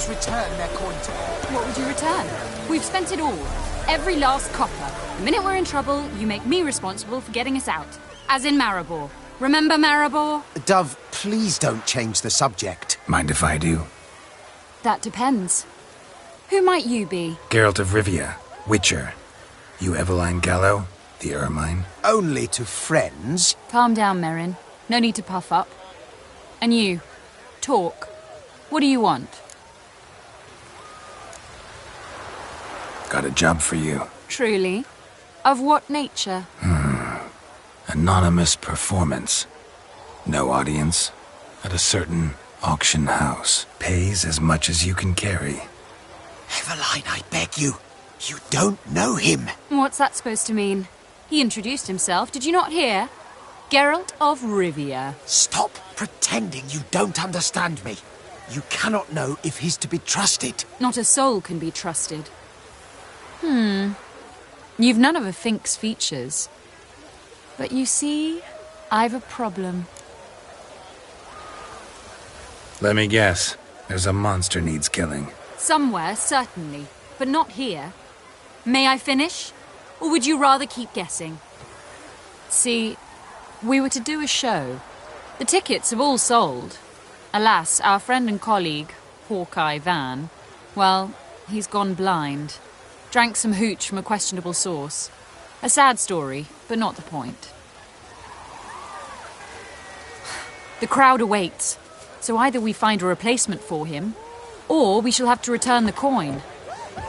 Let's return their coin to them. What would you return? We've spent it all. Every last copper. The minute we're in trouble, you make me responsible for getting us out. As in Maribor. Remember Maribor? Dove, please don't change the subject. Mind if I do? That depends. Who might you be? Geralt of Rivia, Witcher. You Eveline Gallo, the Ermine? Only to friends. Calm down, Merrin. No need to puff up. And you, talk. What do you want? Got a job for you. Truly? Of what nature? Anonymous performance. No audience. At a certain auction house. Pays as much as you can carry. Eveline, I beg you. You don't know him. What's that supposed to mean? He introduced himself, did you not hear? Geralt of Rivia. Stop pretending you don't understand me. You cannot know if he's to be trusted. Not a soul can be trusted. You've none of a Fink's features. But you see, I've a problem. Let me guess. There's a monster needs killing. Somewhere, certainly, but not here. May I finish? Or would you rather keep guessing? See, we were to do a show. The tickets have all sold. Alas, our friend and colleague, Hawkeye Van, well, he's gone blind. Drank some hooch from a questionable source. A sad story, but not the point. The crowd awaits, so either we find a replacement for him, or we shall have to return the coin.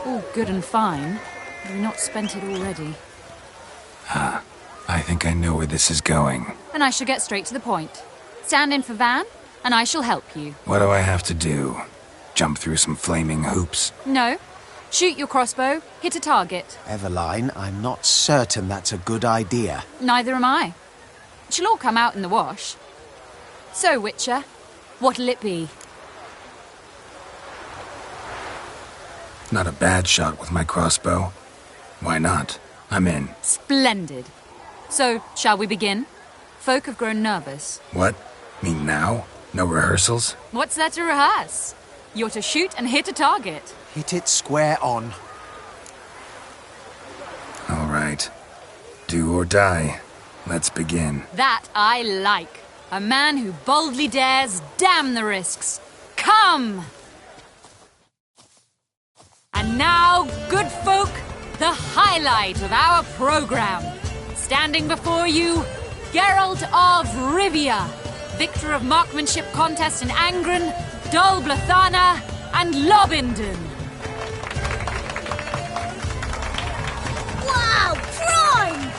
All good and fine, but we've not spent it already. I think I know where this is going. And I shall get straight to the point. Stand in for Van, and I shall help you. What do I have to do? Jump through some flaming hoops? No. Shoot your crossbow, hit a target. Eveline, I'm not certain that's a good idea. Neither am I. It shall all come out in the wash. So, Witcher, what'll it be? Not a bad shot with my crossbow. Why not? I'm in. Splendid. So, shall we begin? Folk have grown nervous. What? Mean now? No rehearsals? What's there to rehearse? You're to shoot and hit a target. Hit it square on. All right. Do or die. Let's begin. That I like. A man who boldly dares, damn the risks. Come! And now, good folk, the highlight of our program. Standing before you, Geralt of Rivia, victor of marksmanship contests in Angren, Dol Blathana, and Lobindon. Wow, prime!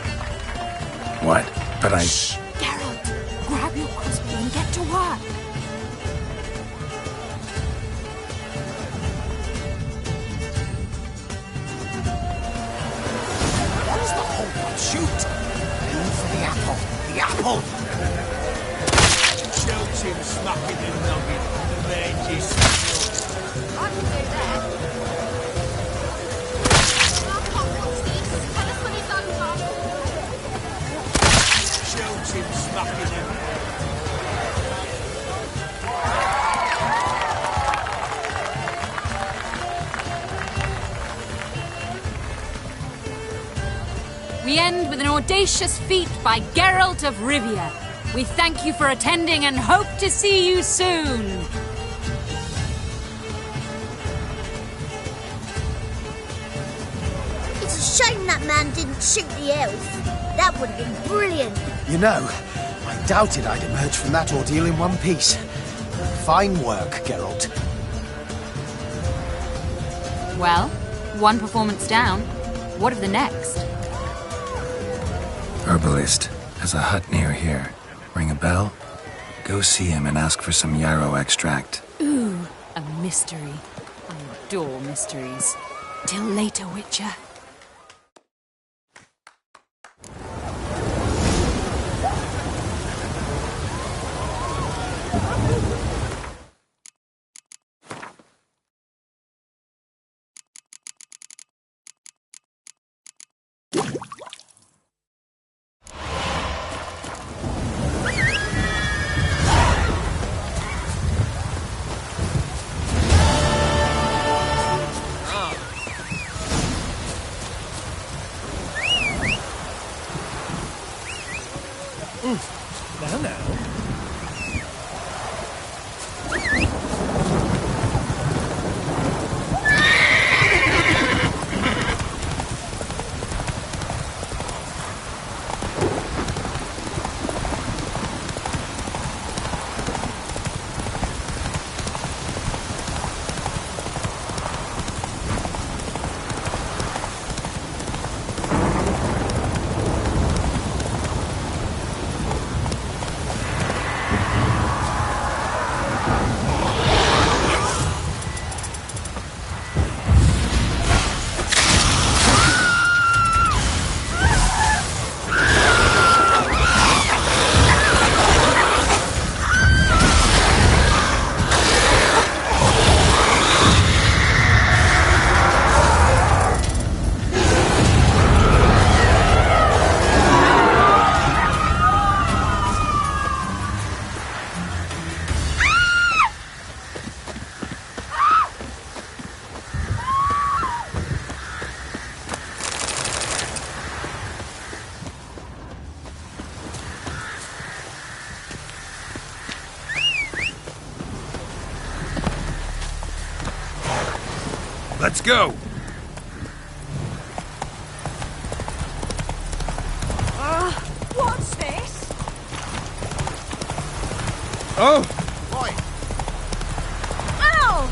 What? But I... Shh, Geralt, grab your crossbow and get to work. What's the whole one? Shoot! Aim for the apple. The apple! Shoot him, smacking the nugget. The mangy still. I can do that. Shoot him, smacking him. We end with an audacious feat by Geralt of Rivia. We thank you for attending and hope to see you soon. It's a shame that man didn't shoot the elf. That would have been brilliant. You know, I doubted I'd emerge from that ordeal in one piece. Fine work, Geralt. Well, one performance down. What of the next? Herbalist has a hut near here. Ring a bell? Go see him and ask for some yarrow extract. Ooh, a mystery. I adore mysteries. Till later, Witcher. Let's go! What's this? Oh! Right. Ow!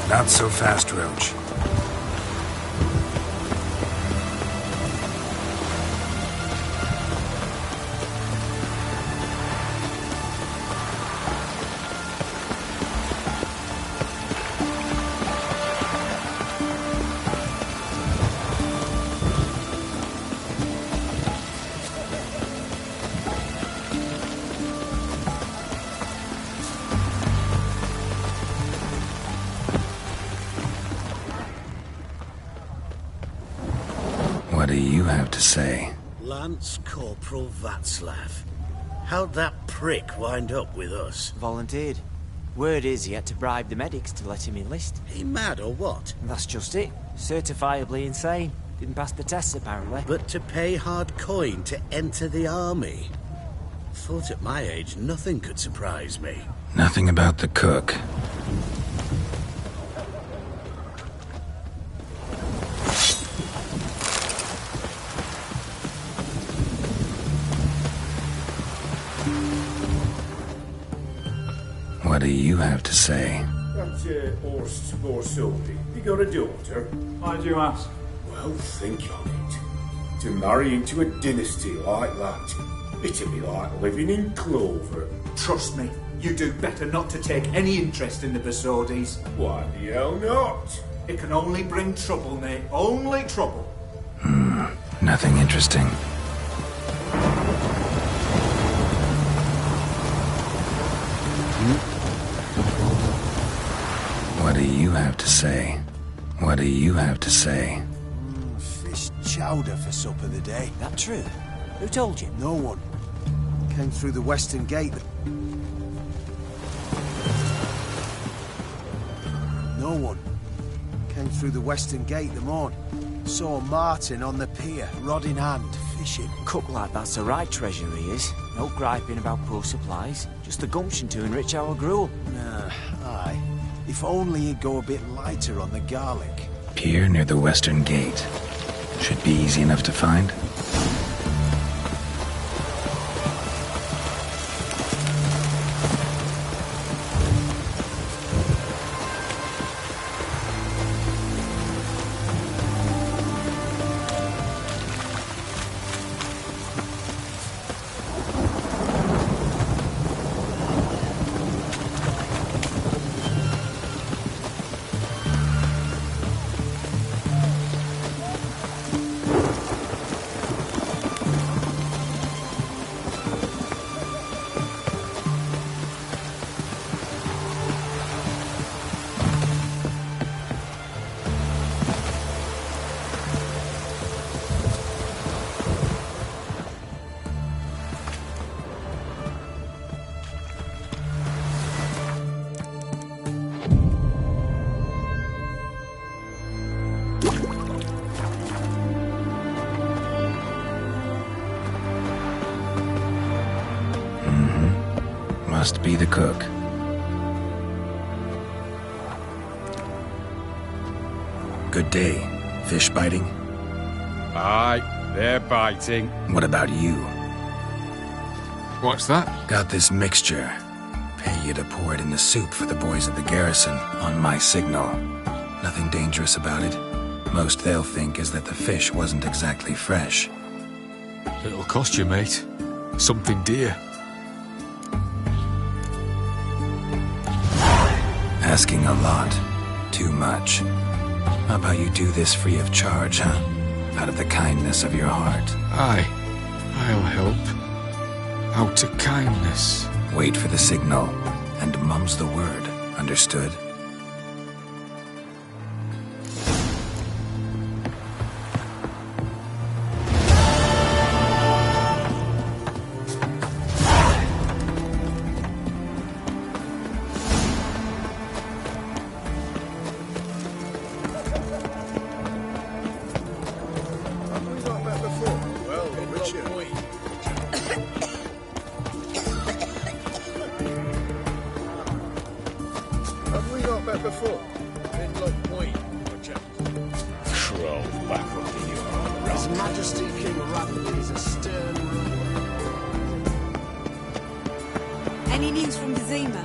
Not so fast, Roach. What do you have to say? Lance Corporal Václav. How'd that prick wind up with us? Volunteered. Word is he had to bribe the medics to let him enlist. He mad or what? And that's just it. Certifiably insane. Didn't pass the tests, apparently. But to pay hard coin to enter the army? Thought at my age nothing could surprise me. Nothing about the cook. What do you have to say? That's Horst Borsodi. You got a daughter? Why do you ask? Well, think on it. To marry into a dynasty like that, it'd be like living in clover. Trust me, you do better not to take any interest in the Borsodis. Why the hell not? It can only bring trouble, mate. Only trouble. Nothing interesting. What do you have to say? What do you have to say? Fish chowder for supper the day. That true? Who told you? No one. Came through the western gate. No one. Came through the western gate the morn. Saw Martin on the pier, rod in hand, fishing. Cook like that's the right treasure he is. No griping about poor supplies. Just the gumption to enrich our gruel. Aye. If only he'd go a bit lighter on the garlic. Pier near the western gate. Should be easy enough to find. Must be the cook. Good day. Fish biting? Aye, they're biting. What about you? What's that? Got this mixture. Pay you to pour it in the soup for the boys at the garrison, on my signal. Nothing dangerous about it. Most they'll think is that the fish wasn't exactly fresh. It'll cost you, mate. Something dear. Asking a lot. Too much. How about you do this free of charge, huh? Out of the kindness of your heart. Aye, I'll help. Out of kindness. Wait for the signal, and mum's the word. Understood? Any news from Gazima?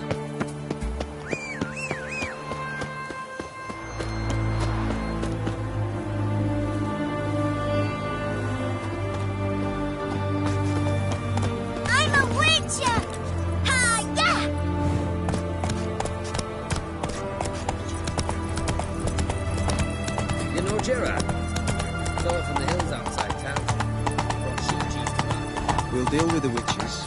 I'm a witcher! Hi-ya! You know Gerard? Fella from the hills outside town. Brought sheep cheese to market. We'll deal with the witches.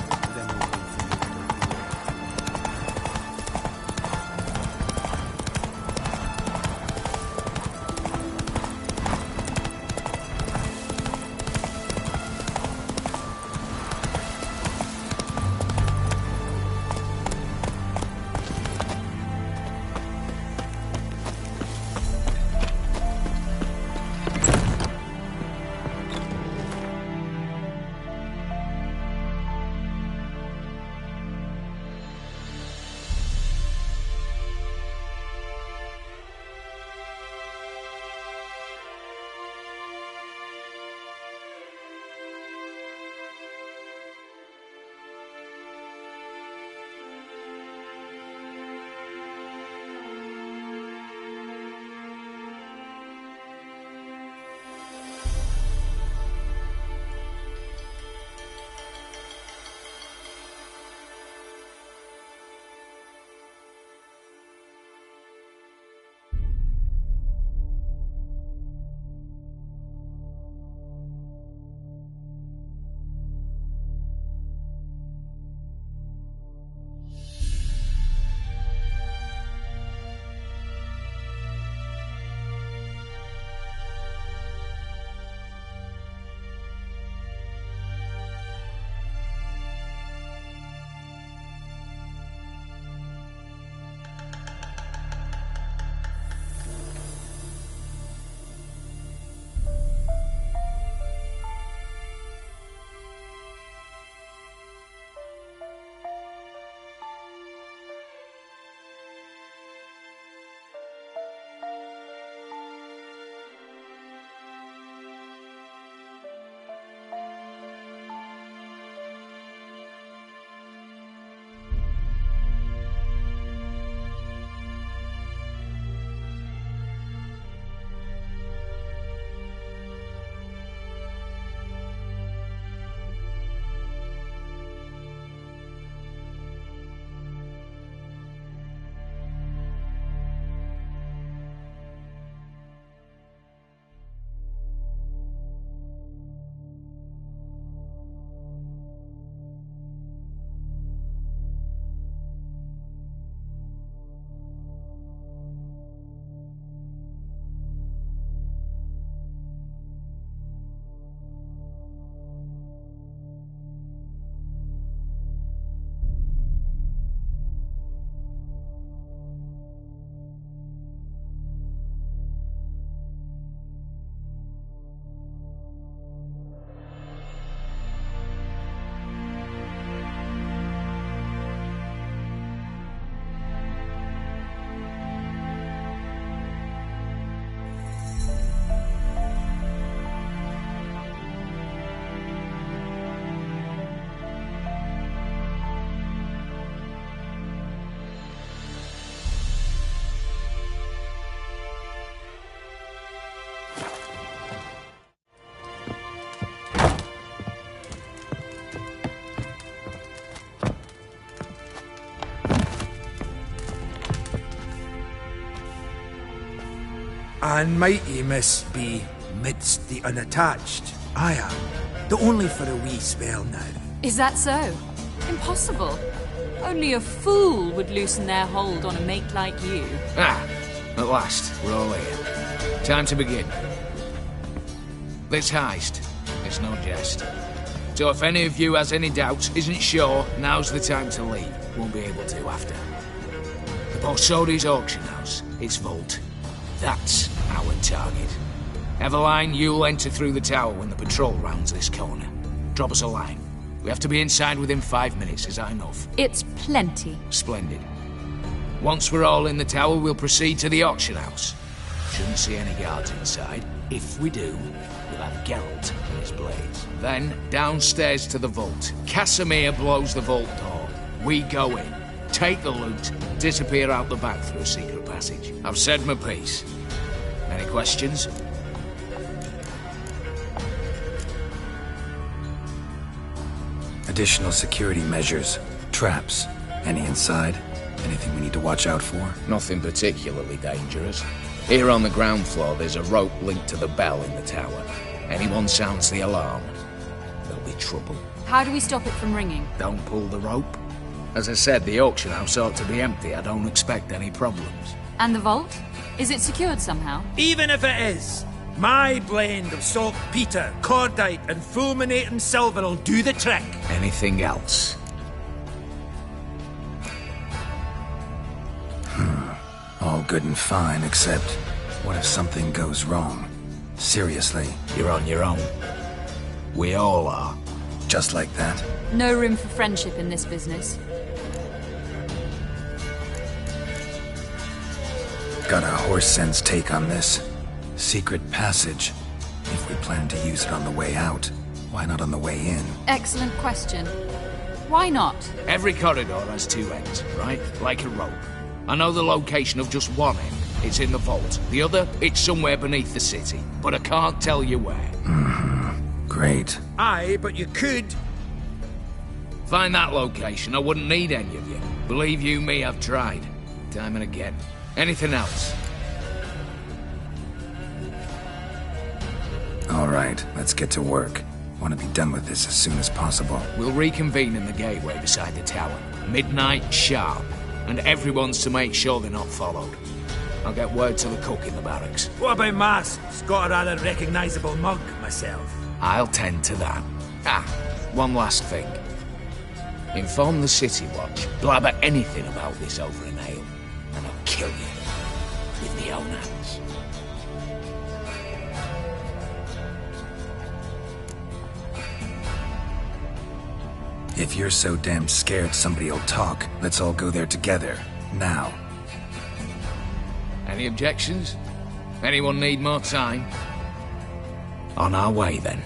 And mighty must be midst the unattached. I am, though only for a wee spell now. Is that so? Impossible. Only a fool would loosen their hold on a mate like you. Ah, at last, we're all here. Time to begin. This heist is no jest. So if any of you has any doubts, isn't sure, now's the time to leave. Won't be able to after. The Borsodi's auction house, its vault. That's our target. Eveline, you'll enter through the tower when the patrol rounds this corner. Drop us a line. We have to be inside within 5 minutes, is that enough? It's plenty. Splendid. Once we're all in the tower, we'll proceed to the auction house. Shouldn't see any guards inside. If we do, we'll have Geralt and his blades. Then, downstairs to the vault. Casimir blows the vault door. We go in, take the loot, disappear out the back through a secret passage. I've said my piece. Any questions? Additional security measures. Traps. Any inside? Anything we need to watch out for? Nothing particularly dangerous. Here on the ground floor, there's a rope linked to the bell in the tower. Anyone sounds the alarm, there'll be trouble. How do we stop it from ringing? Don't pull the rope. As I said, the auction house ought to be empty. I don't expect any problems. And the vault? Is it secured somehow? Even if it is, my blend of saltpeter, cordite, and fulminating silver will do the trick. Anything else? All good and fine, except what if something goes wrong? Seriously. You're on your own. We all are. Just like that? No room for friendship in this business. Got a horse sense take on this. Secret passage. If we plan to use it on the way out, why not on the way in? Excellent question. Why not? Every corridor has two ends, right? Like a rope. I know the location of just one end. It's in the vault. The other, it's somewhere beneath the city. But I can't tell you where. Great. Aye, but you could. Find that location, I wouldn't need any of you. Believe you me, I've tried. Time and again. Anything else? All right, let's get to work. Want to be done with this as soon as possible. We'll reconvene in the gateway beside the tower. Midnight sharp. And everyone's to make sure they're not followed. I'll get word to the cook in the barracks. What about Mass? It's got a rather recognisable mug, myself. I'll tend to that. Ah, one last thing. Inform the City Watch. Blabber anything about this over in HEEEL, and I'll kill you with my own hands. If you're so damn scared somebody'll talk, let's all go there together. Now. Any objections? Anyone need more time? On our way, then.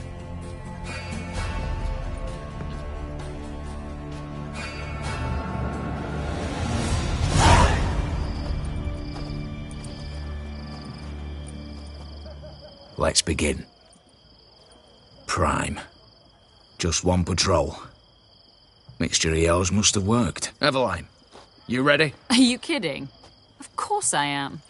Let's begin. Prime. Just one patrol. Mixture of yours must have worked. Eveline, you ready? Are you kidding? Of course I am.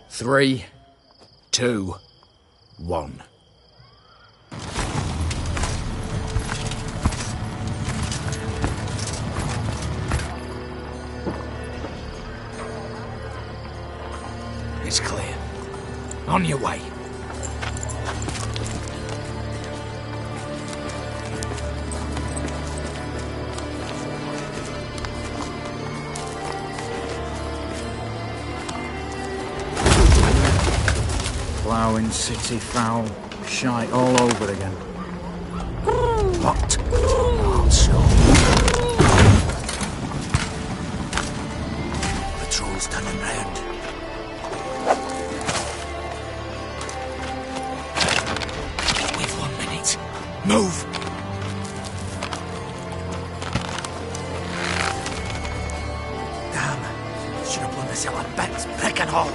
Three, 2, 1. It's clear. On your way. Ploughing city foul, shite all over again. What? Also. Patrol's turning round. We've 1 minute. Move! Damn, should have blown this hell a bits, brick and all.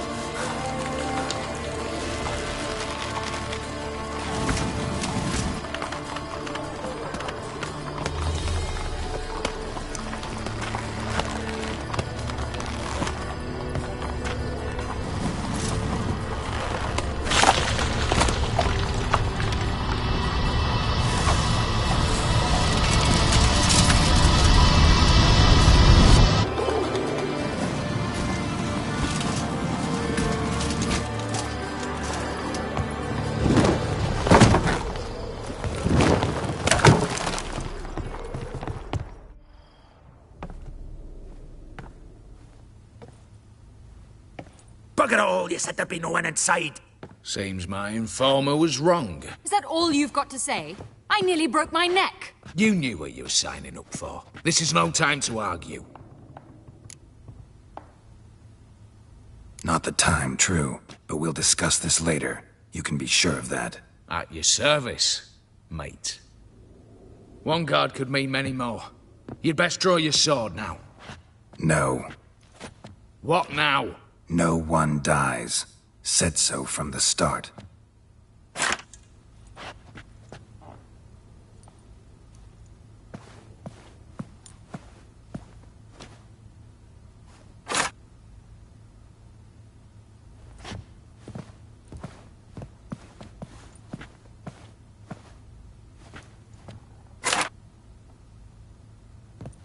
Bugger it all, you said there'd be no one inside. Seems my informer was wrong. Is that all you've got to say? I nearly broke my neck. You knew what you were signing up for. This is no time to argue. Not the time, true. But we'll discuss this later. You can be sure of that. At your service, mate. One guard could mean many more. You'd best draw your sword now. No. What now? No one dies. Said so from the start.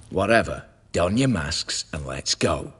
Whatever. Don your masks and let's go.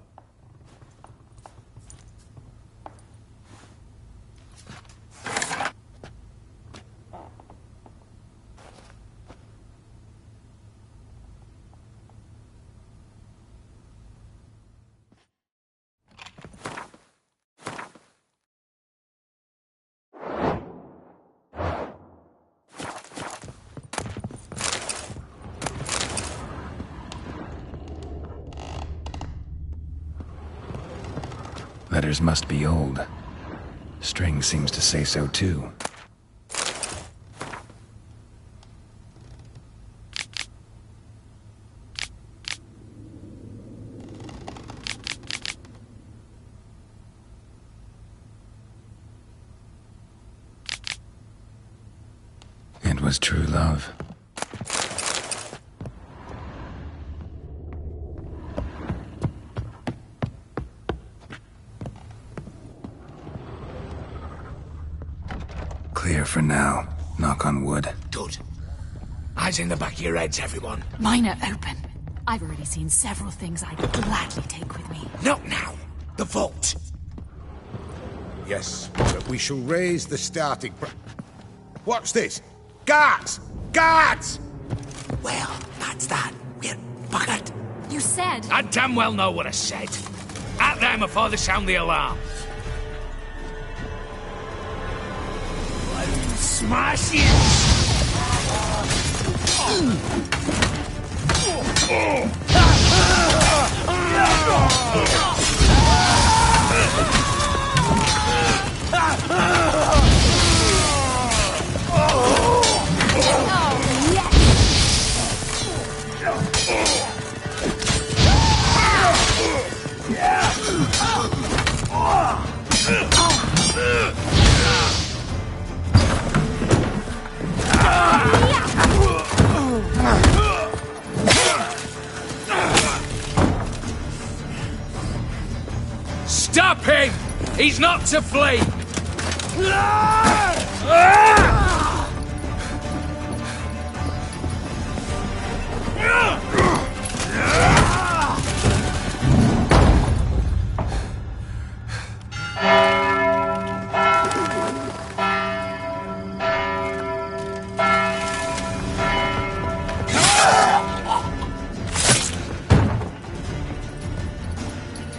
Letters must be old. String seems to say so too. It was true love. Clear for now. Knock on wood. Good. Eyes in the back of your heads, everyone. Mine are open. I've already seen several things I'd gladly take with me. Not now. The vault. Yes, but we shall raise the starting What's this? Guards! Guards! Well, that's that. We're buggered. You said... I damn well know what I said. At them before they sound the alarm. Smash it! Stop him! He's not to flee!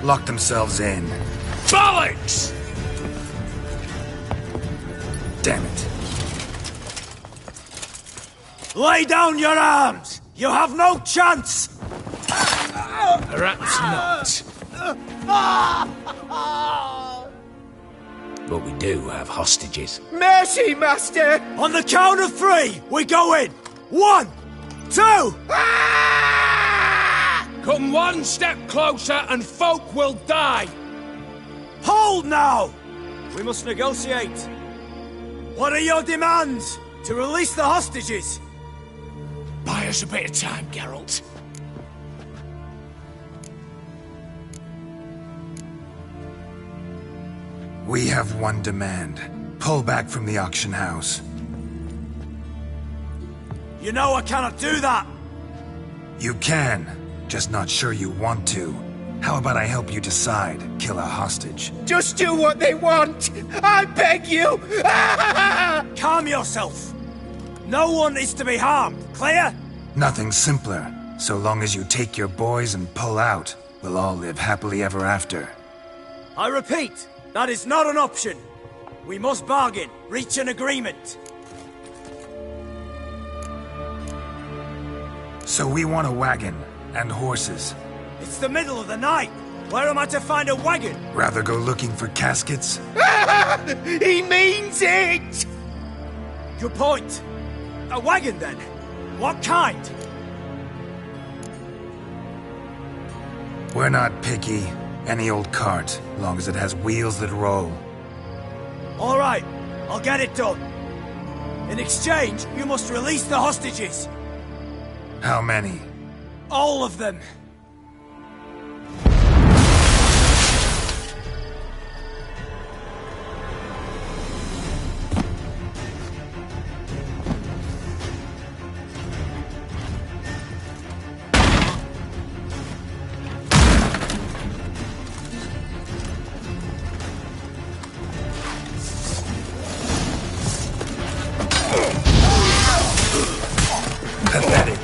Lock themselves in. Bollocks! Damn it. Lay down your arms! You have no chance! Perhaps not. But we do have hostages. Mercy, Master! On the count of three, we go in! 1, 2... Come one step closer and folk will die! Hold now! We must negotiate. What are your demands? To release the hostages? Buy us a bit of time, Geralt. We have one demand. Pull back from the auction house. You know I cannot do that! You can. Just not sure you want to. How about I help you decide? Kill a hostage. Just do what they want! I beg you! Calm yourself! No one is to be harmed, clear? Nothing simpler. So long as you take your boys and pull out, we'll all live happily ever after. I repeat, That is not an option. We must bargain, reach an agreement. So we want a wagon and horses. It's the middle of the night. Where am I to find a wagon? Rather go looking for caskets? He means it! Your point. A wagon, then? What kind? We're not picky. Any old cart, long as it has wheels that roll. All right, I'll get it done. In exchange, you must release the hostages. How many? All of them. Pathetic.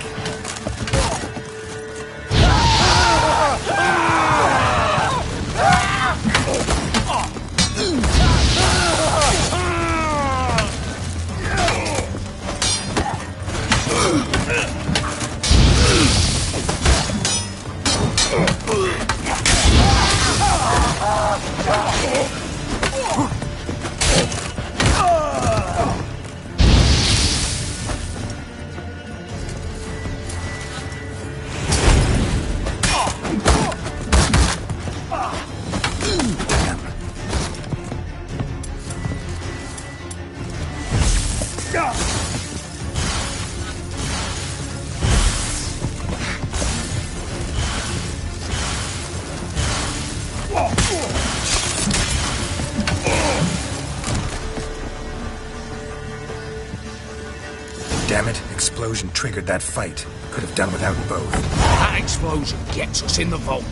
Damn it, explosion triggered that fight. Could have done without both. That explosion gets us in the vault.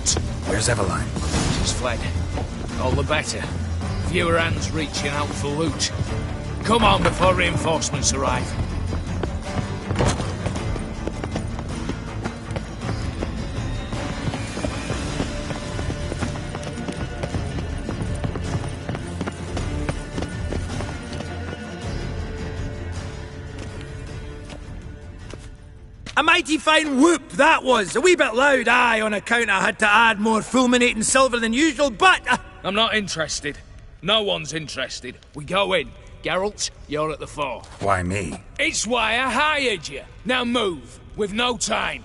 Where's Eveline? She's fled. All the better. Fewer hands reaching out for loot. Come on before reinforcements arrive. A mighty fine whoop that was. A wee bit loud, aye, on account I had to add more fulminating silver than usual, but... I'm not interested. No one's interested. We go in. Geralt, you're at the fore. Why me? It's why I hired you. Now move. We've no time.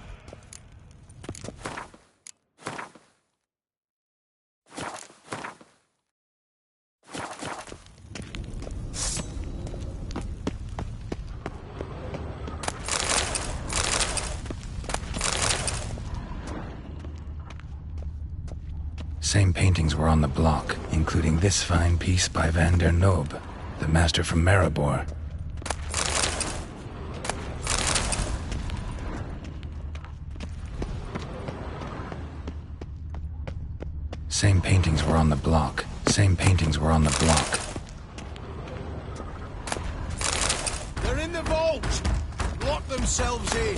Same paintings were on the block, including this fine piece by Van der Noob, the master from Maribor. Same paintings were on the block. Same paintings were on the block. They're in the vault! Lock themselves in!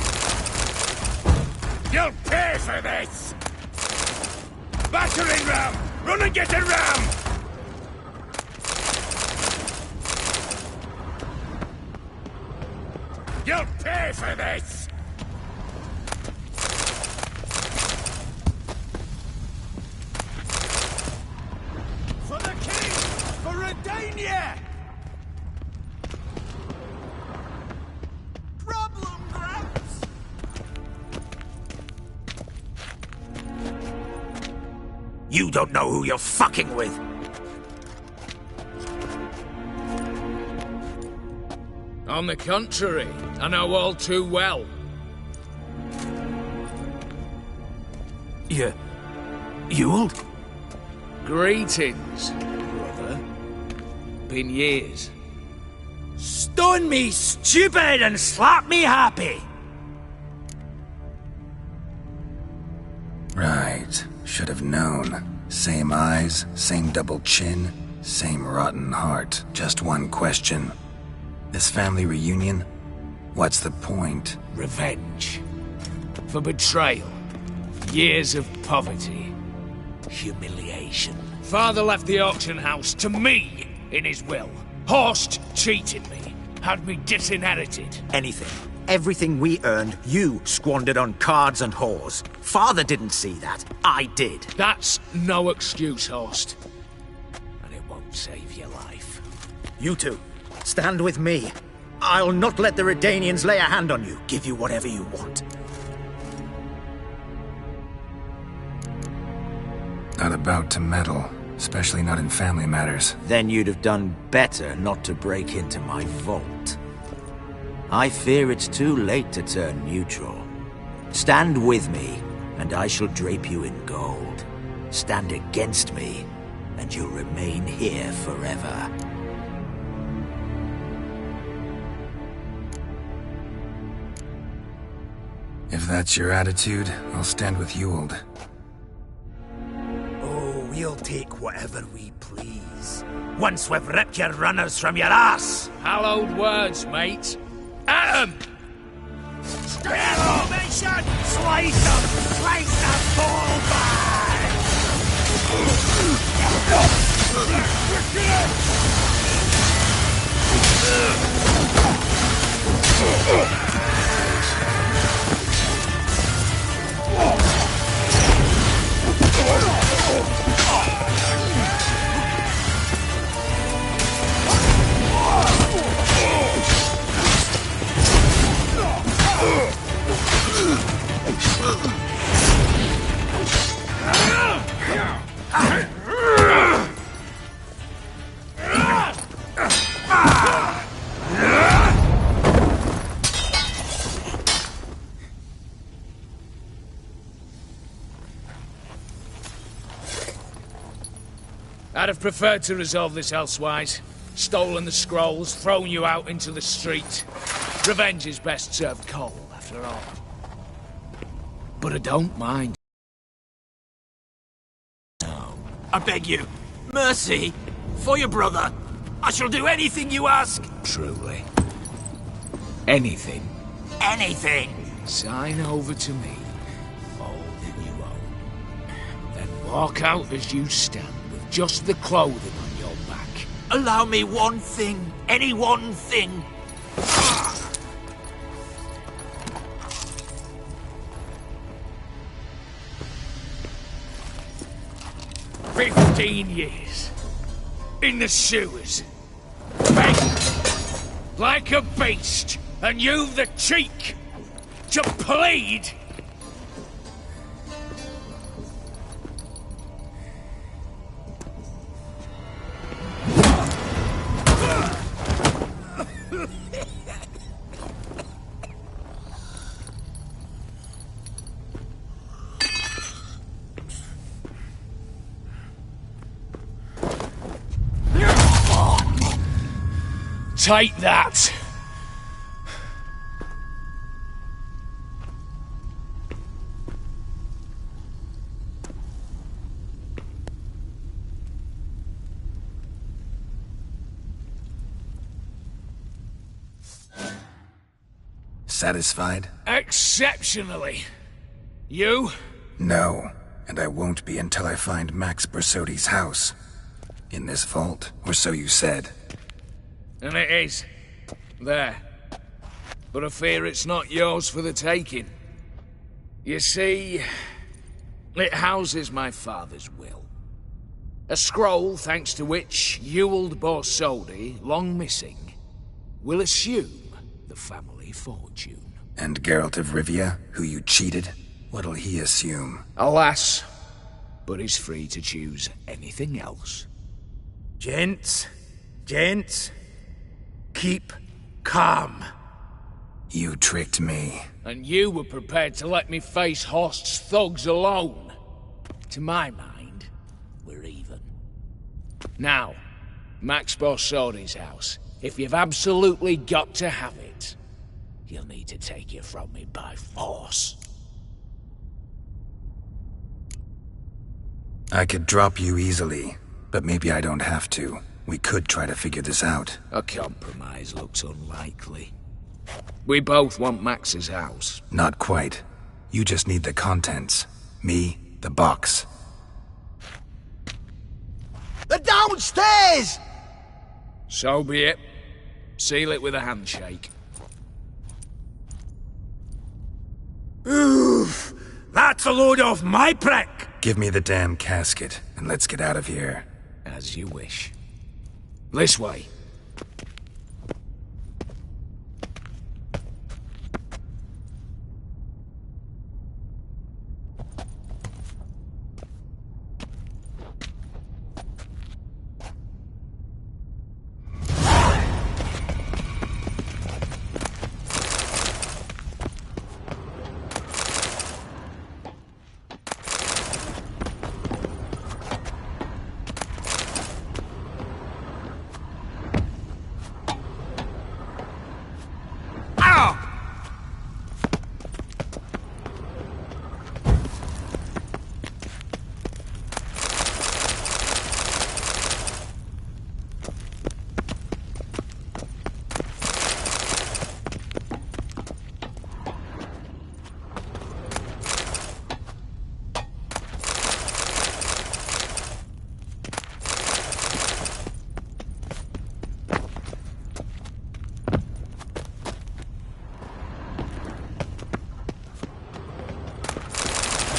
You'll pay for this! Battering ram! Run and get a ram! You'll pay for this! For the king! For Redania! Problem, Gramps! You don't know who you're fucking with! On the contrary, I know all too well. Ewell? Greetings, brother. Been years. Stone me stupid and slap me happy! Right. Should have known. Same eyes, same double chin, same rotten heart. Just one question. This family reunion? What's the point? Revenge. For betrayal. Years of poverty. Humiliation. Father left the auction house to me in his will. Horst cheated me, had me disinherited. Anything. Everything we earned, you squandered on cards and whores. Father didn't see that. I did. That's no excuse, Horst. And it won't save your life. You two, stand with me. I'll not let the Redanians lay a hand on you. Give you whatever you want. Not about to meddle, especially not in family matters. Then you'd have done better not to break into my vault. I fear it's too late to turn neutral. Stand with me, and I shall drape you in gold. Stand against me, and you'll remain here forever. If that's your attitude, I'll stand with Ewald. Oh, we'll take whatever we please. Once we've ripped your runners from your ass! Hallowed words, mate. At 'em! Formation! Slice them! Slice them, bullbag! I'd have preferred to resolve this elsewise. Stolen the scrolls, thrown you out into the street. Revenge is best served cold, after all. But I don't mind. No. I beg you, mercy, for your brother. I shall do anything you ask. Truly. Anything. Anything. Sign over to me all that you own. Then walk out as you stand with just the clothing on your back. Allow me one thing. Any one thing. 15 years. In the sewers. Begging. Like a beast. And you've the cheek to plead. Take that. Satisfied? Exceptionally. You? No, and I won't be until I find Max Bersodi's house. In this vault, or so you said. And it is. There. But I fear it's not yours for the taking. You see, it houses my father's will. A scroll thanks to which Ewald Bersodi, long missing, will assume the family fortune. And Geralt of Rivia, who you cheated, what'll he assume? Alas, but he's free to choose anything else. Gents, keep calm. You tricked me. And you were prepared to let me face Horst's thugs alone. To my mind, we're even. Now, Max Bersodi's house. If you've absolutely got to have it, you'll need to take it from me by force. I could drop you easily, but maybe I don't have to. We could try to figure this out. A compromise looks unlikely. We both want Max's house. Not quite. You just need the contents. Me, the box. They're downstairs! So be it. Seal it with a handshake. Oof! That's a load off my prick! Give me the damn casket, and let's get out of here. As you wish. This way.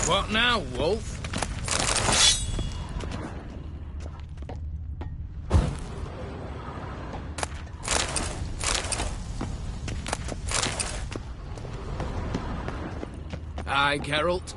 What now, Wolf? Aye, Geralt.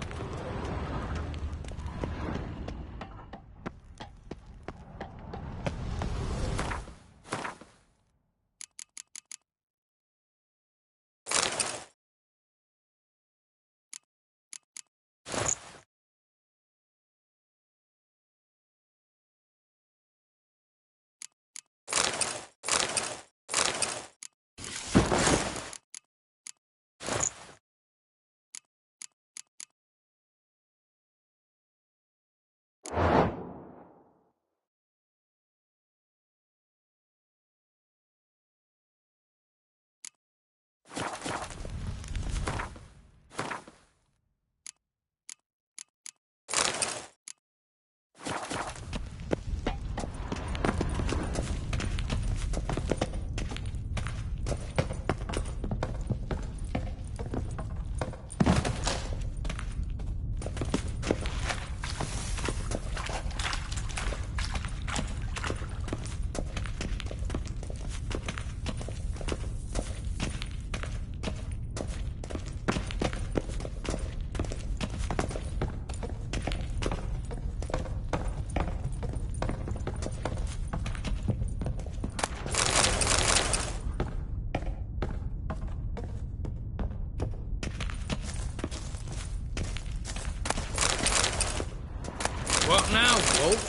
What now, Wolf?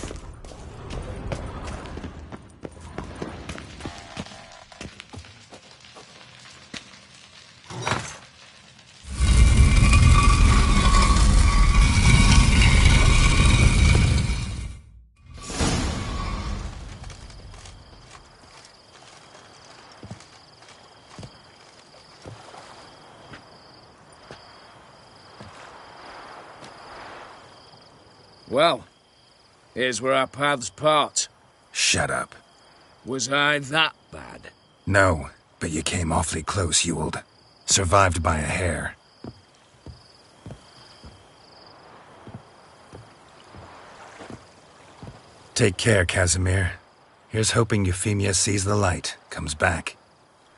Well, here's where our paths part. Shut up. Was I that bad? No, but you came awfully close, Ewald. Survived by a hair. Take care, Casimir. Here's hoping Euphemia sees the light, comes back.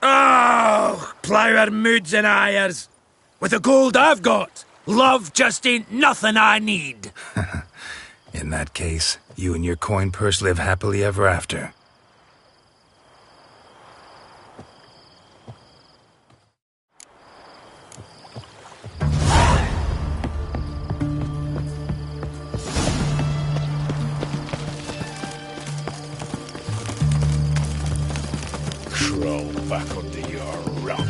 Oh, plougher moods and ires. With the gold I've got, love just ain't nothing I need. In that case, you and your coin purse live happily ever after. Crawl back under your rock.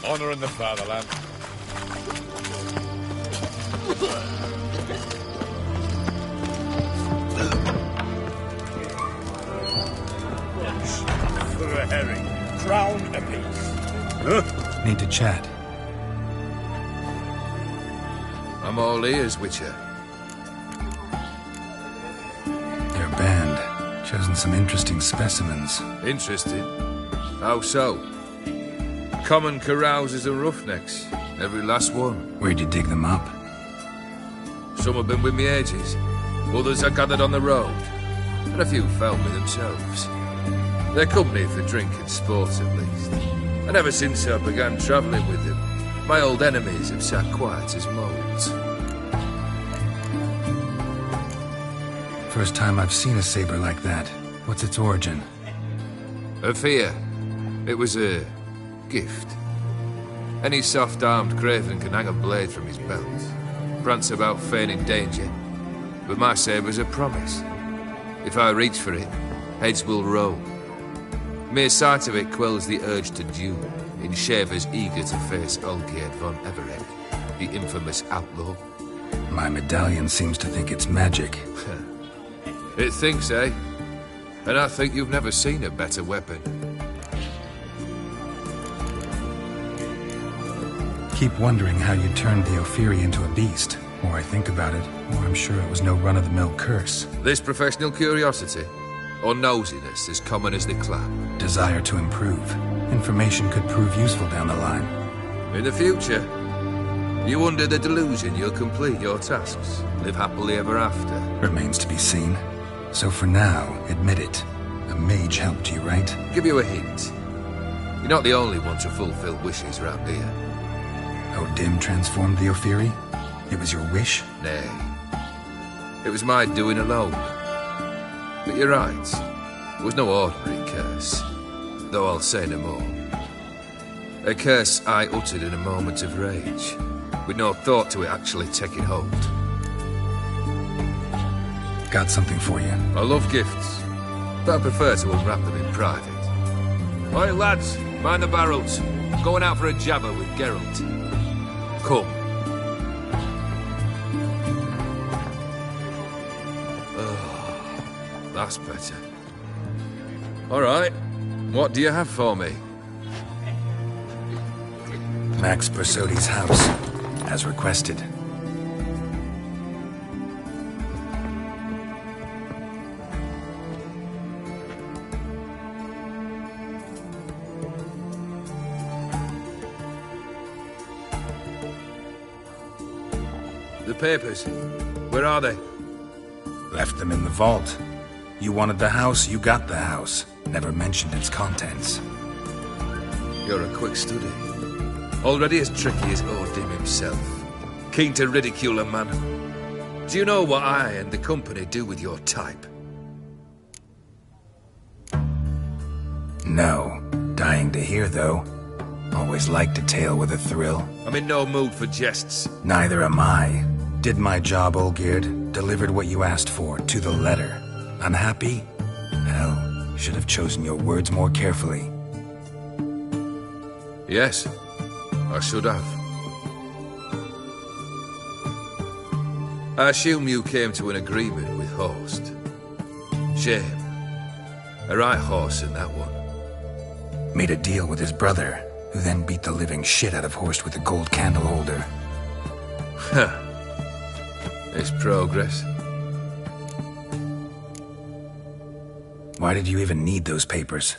Honouring the fatherland. For a herring. crown apiece. Need to chat. I'm all ears, Witcher. Your band. Chosen some interesting specimens. Interesting? How so? Common carousers and roughnecks. Every last one. Where'd you dig them up? Some have been with me ages. Others I gathered on the road. And a few found me themselves. They're company for drink and sport, at least. And ever since I began travelling with them, my old enemies have sat quiet as moles. First time I've seen a saber like that. What's its origin? A fear. It was a gift. Any soft-armed craven can hang a blade from his belt, prance about feigning danger, but my saber's a promise. If I reach for it, heads will roll. Mere sight of it quells the urge to duel in shavers eager to face Olgierd von Everett, the infamous outlaw. My medallion seems to think it's magic. It thinks, eh? And I think you've never seen a better weapon. Keep wondering how you turned the Ophiri into a beast. The more I think about it, the more I'm sure it was no run-of-the-mill curse. This professional curiosity, or nosiness as common as the clap. Desire to improve. Information could prove useful down the line. In the future, you under the delusion you'll complete your tasks, live happily ever after. Remains to be seen. So for now, admit it. A mage helped you, right? Give you a hint. You're not the only one to fulfill wishes round here. Odim transformed the Ophiri? It was your wish? Nay. It was my doing alone. But you're right. It was no ordinary curse. Though I'll say no more. A curse I uttered in a moment of rage, with no thought to it actually taking hold. Got something for you. I love gifts, but I prefer to unwrap them in private. Oi, lads, mind the barrels. Going out for a jabber with Geralt. Come. Oh, that's better. All right, what do you have for me? Max Bersodi's house, as requested. The papers, where are they? Left them in the vault. You wanted the house, you got the house. Never mentioned its contents. You're a quick study. Already as tricky as Odim himself. Keen to ridicule a man. Do you know what I and the company do with your type? No. Dying to hear, though. Always liked a tale with a thrill. I'm in no mood for jests. Neither am I. Did my job, Olgierd. Delivered what you asked for, to the letter. Unhappy? Hell, should have chosen your words more carefully. Yes, I should have. I assume you came to an agreement with Horst. Shame. A right horse in that one. Made a deal with his brother, who then beat the living shit out of Horst with a gold candle holder. Huh. It's progress. Why did you even need those papers?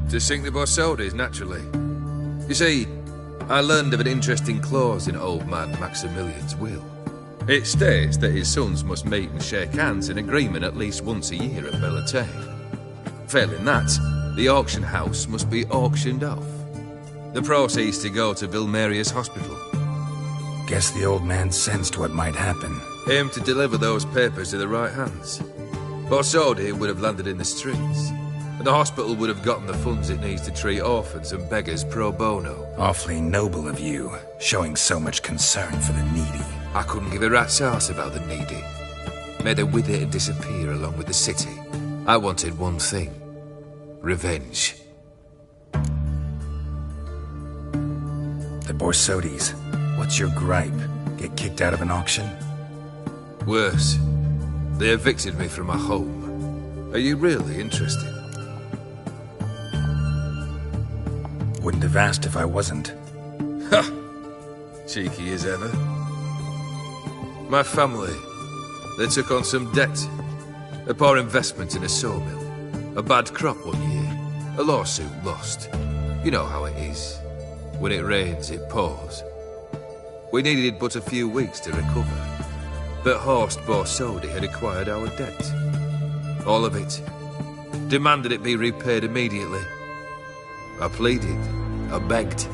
To sink the Borsodis, naturally. You see, I learned of an interesting clause in old man Maximilian's will. It states that his sons must meet and shake hands in agreement at least once a year at Bellatane. Failing that, the auction house must be auctioned off. The proceeds to go to Vilmeria's hospital. Guess the old man sensed what might happen. Aimed to deliver those papers to the right hands. Borsodi would have landed in the streets, and the hospital would have gotten the funds it needs to treat orphans and beggars pro bono. Awfully noble of you, showing so much concern for the needy. I couldn't give a rat's ass about the needy. May they wither and disappear along with the city. I wanted one thing. Revenge. The Borsodis. What's your gripe? Get kicked out of an auction? Worse. They evicted me from my home. Are you really interested? Wouldn't have asked if I wasn't. Ha! Cheeky as ever. My family, they took on some debt. A poor investment in a sawmill. A bad crop one year. A lawsuit lost. You know how it is. When it rains, it pours. We needed but a few weeks to recover. But Horst Borsodi had acquired our debt. All of it. Demanded it be repaid immediately. I pleaded. I begged.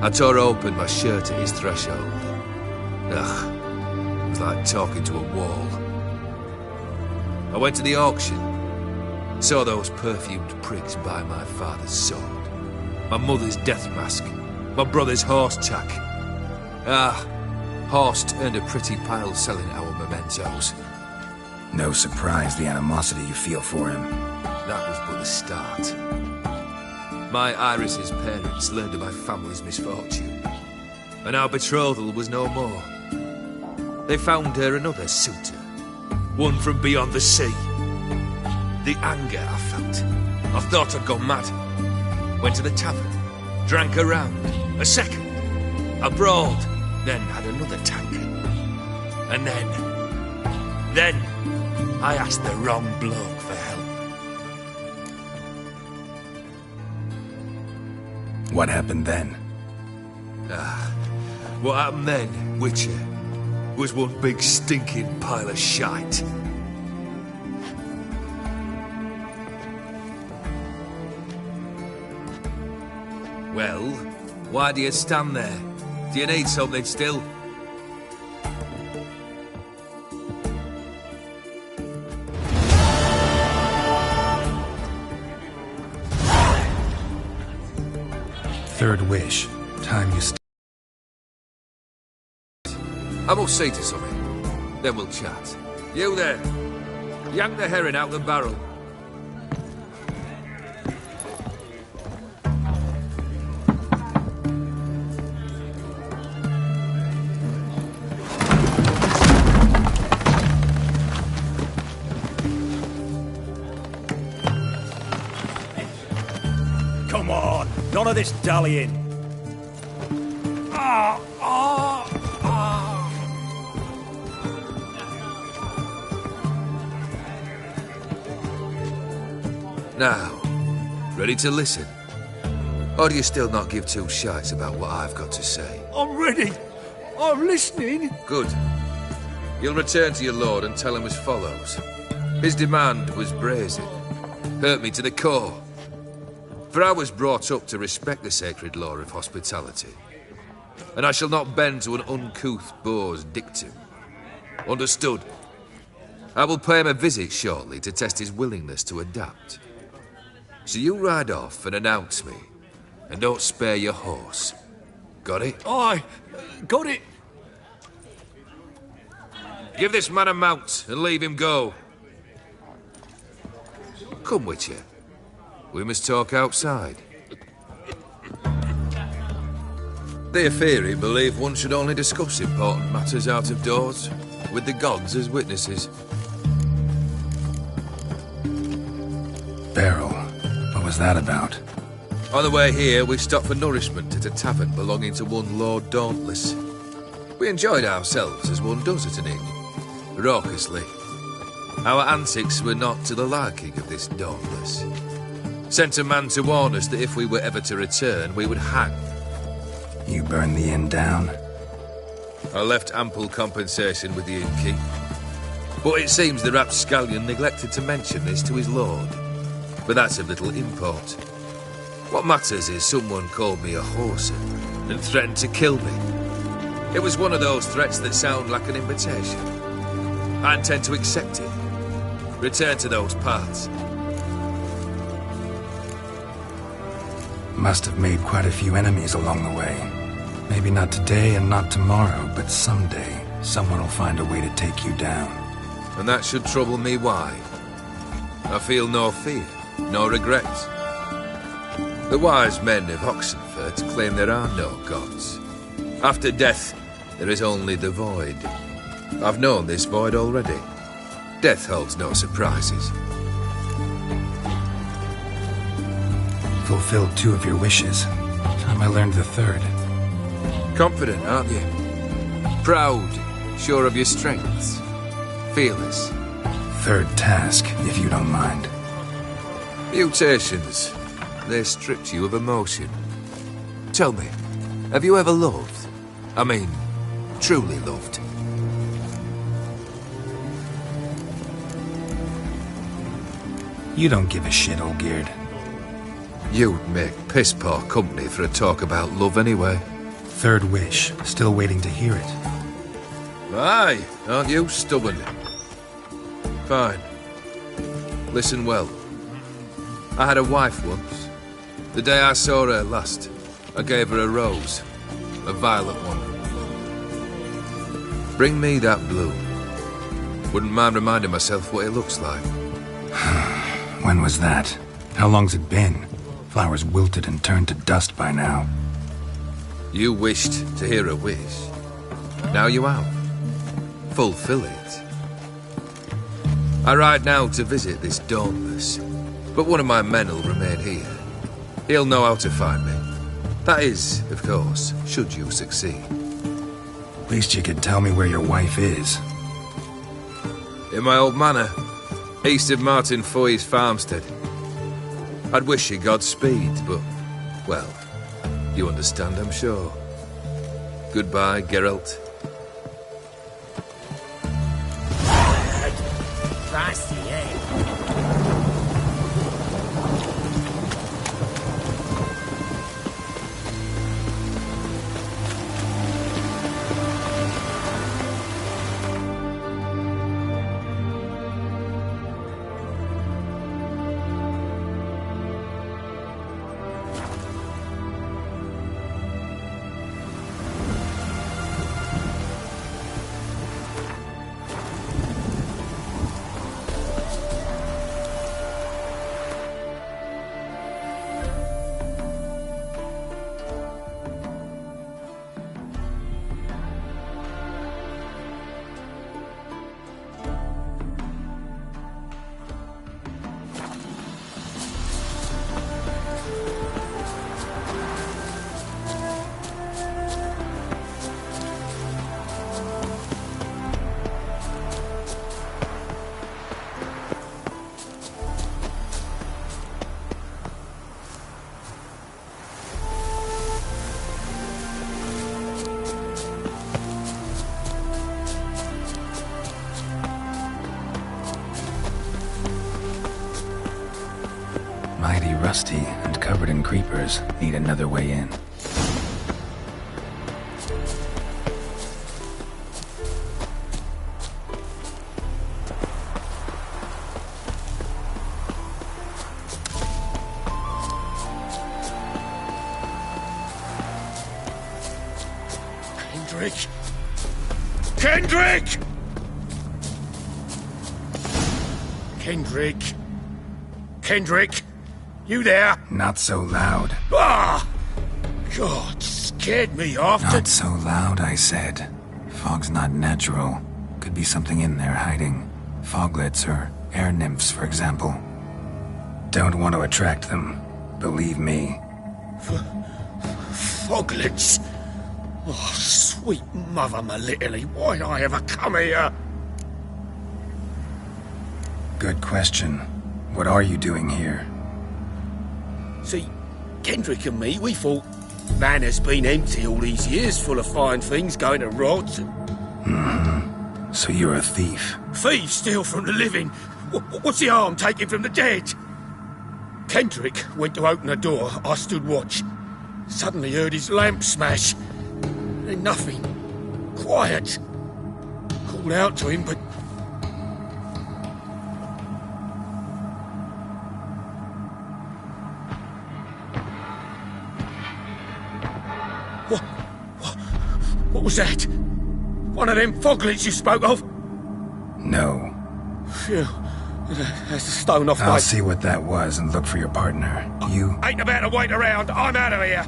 I tore open my shirt at his threshold. Ugh. It was like talking to a wall. I went to the auction. Saw those perfumed prigs buy my father's sword. My mother's death mask. My brother's horse tack. Ah, Horst earned a pretty pile selling our mementos. No surprise the animosity you feel for him. That was but the start. My Iris's parents learned of my family's misfortune, and our betrothal was no more. They found her another suitor, one from beyond the sea. The anger I felt, I thought I'd gone mad. Went to the tavern, drank a round, a second, a broad, then had another tankard. And then I asked the wrong bloke for help. What happened then? What happened then, Witcher, was one big stinking pile of shite. Well, why do you stand there? Do you need something still? Third wish. Time you I must see to something. Then we'll chat. You there. Yank the herring out the barrel. Come on, none of this dallying. Now, ready to listen? Or do you still not give two shites about what I've got to say? I'm ready. I'm listening. Good. You'll return to your lord and tell him as follows. His demand was brazen. Hurt me to the core. For I was brought up to respect the sacred law of hospitality. And I shall not bend to an uncouth boor's dictum. Understood? I will pay him a visit shortly to test his willingness to adapt. So you ride off and announce me. And don't spare your horse. Got it? Aye, got it. Give this man a mount and leave him go. Come, Witcher. We must talk outside. The Aetheri believe one should only discuss important matters out of doors, with the gods as witnesses. Beryl, what was that about? On the way here, we stopped for nourishment at a tavern belonging to one Lord Dauntless. We enjoyed ourselves as one does at an inn, raucously. Our antics were not to the liking of this Dauntless. Sent a man to warn us that if we were ever to return, we would hang. You burned the inn down? I left ample compensation with the innkeep. But it seems the rapscallion neglected to mention this to his lord. But that's of little import. What matters is someone called me a whoreson and threatened to kill me. It was one of those threats that sound like an invitation. I intend to accept it. Return to those parts. Must have made quite a few enemies along the way. Maybe not today and not tomorrow, but someday, someone will find a way to take you down. And that should trouble me why? I feel no fear, no regrets. The wise men of Oxenfurt claim there are no gods. After death, there is only the void. I've known this void already. Death holds no surprises. Fulfilled two of your wishes. I learned the third. Confident, aren't you? Proud, sure of your strengths. Fearless. Third task, if you don't mind. Mutations. They stripped you of emotion. Tell me, have you ever loved? I mean, truly loved? You don't give a shit, old Geared. You'd make piss-poor company for a talk about love anyway. Third wish. Still waiting to hear it. Aye, aren't you stubborn? Fine. Listen well. I had a wife once. The day I saw her last, I gave her a rose. A violet one. Bring me that bloom. Wouldn't mind reminding myself what it looks like. When was that? How long's it been? Flowers wilted and turned to dust by now. You wished to hear a wish. Now you have. Fulfill it. I ride now to visit this Dauntless, but one of my men will remain here. He'll know how to find me. That is, of course, should you succeed. Least you could tell me where your wife is. In my old manor, east of Martin Foy's farmstead. I'd wish you Godspeed, but, well, you understand, I'm sure. Goodbye, Geralt. Nasty, eh? Mighty rusty and covered in creepers. Need another way in. Kendrick! Kendrick! Kendrick! Kendrick! You there? Not so loud. Ah! God, scared me off. Not so loud, I said. Fog's not natural. Could be something in there hiding. Foglets or air nymphs, for example. Don't want to attract them. Believe me. Foglets? Oh, sweet mother, my little, why'd I ever come here? Good question. What are you doing here? See, Kendrick and me, we thought Manor's been empty all these years, full of fine things going to rot. Mm-hmm. So you're a thief? Thieves steal from the living. What's the harm taking from the dead? Kendrick went to open a door. I stood watch. Suddenly heard his lamp smash. Then nothing. Quiet. Called out to him, but... What was that? One of them foglets you spoke of? No. Phew. That's the stone off my... I'll see what that was and look for your partner. You... Ain't about to wait around. I'm out of here.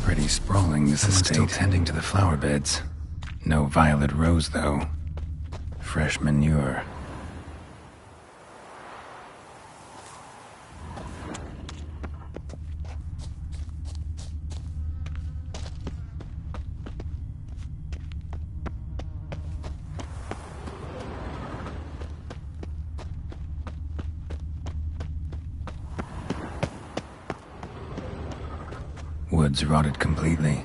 Pretty sprawling, this estate. Still tending to the flower beds. No violet rose, though. Fresh manure. Woods rotted completely.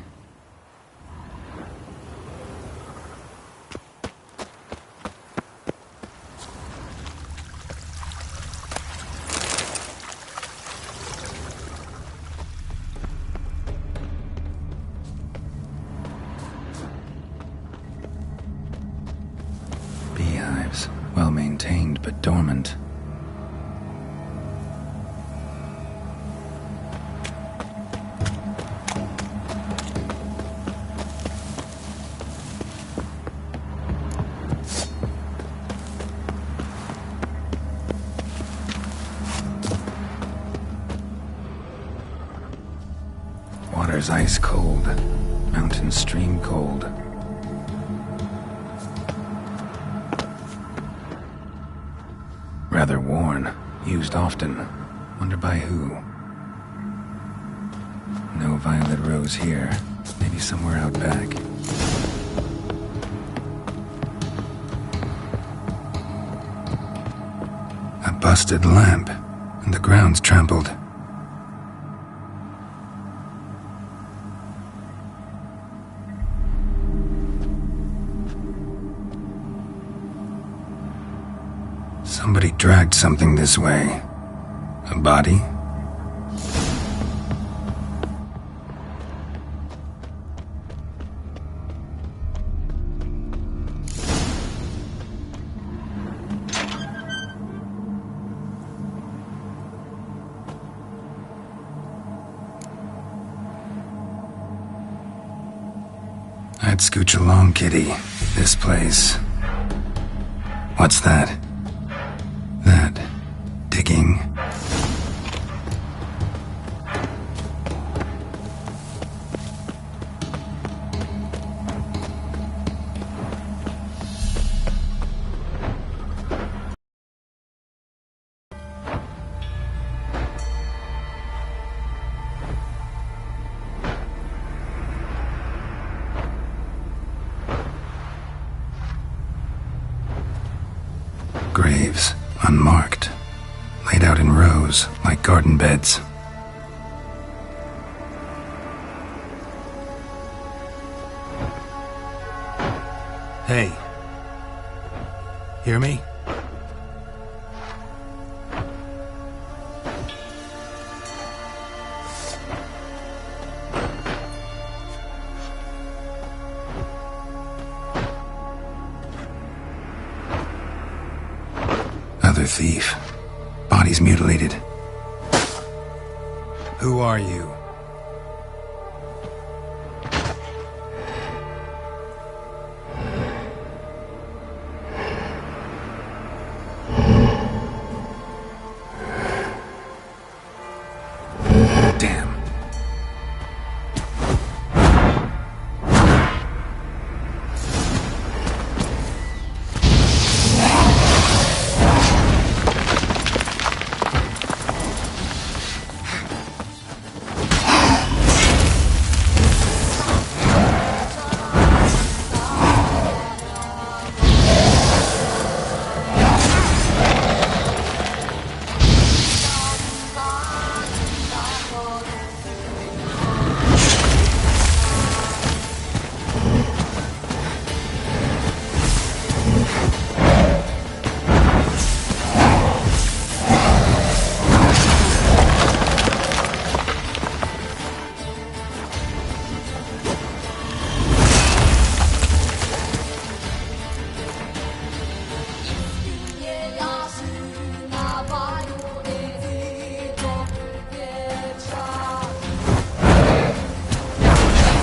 Beehives, well maintained but dormant. Water's ice cold, mountain stream cold. Rather worn, used often. Wonder by who? No violet rose here. Maybe somewhere out back. A busted lamp, and the ground's trampled. Somebody dragged something this way. A body? I'd scooch along, kitty. This place. What's that? That digging. Graves, unmarked, laid out in rows like garden beds. Hey. Hear me? Other thief. Body's mutilated. Who are you? Damn.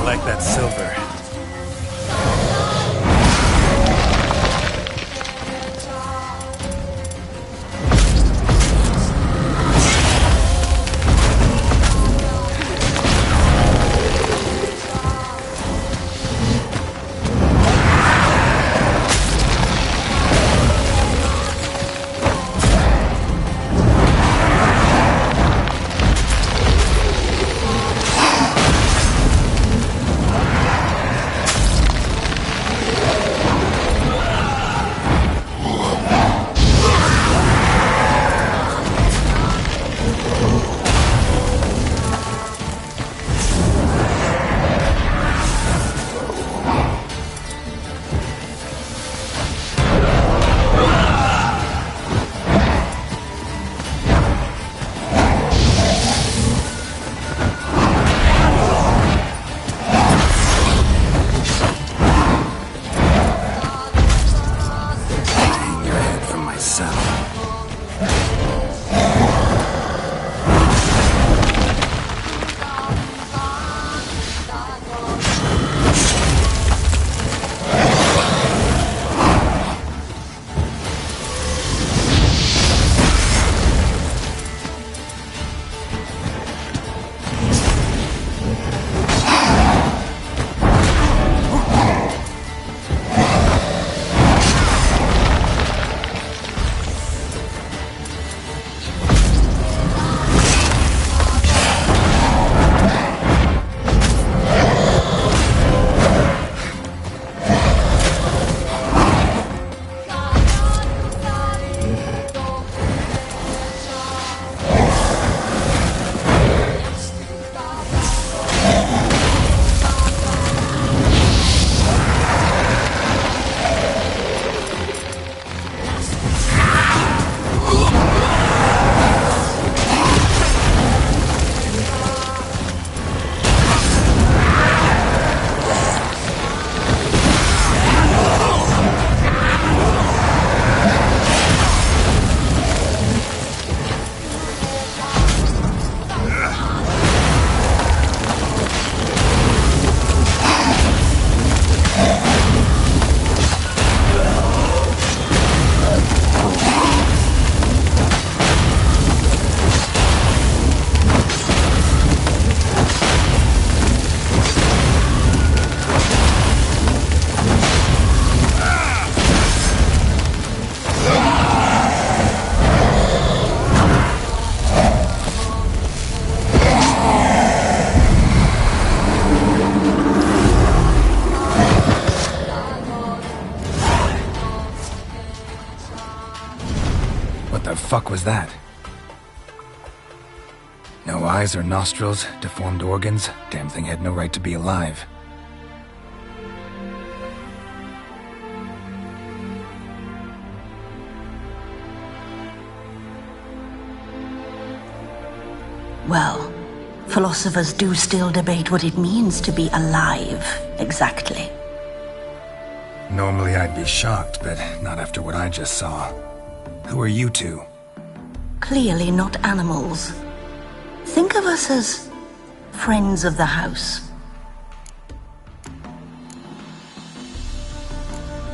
Like that silver. fuck was that? No eyes or nostrils, deformed organs. Damn thing had no right to be alive. Well, philosophers do still debate what it means to be alive, exactly. Normally I'd be shocked, but not after what I just saw. Who are you two? Clearly not animals. Think of us as friends of the house.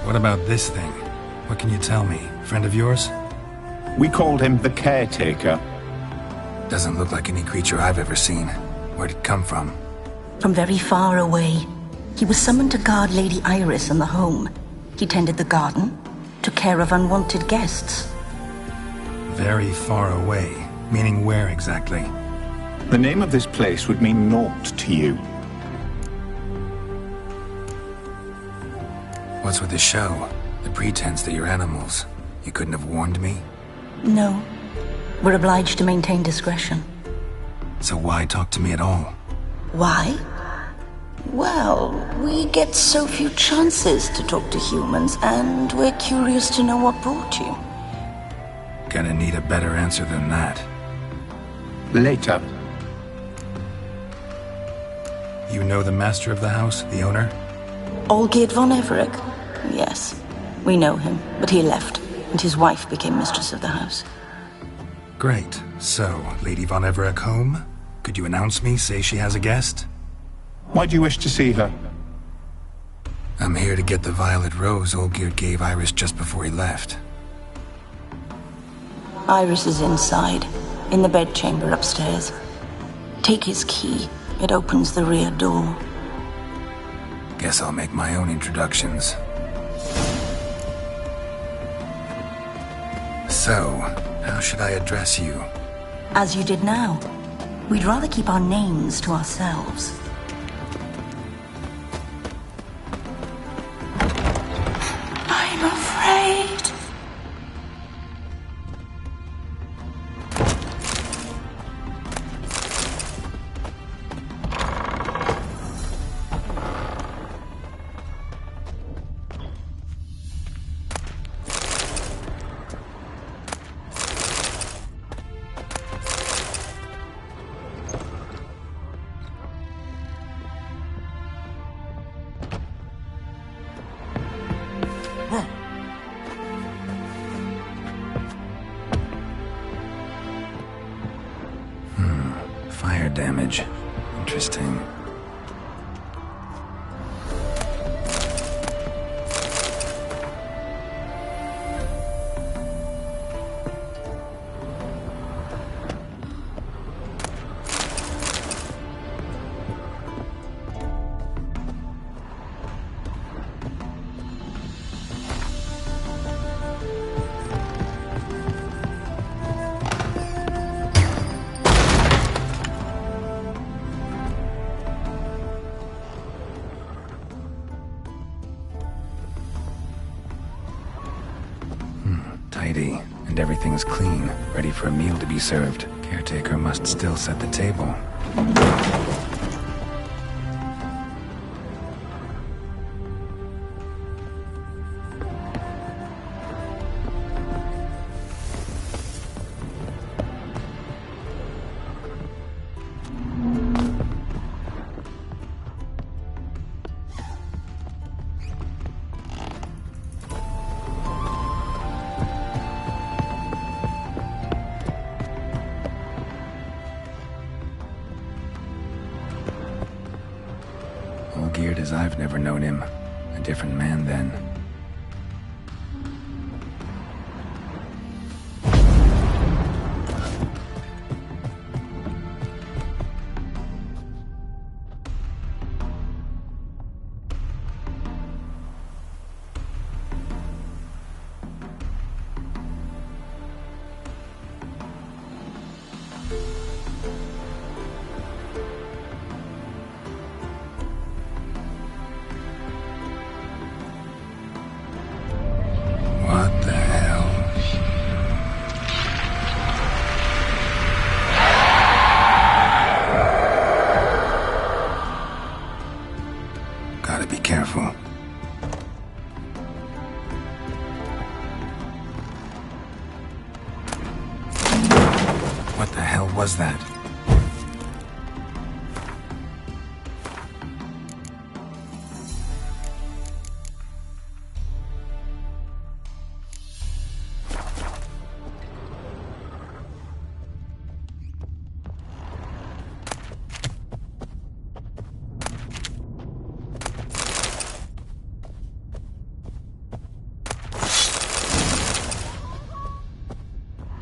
What about this thing? What can you tell me? Friend of yours? We called him the Caretaker. Doesn't look like any creature I've ever seen. Where'd it come from? From very far away. He was summoned to guard Lady Iris in the home. He tended the garden, took care of unwanted guests. Very far away. Meaning where exactly? The name of this place would mean naught to you. What's with the show? The pretense that you're animals. You couldn't have warned me? No. We're obliged to maintain discretion. So why talk to me at all? Why? Well, we get so few chances to talk to humans, and we're curious to know what brought you. Gonna need a better answer than that. Later. You know the master of the house, the owner? Olgierd von Everec? Yes. We know him, but he left, and his wife became mistress of the house. Great. So, Lady von Everec home? Could you announce me, say she has a guest? Why do you wish to see her? I'm here to get the violet rose Olgierd gave Iris just before he left. Iris is inside, in the bedchamber upstairs. Take his key. It opens the rear door. Guess I'll make my own introductions. So, how should I address you? As you did now. We'd rather keep our names to ourselves. I'm afraid. Fire damage. Interesting. Tidy, and everything's clean, ready for a meal to be served. Caretaker must still set the table. Olgierd as I've never known him. A different man then. careful. What the hell was that?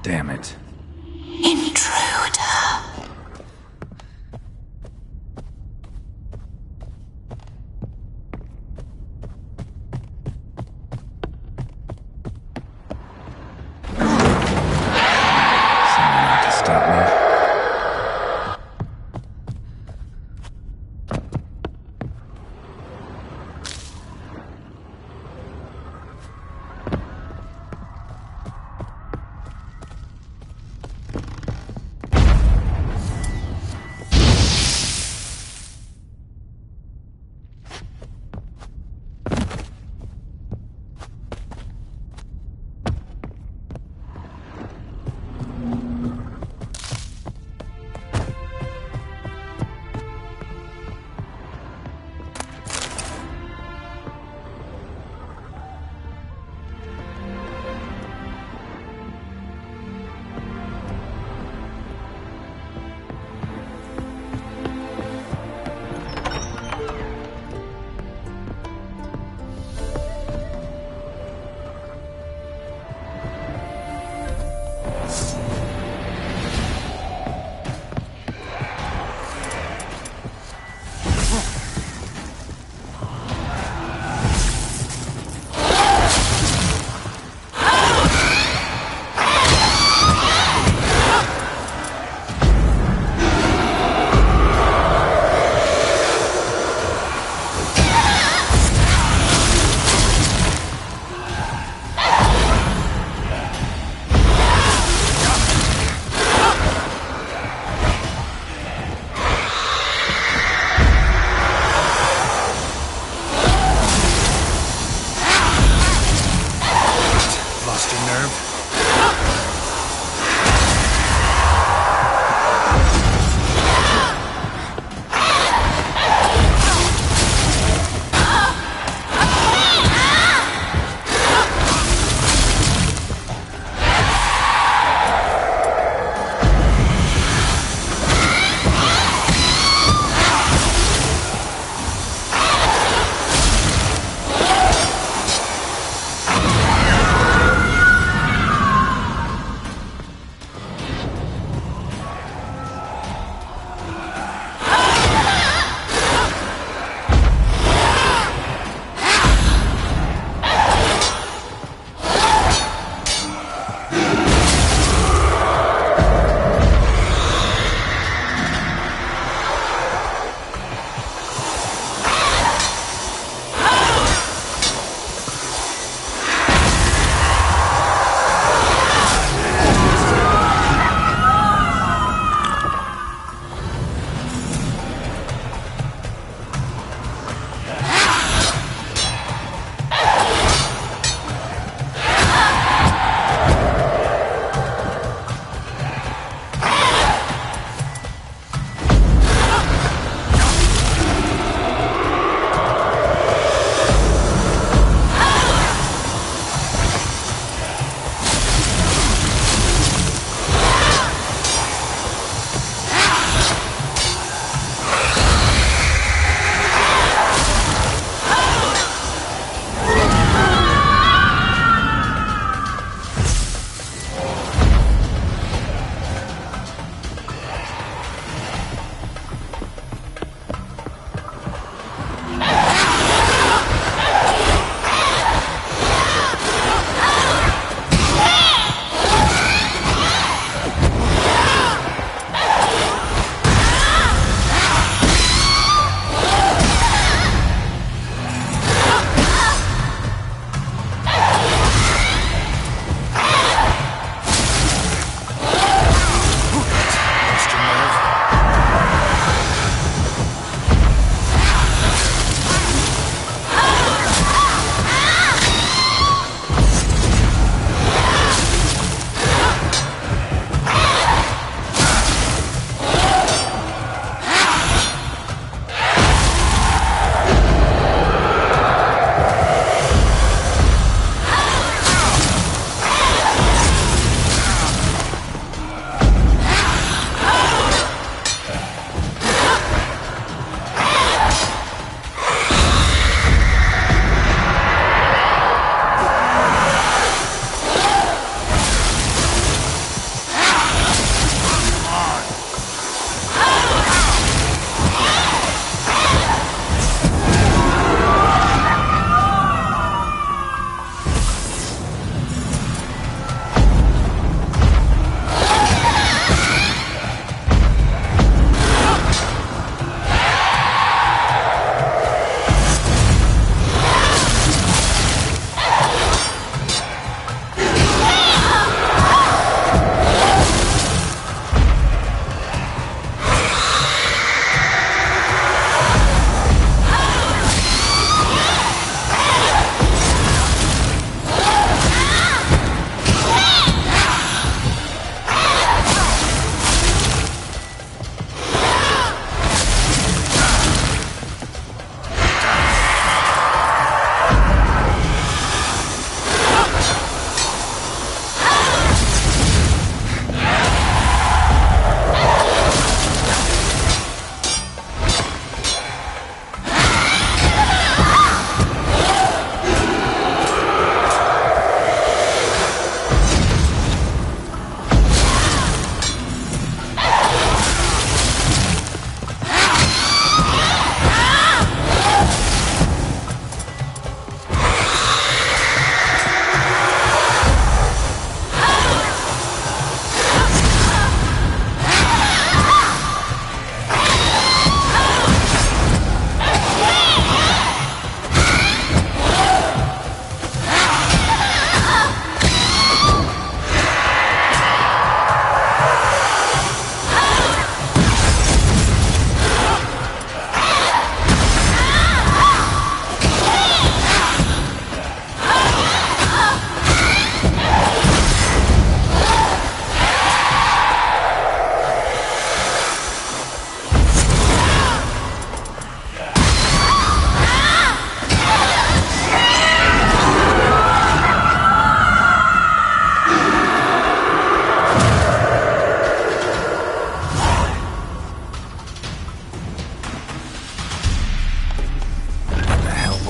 Damn it.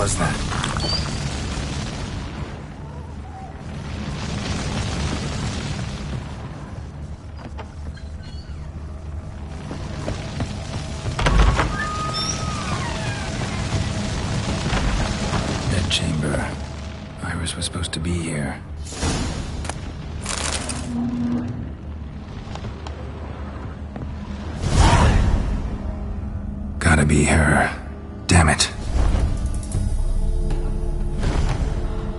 was that? Bed chamber. Iris was supposed to be here. Gotta be her. Damn it.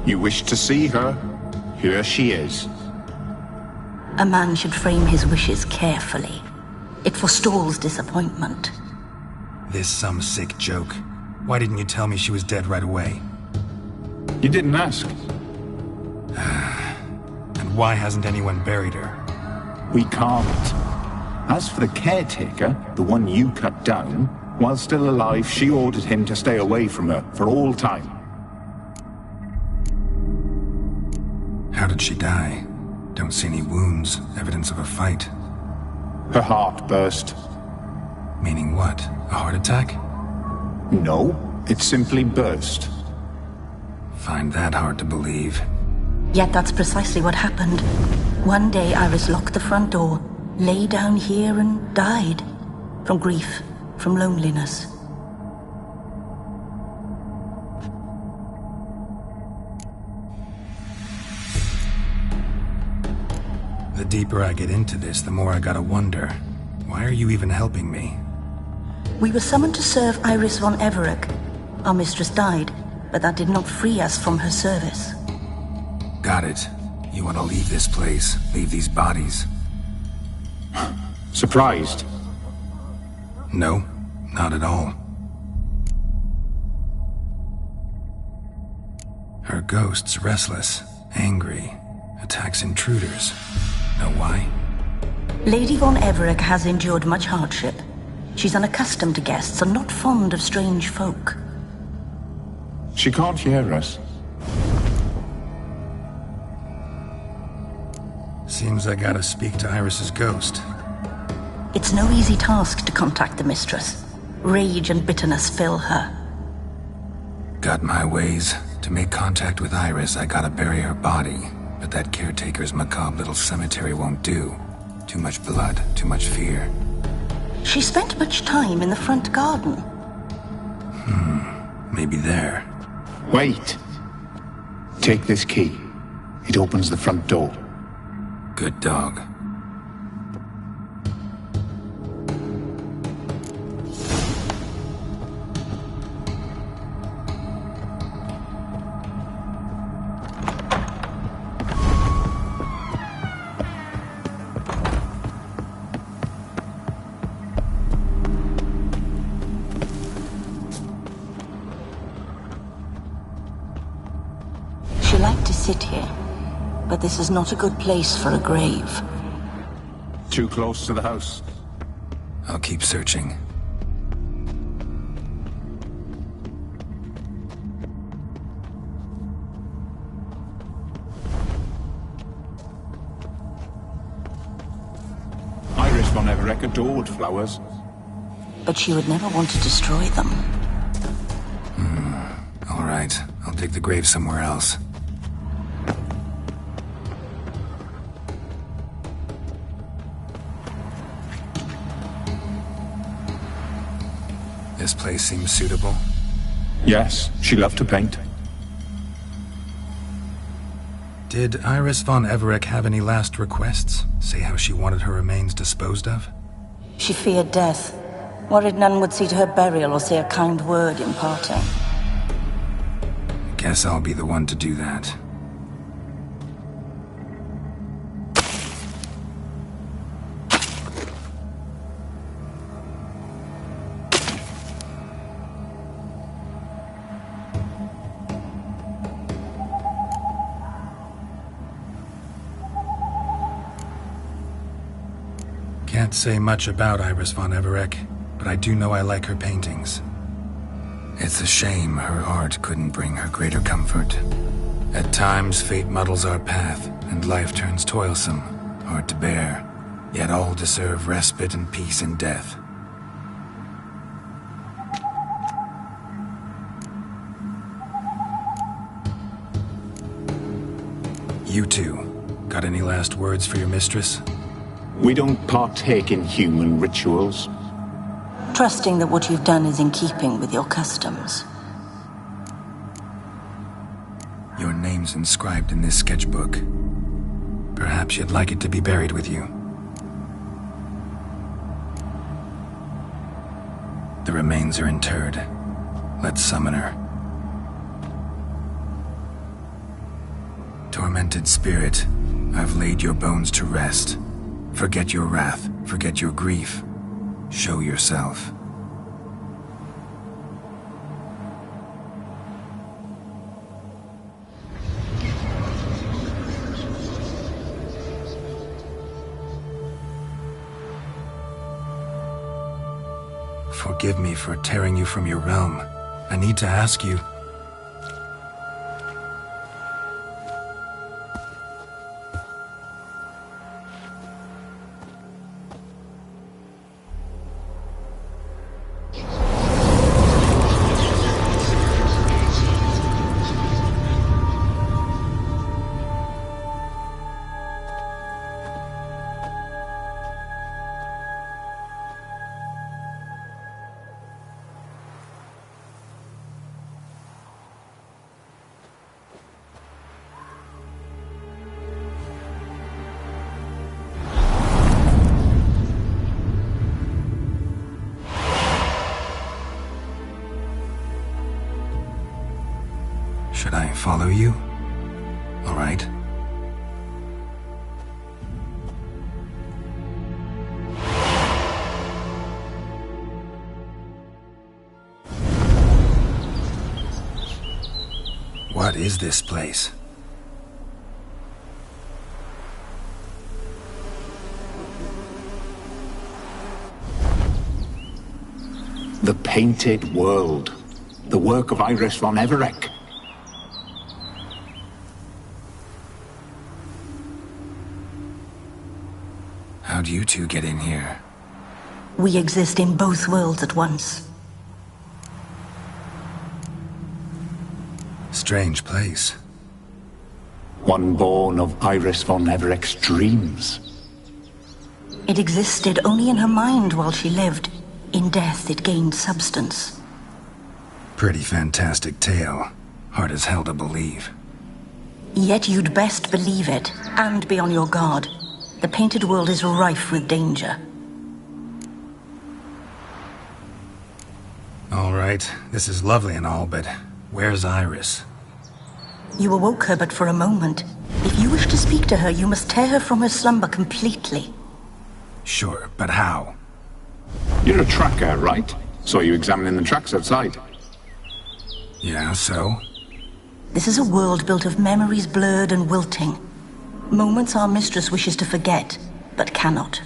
You wish to see her? Here she is. A man should frame his wishes carefully. It forestalls disappointment. This some sick joke. Why didn't you tell me she was dead right away? You didn't ask. And why hasn't anyone buried her? We can't. As for the caretaker, the one you cut down, while still alive, she ordered him to stay away from her for all time. How did she die? Don't see any wounds, evidence of a fight. Her heart burst. Meaning what? A heart attack? No, it simply burst. Find that hard to believe. Yet that's precisely what happened. One day Iris locked the front door, lay down here and died. From grief, from loneliness. The deeper I get into this, the more I gotta wonder. Why are you even helping me? We were summoned to serve Iris von Everec. Our mistress died, but that did not free us from her service. Got it. You want to leave this place, leave these bodies. Surprised? No, not at all. Her ghost's restless, angry, attacks intruders. Know why? Lady von Everec has endured much hardship. She's unaccustomed to guests and not fond of strange folk. She can't hear us. Seems I gotta speak to Iris's ghost. It's no easy task to contact the mistress. Rage and bitterness fill her. Got my ways. To make contact with Iris, I gotta bury her body. But that caretaker's macabre little cemetery won't do. Too much blood, too much fear. She spent much time in the front garden. Maybe there. Wait. Take this key. It opens the front door. Good dog. She liked to sit here, but this is not a good place for a grave. Too close to the house. I'll keep searching. Iris von Everec adored flowers. But she would never want to destroy them. All right, I'll dig the grave somewhere else. This place seems suitable. Yes, she loved to paint. Did Iris von Everec have any last requests? Say how she wanted her remains disposed of? She feared death. Worried none would see to her burial or say a kind word in parting. Guess I'll be the one to do that. Can't say much about Iris von Everec, but I do know I like her paintings. It's a shame her art couldn't bring her greater comfort. At times, fate muddles our path, and life turns toilsome, hard to bear. Yet all deserve respite and peace in death. You two, got any last words for your mistress? We don't partake in human rituals. Trusting that what you've done is in keeping with your customs. Your name's inscribed in this sketchbook. Perhaps you'd like it to be buried with you. The remains are interred. Let's summon her. Tormented spirit, I've laid your bones to rest. Forget your wrath, forget your grief. Show yourself. Forgive me for tearing you from your realm. I need to ask you. Should I follow you? All right. What is this place? The Painted World. The work of Iris von Everec. How'd you two get in here? We exist in both worlds at once. Strange place. One born of Iris von Everec's dreams. It existed only in her mind while she lived. In death, it gained substance. Pretty fantastic tale. Hard as hell to believe. Yet you'd best believe it, and be on your guard. The Painted World is rife with danger. All right, this is lovely and all, but where's Iris? You awoke her but for a moment. If you wish to speak to her, you must tear her from her slumber completely. Sure, but how? You're a tracker, right? Saw you examining the tracks outside. Yeah, so? This is a world built of memories blurred and wilting. Moments our mistress wishes to forget, but cannot.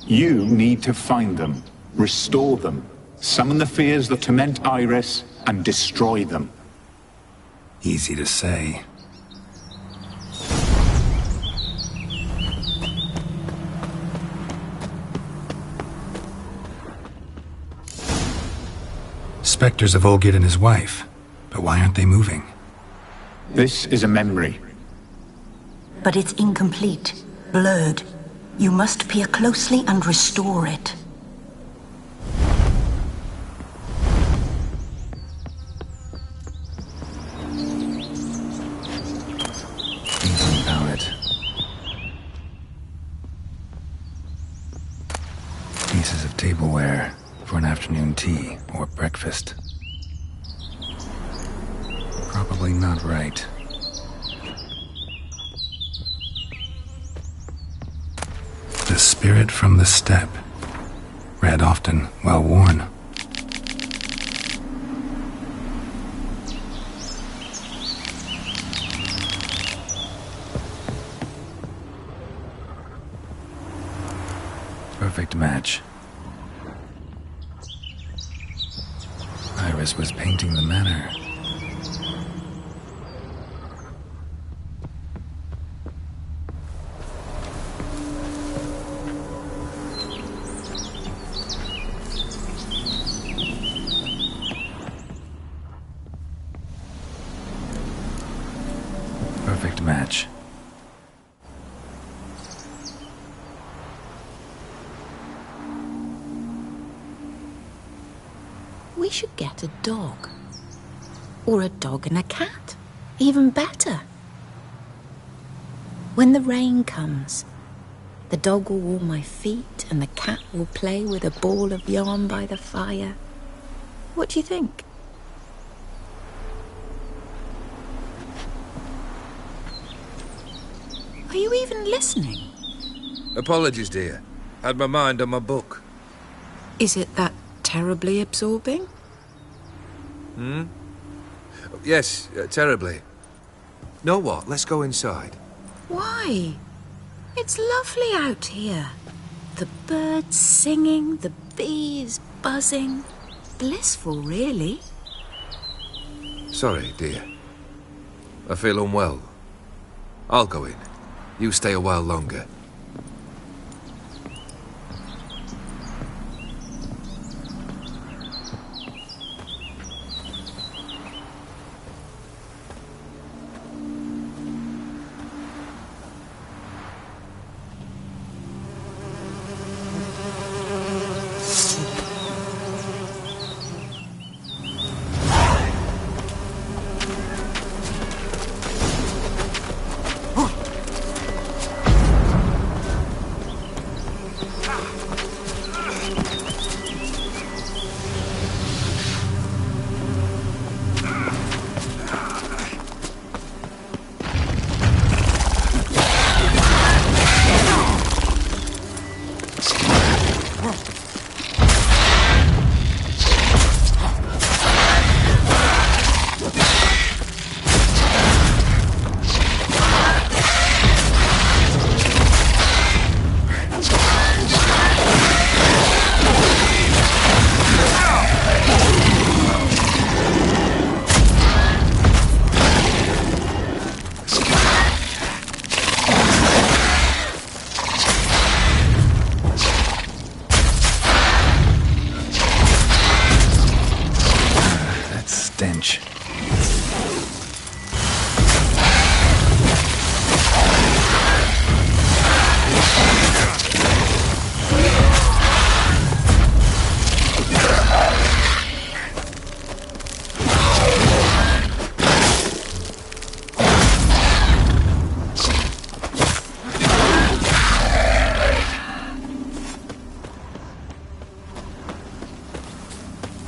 You need to find them, restore them, summon the fears that torment Iris, and destroy them. Easy to say. Spectres of Olgid and his wife. But why aren't they moving? This is a memory. But it's incomplete, blurred. You must peer closely and restore it. Thinking about it. Pieces of tableware for an afternoon tea or breakfast. Probably not right. The spirit from the steppe. Read often, well worn. Perfect match. Iris was painting the manor. Perfect Perfect match. We should get a dog. Or a dog and a cat. Even better. When the rain comes, the dog will warm my feet and the cat will play with a ball of yarn by the fire. What do you think? Are you even listening? Apologies, dear. Had my mind on my book. Is it that terribly absorbing? Hmm? Yes, terribly. Know what? Let's go inside. Why? It's lovely out here. The birds singing, the bees buzzing. Blissful, really. Sorry, dear. I feel unwell. I'll go in. You stay a while longer. Stench.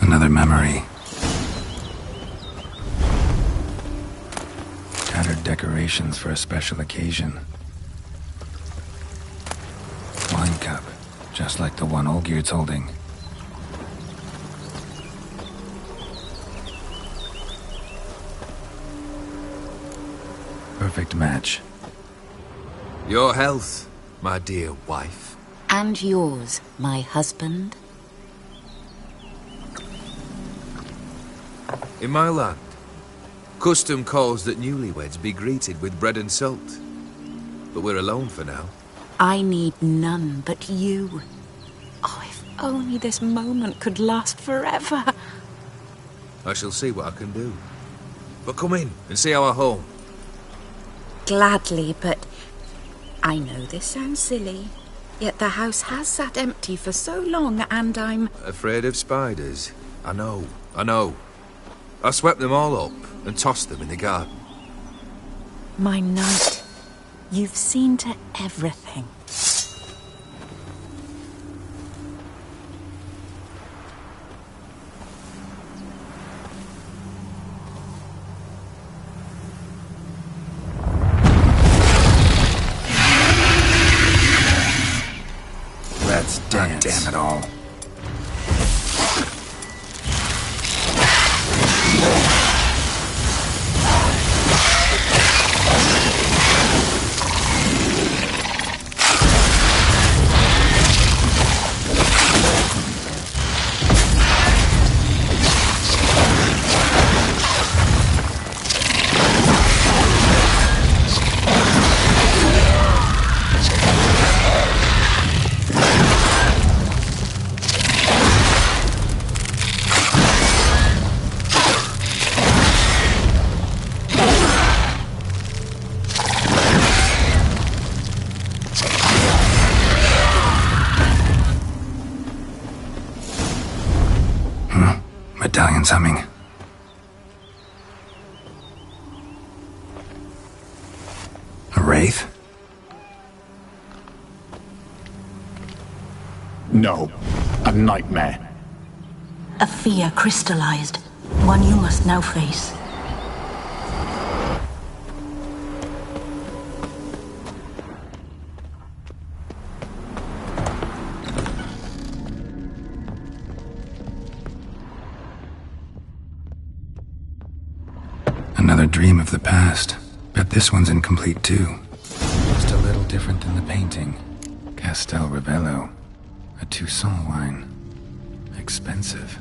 Another memory. Tattered decorations for a special occasion. Wine cup, just like the one Olgierd's holding. Perfect match. Your health, my dear wife. And yours, my husband. In my land, custom calls that newlyweds be greeted with bread and salt. But we're alone for now. I need none but you. Oh, if only this moment could last forever. I shall see what I can do. But come in and see our home. Gladly, but I know this sounds silly, yet the house has sat empty for so long and I'm... Afraid of spiders? I know. I swept them all up and tossed them in the garden. My knight, you've seen to everything. Let's dance. Damn it all. Medallion's humming. A wraith? No. A nightmare. A fear crystallized. One you must now face. Another dream of the past. Bet this one's incomplete too. Just a little different than the painting. Castel Ravello. A Toussaint wine. Expensive.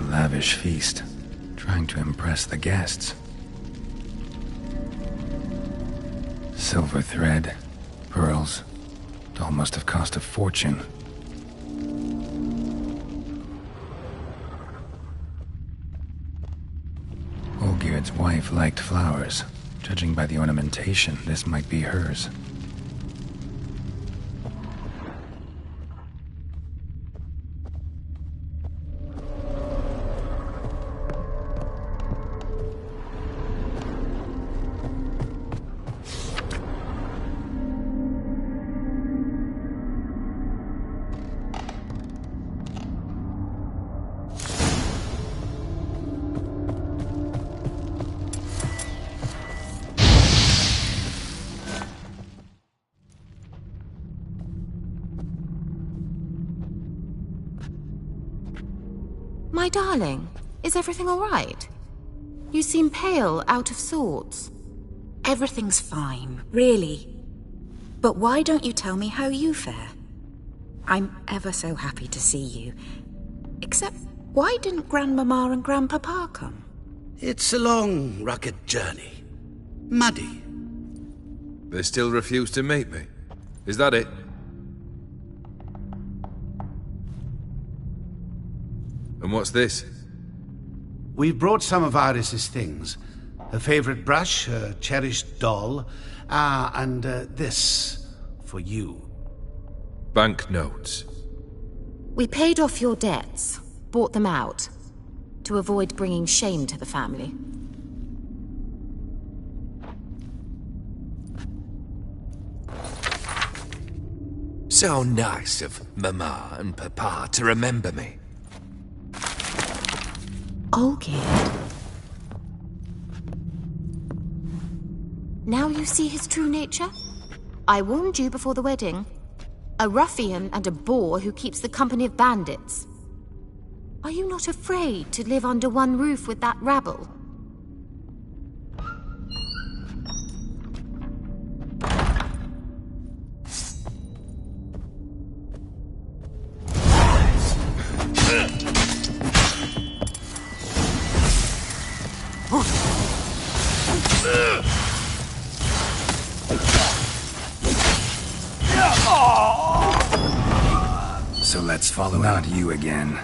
Lavish feast, trying to impress the guests. Silver thread, pearls, it all must have cost a fortune. Olgierd's wife liked flowers. Judging by the ornamentation, this might be hers. My darling, is everything all right? You seem pale, out of sorts. Everything's fine, really. But why don't you tell me how you fare? I'm ever so happy to see you. Except, why didn't Grandmama and Grandpapa come? It's a long, rugged journey. Muddy. They still refuse to meet me. Is that it? And what's this? We've brought some of Iris's things. Her favorite brush, her cherished doll, and this for you. Banknotes. We paid off your debts, bought them out, to avoid bringing shame to the family. So nice of Mama and Papa to remember me. Olgierd. Now you see his true nature? I warned you before the wedding. A ruffian and a boor who keeps the company of bandits. Are you not afraid to live under one roof with that rabble? So let's follow not you again.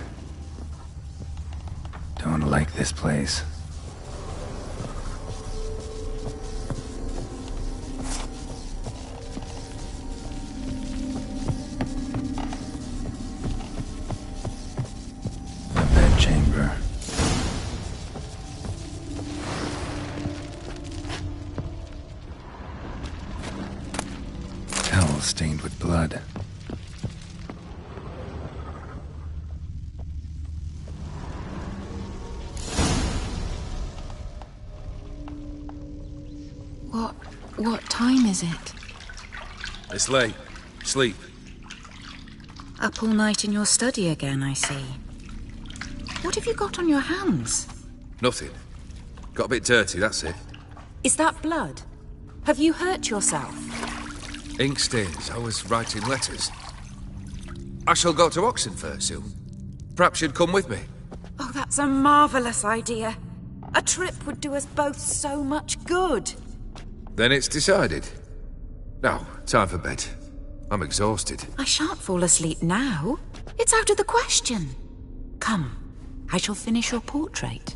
Don't like this place. A bedchamber. Towel stained with blood. What time is it? It's late. Sleep. Up all night in your study again, I see. What have you got on your hands? Nothing. Got a bit dirty, that's it. Is that blood? Have you hurt yourself? Ink stains. I was writing letters. I shall go to Oxenfurt soon. Perhaps you'd come with me. Oh, that's a marvellous idea. A trip would do us both so much good. Then it's decided. Now, time for bed. I'm exhausted. I shan't fall asleep now. It's out of the question. Come, I shall finish your portrait.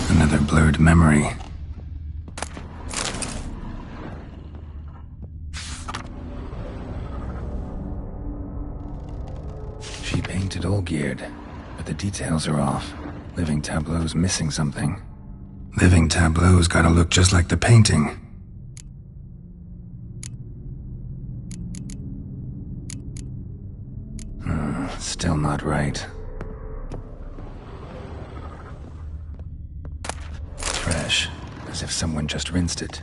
Another blurred memory. She painted all geared, but the details are off. Living Tableau's missing something. Living Tableau's gotta look just like the painting. Still not right. Fresh, as if someone just rinsed it.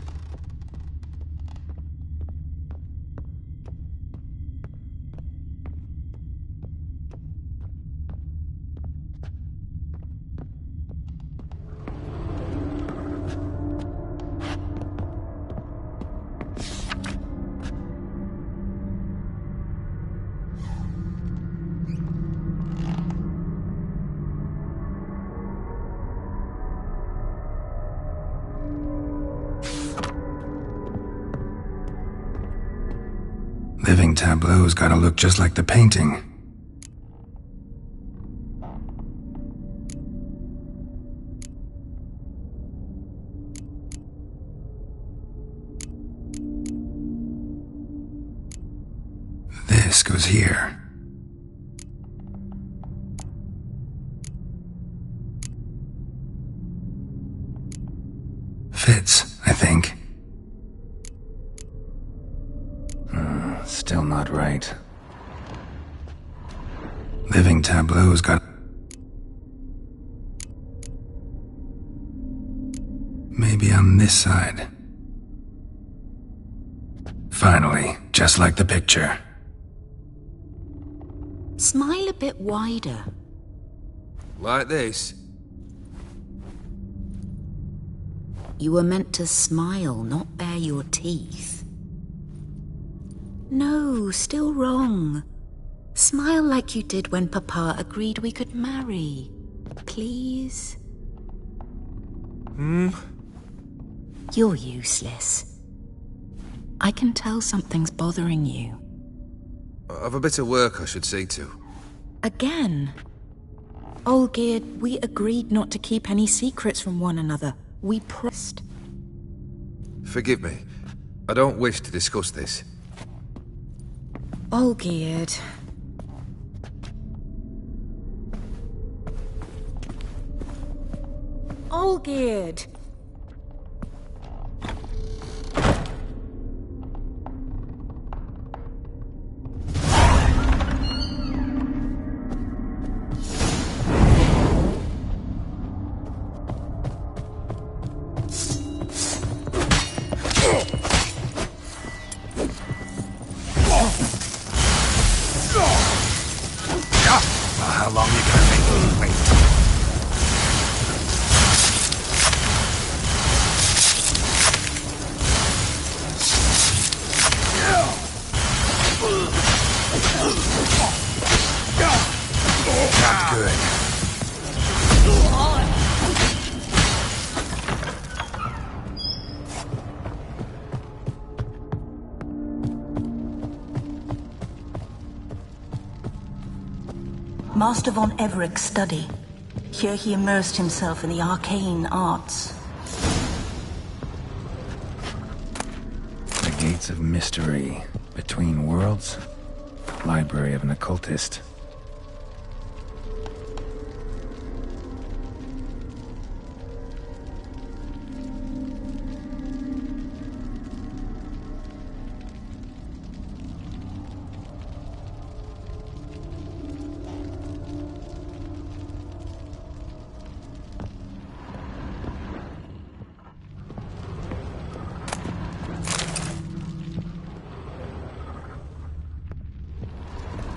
Living Tableau's gotta look just like the painting. This goes here. Fits, I think. Still not right. Living Tableau's got... Maybe on this side. Finally, just like the picture. Smile a bit wider. Like this? You were meant to smile, not bare your teeth. No, still wrong. Smile like you did when Papa agreed we could marry. Please? You're useless. I can tell something's bothering you. I've a bit of work I should see to. Again? Olgierd, we agreed not to keep any secrets from one another. We promised. Forgive me. I don't wish to discuss this. Olgierd. Olgierd! How long you gonna make me wait? Not good. Master von Everett's study. Here he immersed himself in the arcane arts. The gates of mystery between worlds. Library of an occultist.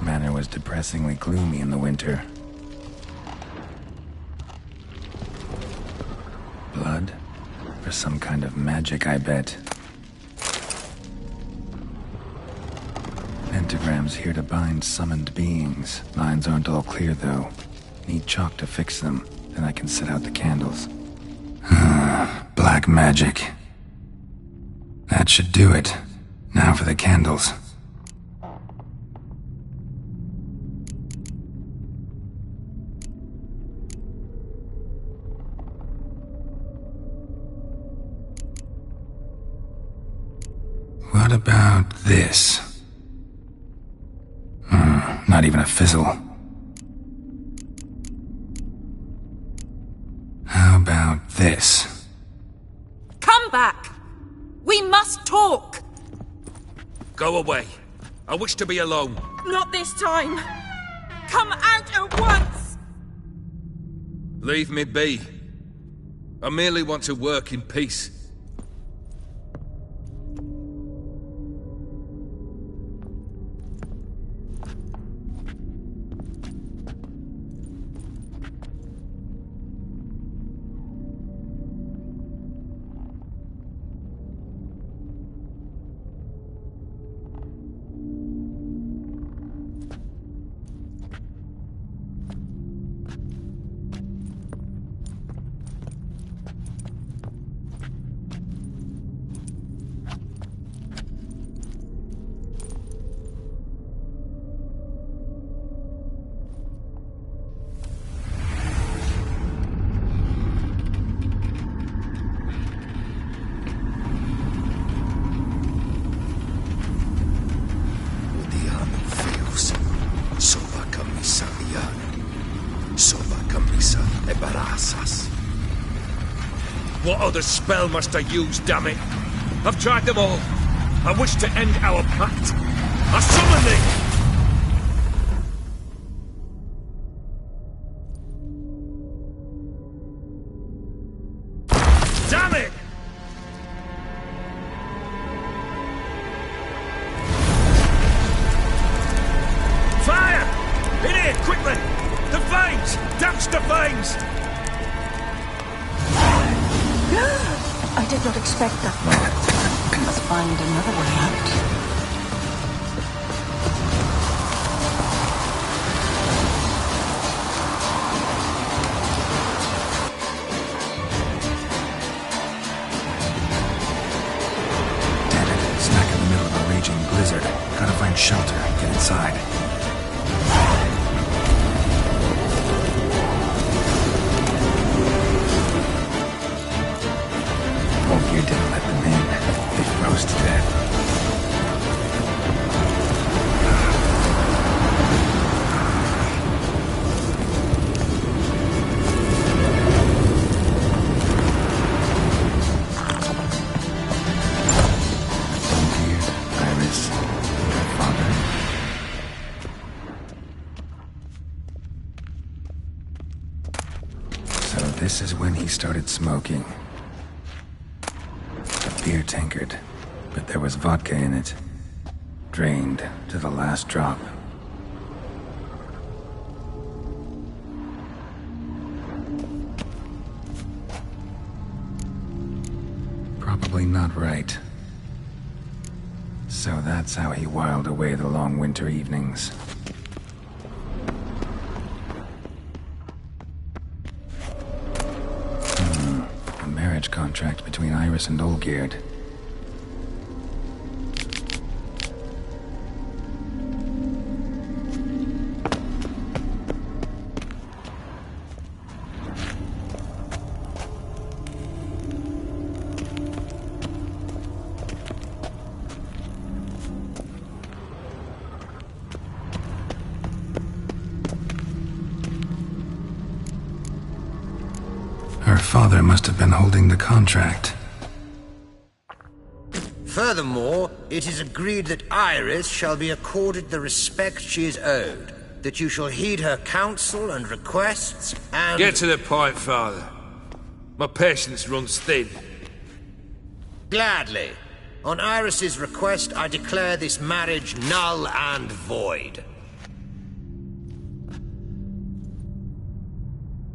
Manor was depressingly gloomy in the winter. Blood? For some kind of magic, I bet. Pentagrams here to bind summoned beings. Lines aren't all clear, though. Need chalk to fix them, then I can set out the candles. Black magic. That should do it. Now for the candles. What about this? Not even a fizzle. How about this? Come back! We must talk! Go away. I wish to be alone. Not this time! Come out at once! Leave me be. I merely want to work in peace. What other spell must I use, damn it? I've tried them all. I wish to end our pact. I summon thee! Damn it! Fire! In here, quickly! The veins! Douse the veins! I did not expect that. We must find another way out. Smack in the middle of a raging blizzard. Gotta find shelter. Get inside. You didn't let them in. They froze to death. Iris, your father. So this is when he started smoking. Beer tankard, but there was vodka in it. Drained to the last drop. Probably not right. So that's how he whiled away the long winter evenings. A marriage contract between Iris and Olgierd. father must have been holding the contract. Furthermore, it is agreed that Iris shall be accorded the respect she is owed, that you shall heed her counsel and requests, and... Get to the point, Father. My patience runs thin. Gladly. On Iris's request, I declare this marriage null and void.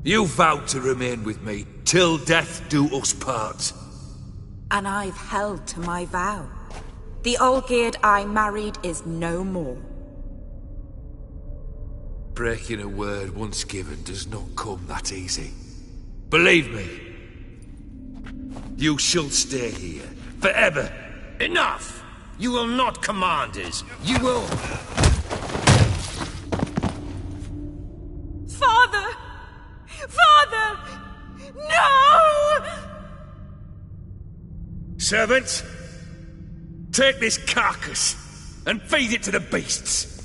You vowed to remain with me till death do us part. And I've held to my vow. The Olgierd I married is no more. Breaking a word once given does not come that easy. Believe me. You shall stay here, forever. Enough! You will not command us. You will... Father! Father! No! Servants, take this carcass and feed it to the beasts.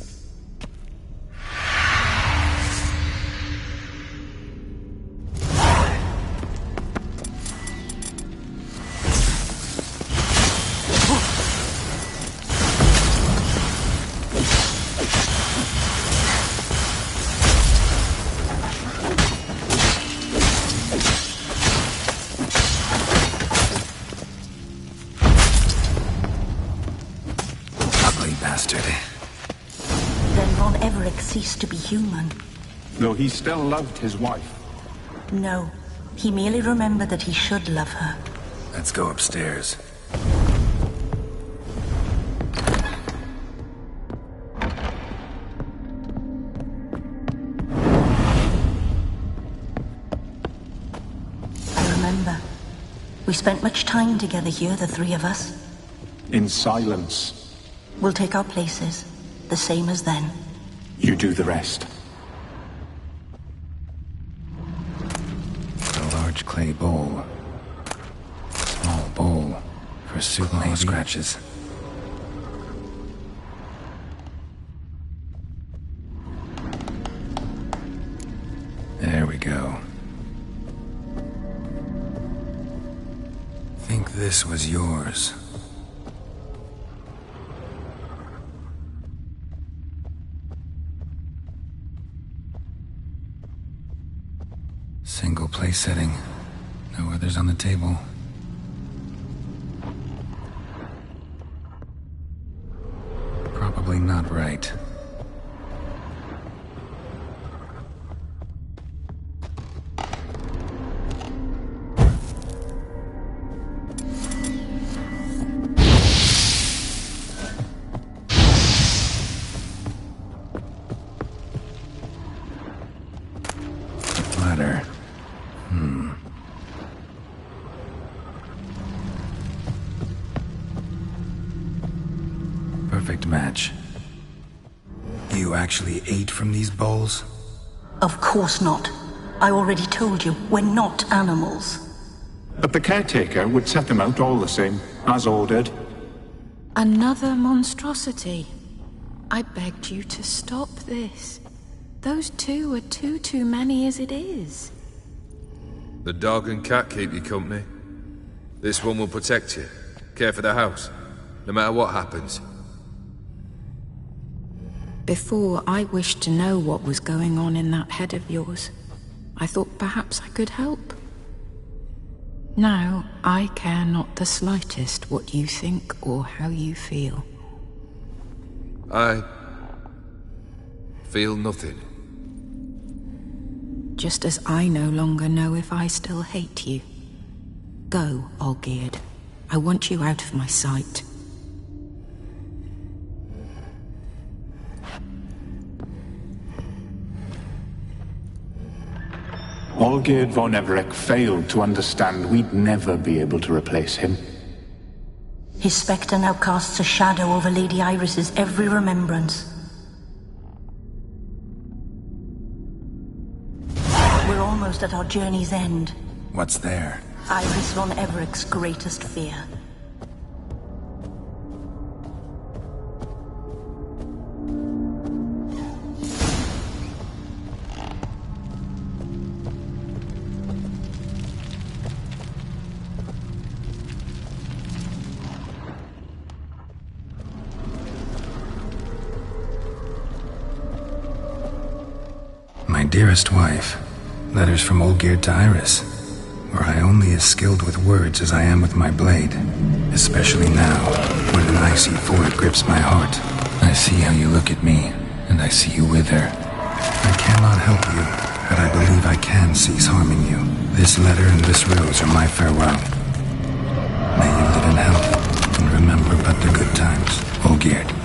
Ceased to be human. Though he still loved his wife. No, he merely remembered that he should love her. Let's go upstairs. I remember. We spent much time together here, the three of us. In silence. We'll take our places, the same as then. You do the rest. A large clay bowl. Small bowl for claw scratches. There we go. Think this was yours. Single place setting. No others on the table. Probably not right. Ladder. Perfect match. You actually ate from these bowls? Of course not. I already told you, we're not animals. But the caretaker would set them out all the same, as ordered. Another monstrosity. I begged you to stop this. Those two are too many as it is. The dog and cat keep you company. This one will protect you, care for the house, no matter what happens. Before, I wished to know what was going on in that head of yours. I thought perhaps I could help. Now, I care not the slightest what you think or how you feel. I feel nothing. Just as I no longer know if I still hate you. Go, Olgierd. I want you out of my sight. Olgierd von Everec failed to understand we'd never be able to replace him. His spectre now casts a shadow over Lady Iris's every remembrance. We're almost at our journey's end. What's there? Iris von Everec's greatest fear. my dearest wife. Letters from Olgierd to Iris. Were I only as skilled with words as I am with my blade. Especially now, when an icy void grips my heart. I see how you look at me, and I see you with her. I cannot help you, but I believe I can cease harming you. This letter and this rose are my farewell. May you live in health, and remember but the good times, Olgierd.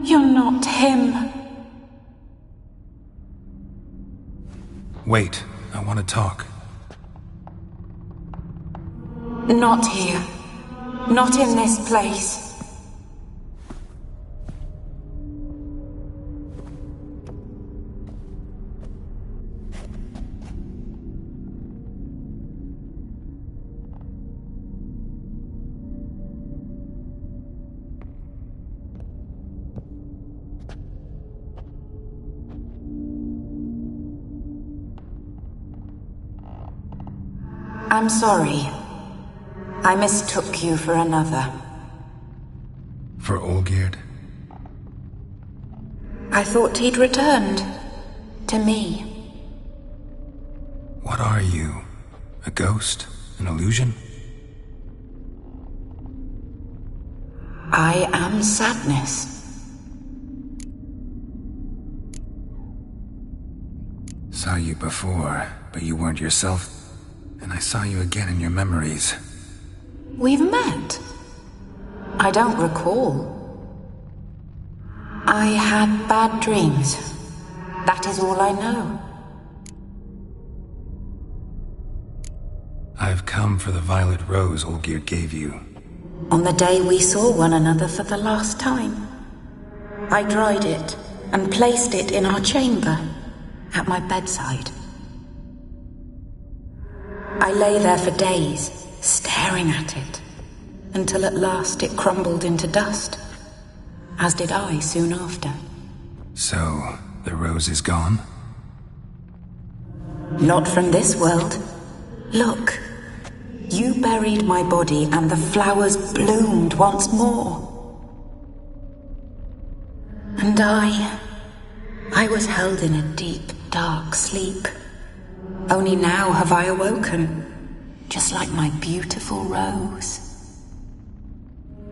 You're not him. Wait, I want to talk. Not here. Not in this place. I'm sorry. I mistook you for another. For Olgierd? I thought he'd returned. To me. What are you? A ghost? An illusion? I am sadness. Saw you before, but you weren't yourself. And I saw you again in your memories. We've met? I don't recall. I had bad dreams. That is all I know. I've come for the violet rose Olgierd gave you. On the day we saw one another for the last time. I dried it and placed it in our chamber, at my bedside. I lay there for days, staring at it, until at last it crumbled into dust, as did I soon after. So, the rose is gone? Not from this world. Look, you buried my body and the flowers bloomed once more. And I was held in a deep, dark sleep. Only now have I awoken, just like my beautiful rose.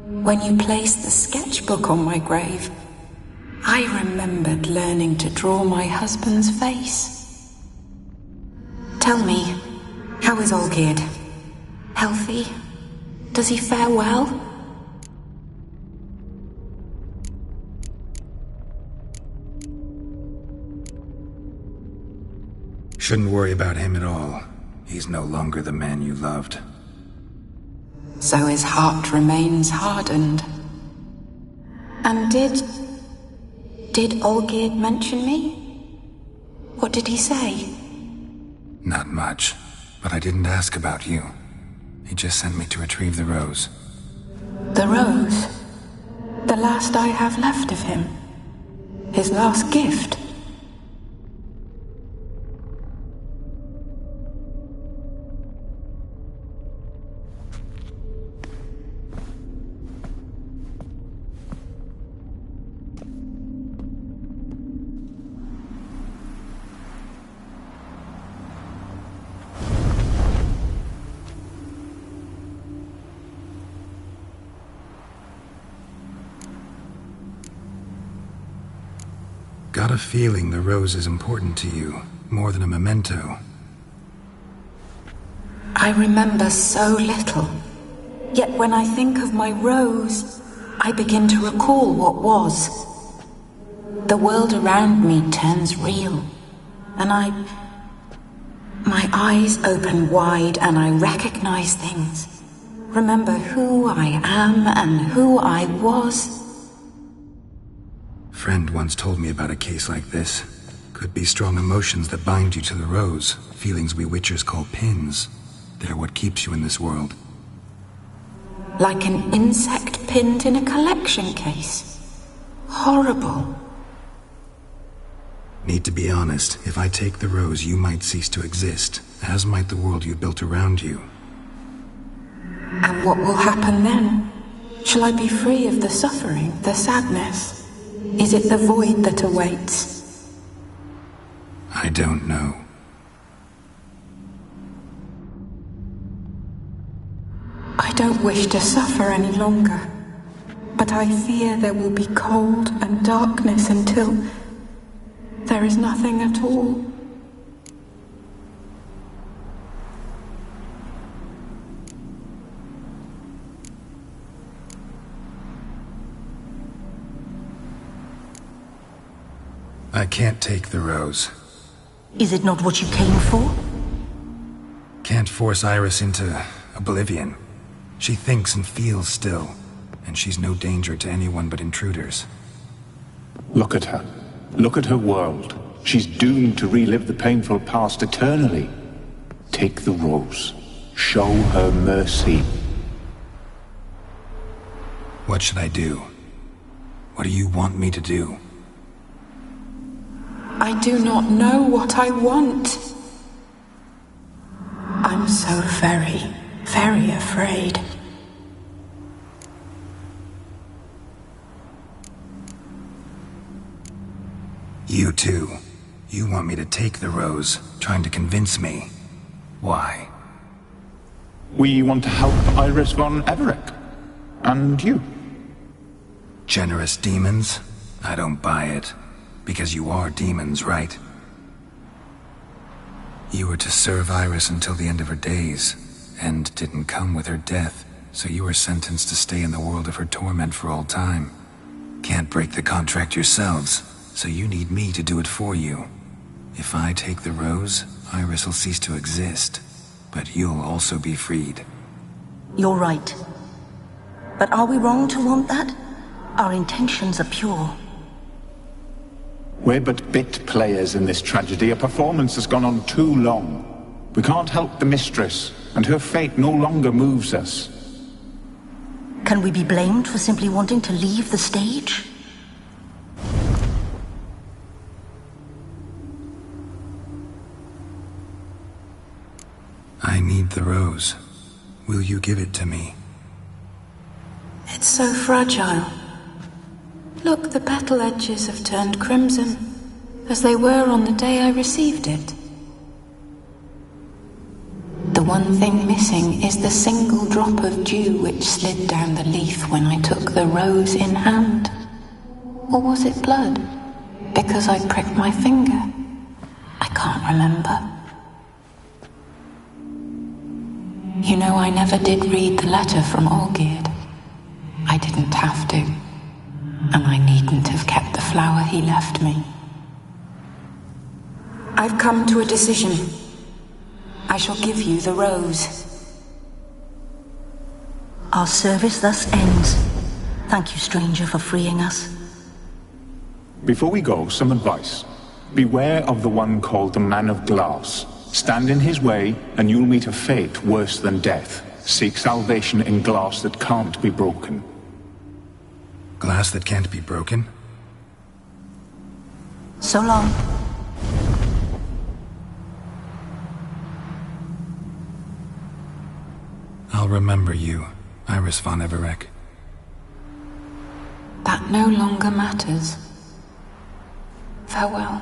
When you placed the sketchbook on my grave, I remembered learning to draw my husband's face. Tell me, how is Olgierd? Healthy? Does he fare well? Shouldn't worry about him at all. He's no longer the man you loved. So his heart remains hardened. And did Olgierd mention me? What did he say? Not much, but I didn't ask about you. He just sent me to retrieve the rose. The rose? The last I have left of him? His last gift? Got a feeling the rose is important to you, more than a memento. I remember so little. Yet when I think of my rose, I begin to recall what was. The world around me turns real, and my eyes open wide and I recognize things. Remember who I am and who I was. Friend once told me about a case like this. Could be strong emotions that bind you to the rose, feelings we witchers call pins. They're what keeps you in this world. Like an insect pinned in a collection case. Horrible. Need to be honest, if I take the rose, you might cease to exist, as might the world you built around you. And what will happen then? Shall I be free of the suffering, the sadness? Is it the void that awaits? I don't know. I don't wish to suffer any longer, but I fear there will be cold and darkness until there is nothing at all. I can't take the rose. Is it not what you came for? Can't force Iris into oblivion. She thinks and feels still, and she's no danger to anyone but intruders. Look at her. Look at her world. She's doomed to relive the painful past eternally. Take the rose. Show her mercy. What should I do? What do you want me to do? I do not know what I want. I'm so very, very afraid. You too. You want me to take the rose, trying to convince me. Why? We want to help Iris von Everec. And you. Generous demons? I don't buy it. Because you are demons, right? You were to serve Iris until the end of her days. End didn't come with her death, so you were sentenced to stay in the world of her torment for all time. Can't break the contract yourselves, so you need me to do it for you. If I take the rose, Iris will cease to exist, but you'll also be freed. You're right. But are we wrong to want that? Our intentions are pure. We're but bit players in this tragedy. A performance has gone on too long. We can't help the mistress, and her fate no longer moves us. Can we be blamed for simply wanting to leave the stage? I need the rose. Will you give it to me? It's so fragile. Look, the petal edges have turned crimson, as they were on the day I received it. The one thing missing is the single drop of dew which slid down the leaf when I took the rose in hand. Or was it blood? Because I pricked my finger? I can't remember. You know, I never did read the letter from Olgierd. I didn't have to. And I needn't have kept the flower he left me. I've come to a decision. I shall give you the rose. Our service thus ends. Thank you, stranger, for freeing us. Before we go, some advice. Beware of the one called the Man of Glass. Stand in his way, and you'll meet a fate worse than death. Seek salvation in glass that can't be broken. Glass that can't be broken? So long. I'll remember you, Iris von Everec. That no longer matters. Farewell.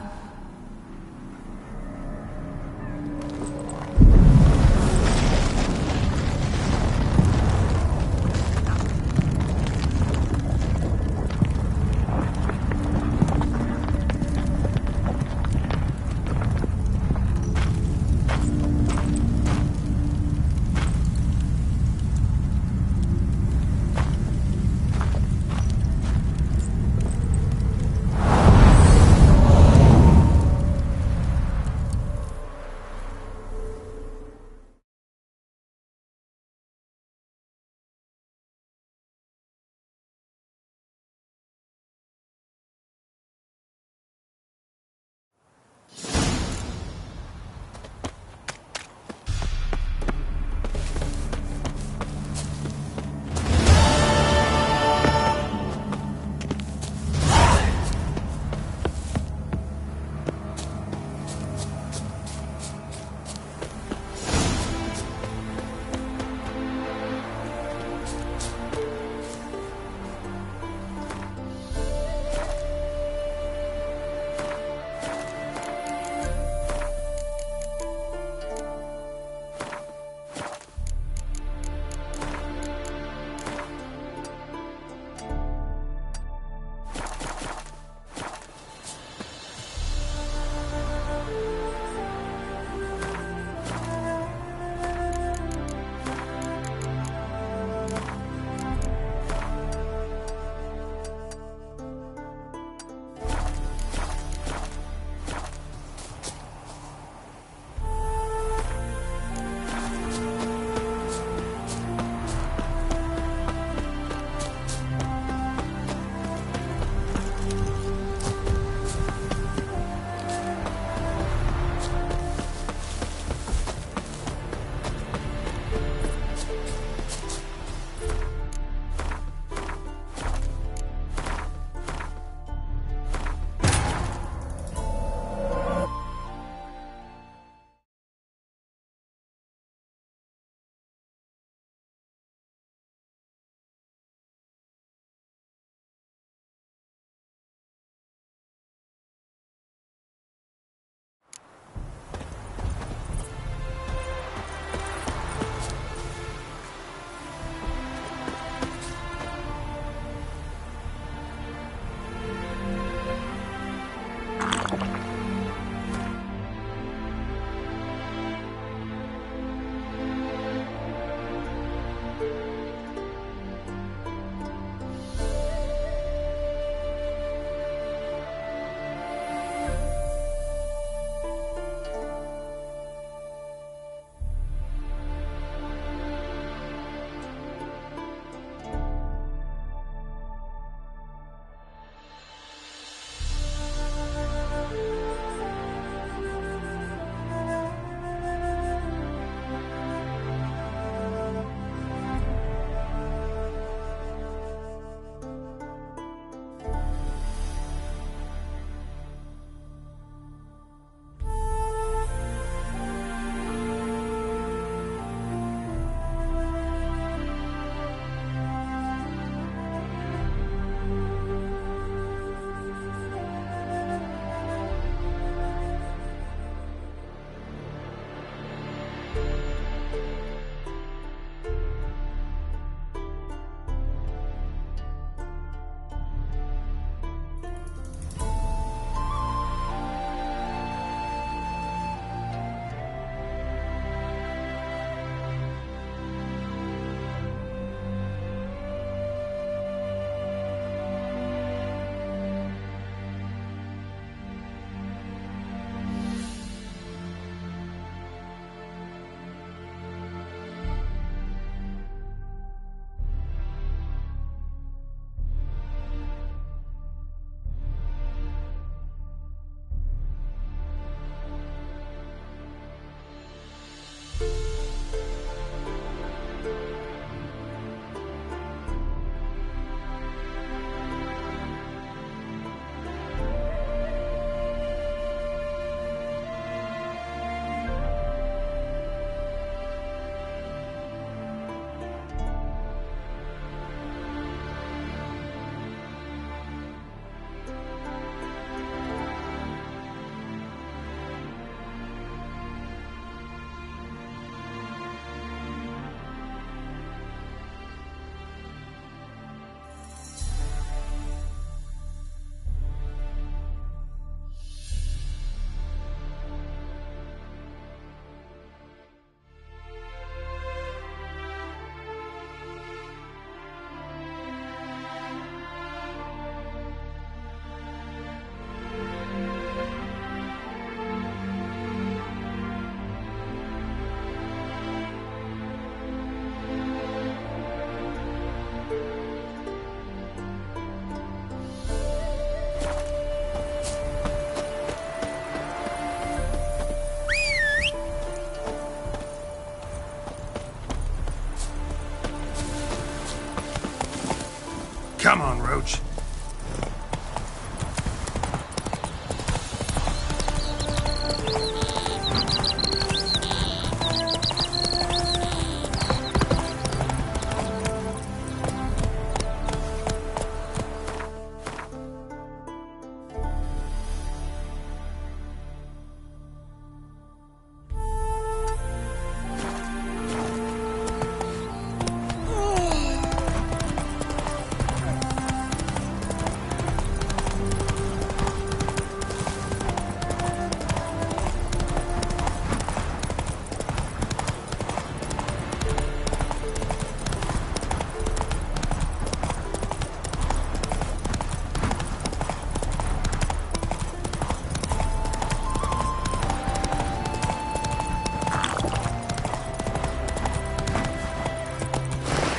Come on, Roach.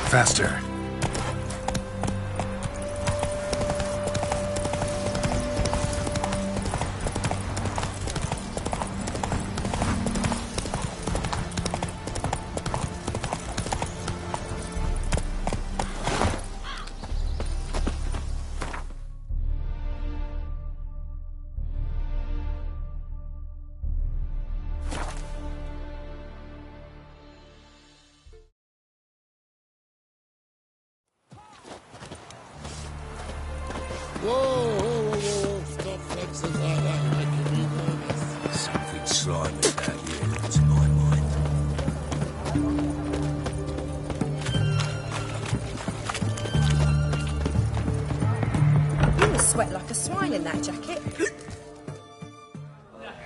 Faster. Whoa, stop flexing like that, making me nervous. Something slimy about you, to my mind. You must sweat like a swine in that jacket.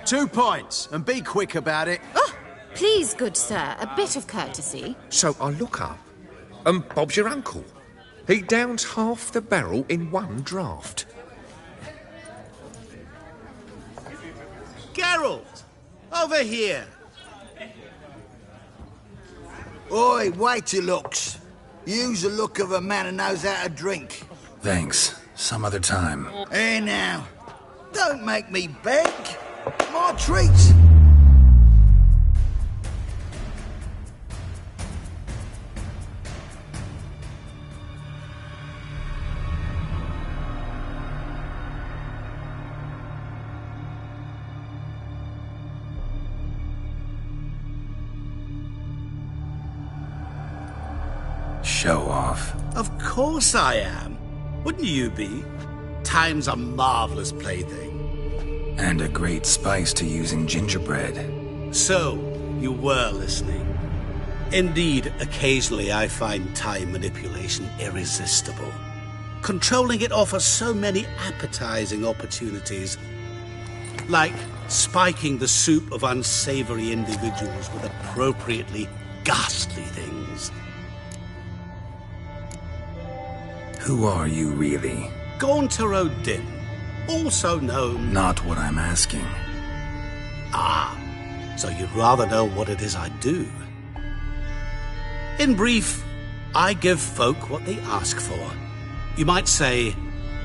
2 points, and be quick about it. Oh, please, good sir, a bit of courtesy. So I look up, and Bob's your uncle. He downs half the barrel in one draught. Geralt! Over here! Oi, wait your looks. Use the look of a man who knows how to drink. Thanks. Some other time. Here now. Don't make me beg. My treats. Show off. Of course I am. Wouldn't you be? Time's a marvelous plaything. And a great spice to use in gingerbread. So, you were listening. Indeed, occasionally I find time manipulation irresistible. Controlling it offers so many appetizing opportunities. Like spiking the soup of unsavory individuals with appropriately ghastly things. Who are you, really? Gaunter O'Din, also known... Not what I'm asking. Ah, so you'd rather know what it is I do. In brief, I give folk what they ask for. You might say,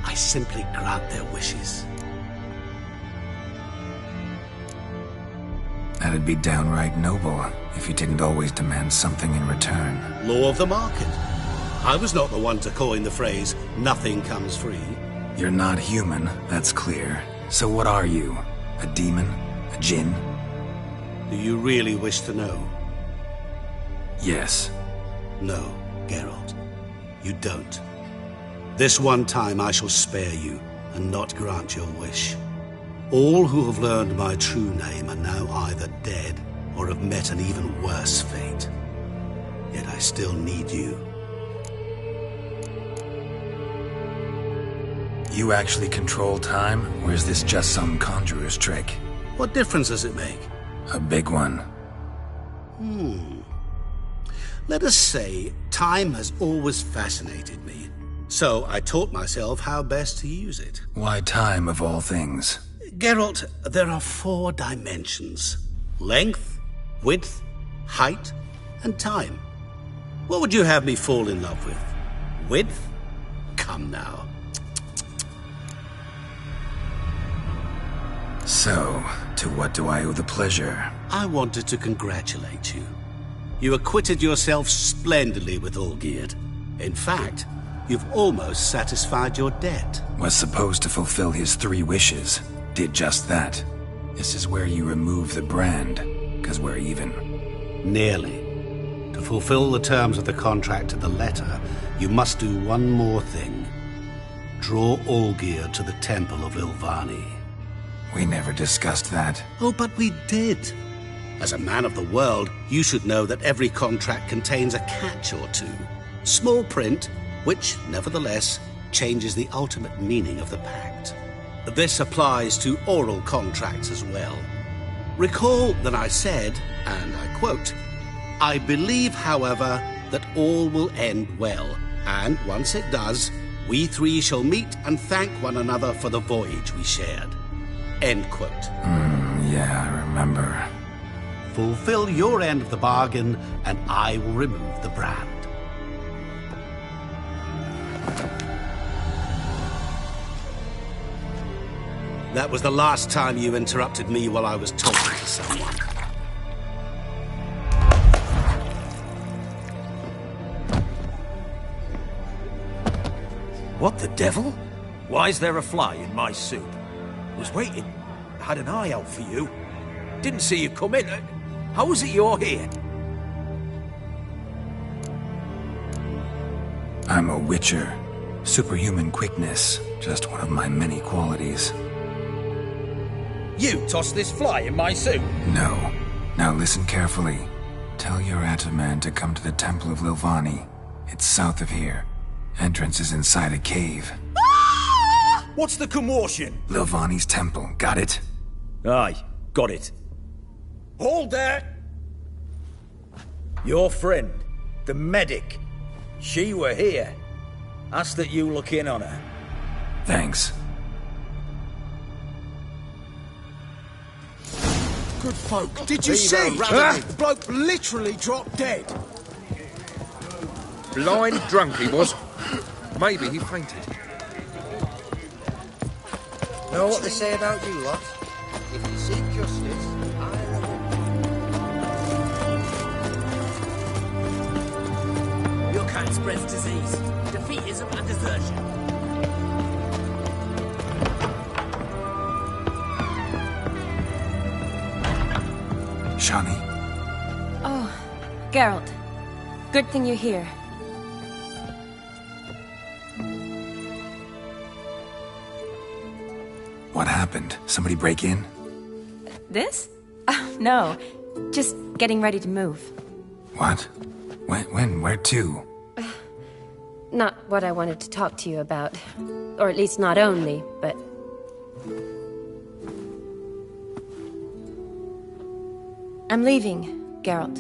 I simply grant their wishes. That'd be downright noble if you didn't always demand something in return. Law of the market. I was not the one to coin the phrase, nothing comes free. You're not human, that's clear. So what are you? A demon? A djinn? Do you really wish to know? Yes. No, Geralt. You don't. This one time I shall spare you, and not grant your wish. All who have learned my true name are now either dead, or have met an even worse fate. Yet I still need you. You actually control time, or is this just some conjurer's trick? What difference does it make? A big one. Let us say, time has always fascinated me. So I taught myself how best to use it. Why time, of all things? Geralt, there are 4 dimensions. Length, width, height, and time. What would you have me fall in love with? Width? Come now. So, to what do I owe the pleasure? I wanted to congratulate you. You acquitted yourself splendidly with Olgierd. In fact, You've almost satisfied your debt. Was supposed to fulfill his 3 wishes. Did just that. This is where you remove the brand, 'cause we're even. Nearly. To fulfill the terms of the contract to the letter, you must do one more thing. Draw Olgierd to the Temple of Ilvani. We never discussed that. Oh, but we did. As a man of the world, you should know that every contract contains a catch or two. Small print, which, nevertheless, changes the ultimate meaning of the pact. This applies to oral contracts as well. Recall that I said, and I quote, "I believe, however, that all will end well, and once it does, we 3 shall meet and thank one another for the voyage we shared." End quote. Yeah, I remember. Fulfill your end of the bargain, and I will remove the brand. That was the last time you interrupted me while I was talking to someone. What the devil? Why is there a fly in my soup? Was waiting. I had an eye out for you. Didn't see you come in. How is it you're here? I'm a witcher. Superhuman quickness. Just one of my many qualities. You tossed this fly in my soup? No. Now listen carefully. Tell your Ataman to come to the Temple of Lilvani. It's south of here. Entrance is inside a cave. What's the commotion? Lilvani's temple. Got it? Aye, got it. Hold there! Your friend, the medic. She were here. Ask that you look in on her. Thanks. Good folk, did you see? The bloke literally dropped dead. Blind drunk he was. Maybe he fainted. Know what they say about you lot? If you seek justice, Your kind spreads disease, defeatism and desertion. Shani. Oh, Geralt. Good thing you're here. What happened? Somebody break in? This? No. Just getting ready to move. What? When? Where to? Not what I wanted to talk to you about. Or at least not only, but... I'm leaving, Geralt.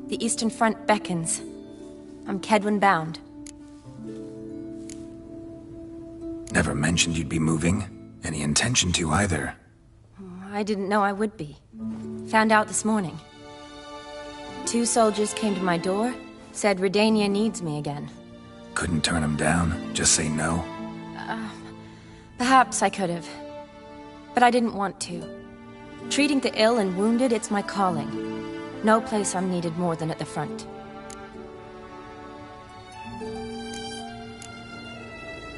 The Eastern Front beckons. I'm Kedwin bound. Never mentioned you'd be moving. Any intention to either. I didn't know I would be. Found out this morning. 2 soldiers came to my door, said Redania needs me again. Couldn't turn him down? Just say no? Perhaps I could have. But I didn't want to. Treating the ill and wounded, it's my calling. No place I'm needed more than at the front.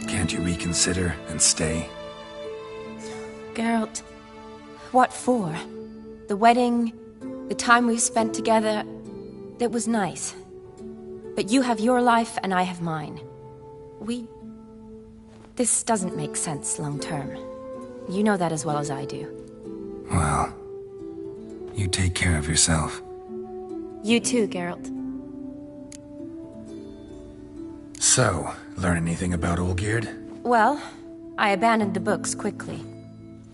Can't you reconsider and stay? Geralt, what for? The wedding, the time we've spent together, it was nice. But you have your life and I have mine. This doesn't make sense long term. You know that as well as I do. Well, you take care of yourself. You too, Geralt. So, learn anything about Olgierd? Well, I abandoned the books quickly.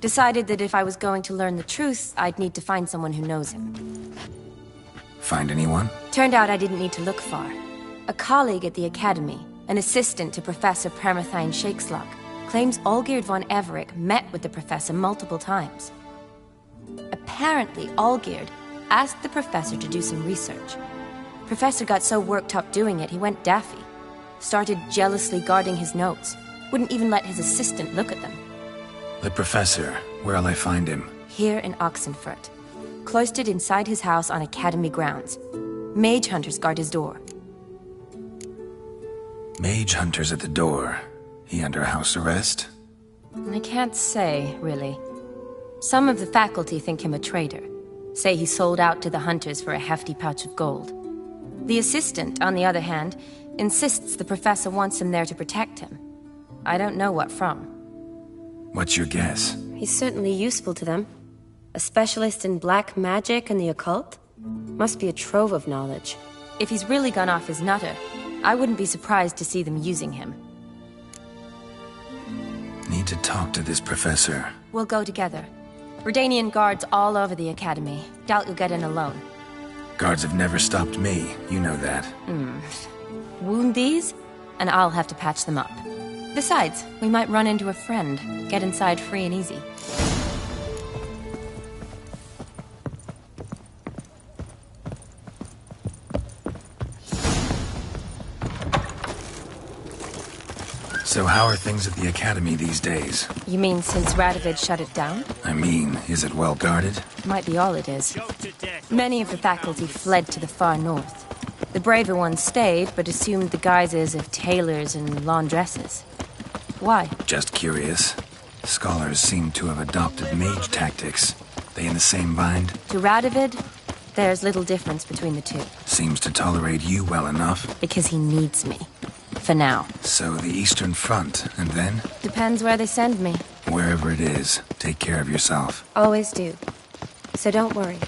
Decided that if I was going to learn the truth, I'd need to find someone who knows him. Find anyone? Turned out I didn't need to look far. A colleague at the Academy, an assistant to Professor Permathine Shakeslock, claims Olgierd von Everec met with the professor multiple times. Apparently, Olgierd asked the professor to do some research. Professor got so worked up doing it, he went daffy. Started jealously guarding his notes. Wouldn't even let his assistant look at them. The professor. Where'll I find him? Here in Oxenfurt. Cloistered inside his house on Academy grounds. Mage hunters guard his door. Mage hunters at the door. He under house arrest? I can't say, really. Some of the faculty think him a traitor. Say he sold out to the hunters for a hefty pouch of gold. The assistant, on the other hand, insists the professor wants him there to protect him. I don't know what from. What's your guess? He's certainly useful to them. A specialist in black magic and the occult? Must be a trove of knowledge. If he's really gone off his nutter, I wouldn't be surprised to see them using him. Need to talk to this professor. We'll go together. Redanian guards all over the academy. Doubt you'll get in alone. Guards have never stopped me, you know that. Wound these, and I'll have to patch them up. Besides, we might run into a friend. Get inside free and easy. So how are things at the academy these days? You mean since Radovid shut it down? I mean, is it well guarded? Might be all it is. Many of the faculty fled to the far north. The braver ones stayed, but assumed the guises of tailors and laundresses. Why? Just curious. Scholars seem to have adopted mage tactics. They in the same bind? To Radovid, there's little difference between the two. Seems to tolerate you well enough. Because he needs me. For now. So the Eastern Front, and then? Depends where they send me. Wherever it is, take care of yourself. Always do. So don't worry.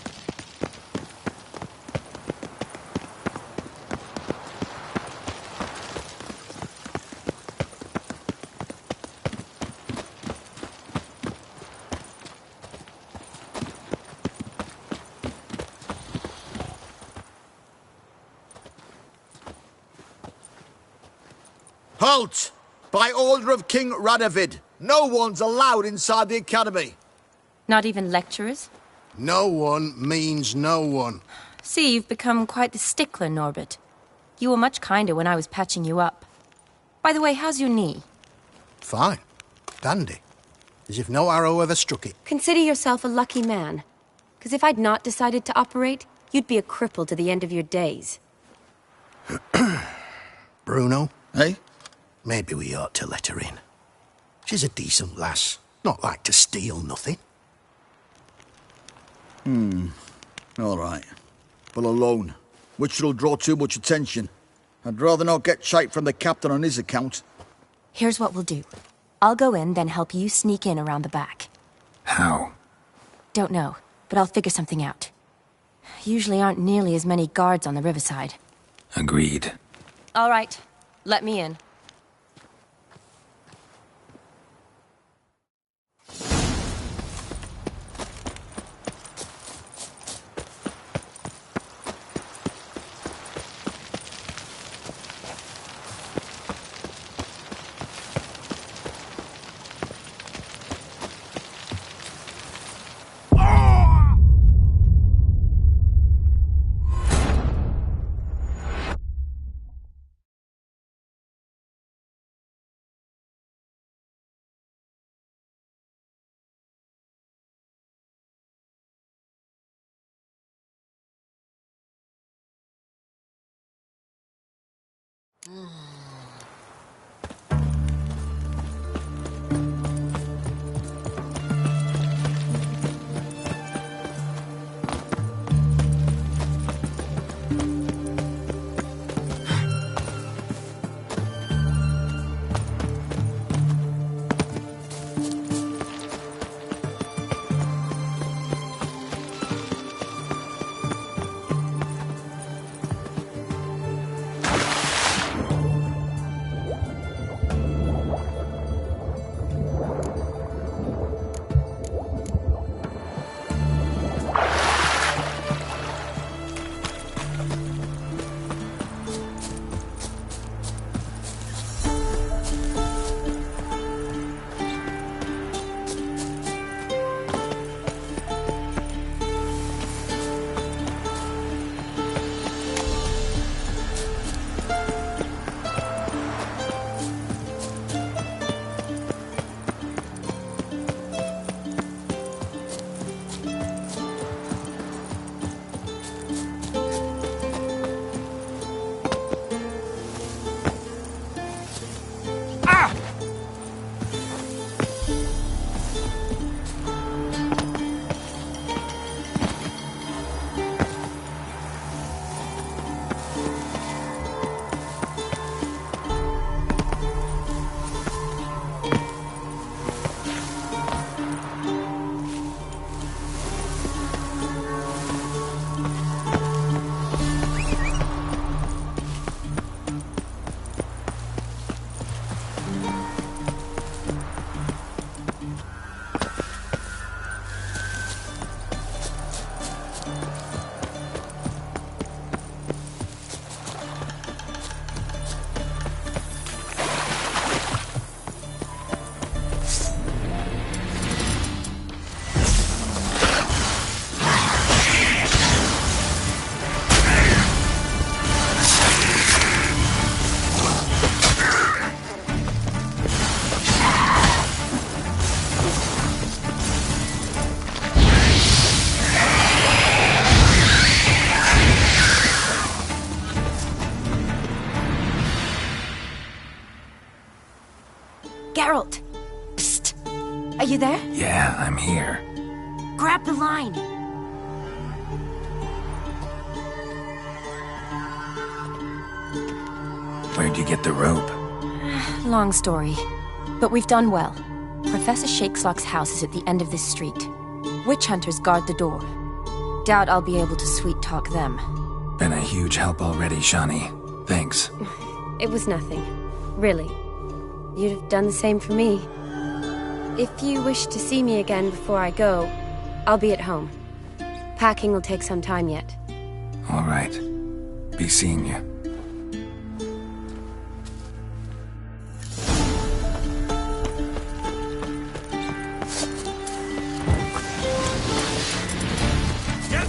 Halt! By order of King Radovid, no one's allowed inside the academy. Not even lecturers? No one means no one. See, you've become quite the stickler, Norbert. You were much kinder when I was patching you up. By the way, how's your knee? Fine. Dandy. As if no arrow ever struck it. Consider yourself a lucky man. Because if I'd not decided to operate, you'd be a cripple to the end of your days. Bruno? Eh? Maybe we ought to let her in. She's a decent lass. Not like to steal nothing. All right. But alone, which will draw too much attention. I'd rather not get shite from the captain on his account. Here's what we'll do. I'll go in, then help you sneak in around the back. How? Don't know, but I'll figure something out. Usually aren't nearly as many guards on the riverside. Agreed. All right. Let me in. Geralt! Psst! Are you there? Yeah, I'm here. Grab the line! Where'd you get the rope? Long story. But we've done well. Professor Shakeslock's house is at the end of this street. Witch hunters guard the door. Doubt I'll be able to sweet-talk them. Been a huge help already, Shani. Thanks. It was nothing. Really. You'd have done the same for me. If you wish to see me again before I go, I'll be at home. Packing will take some time yet. All right. Be seeing you.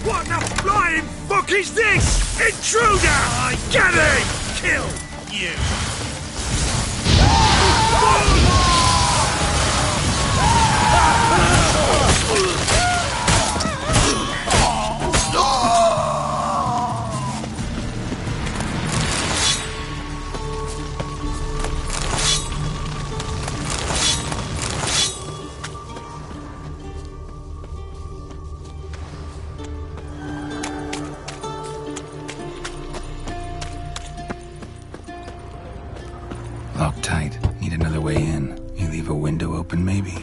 What the flying fuck is this? Intruder! Get him! Kill you! Locked tight. Need another way in. You leave a window open, maybe?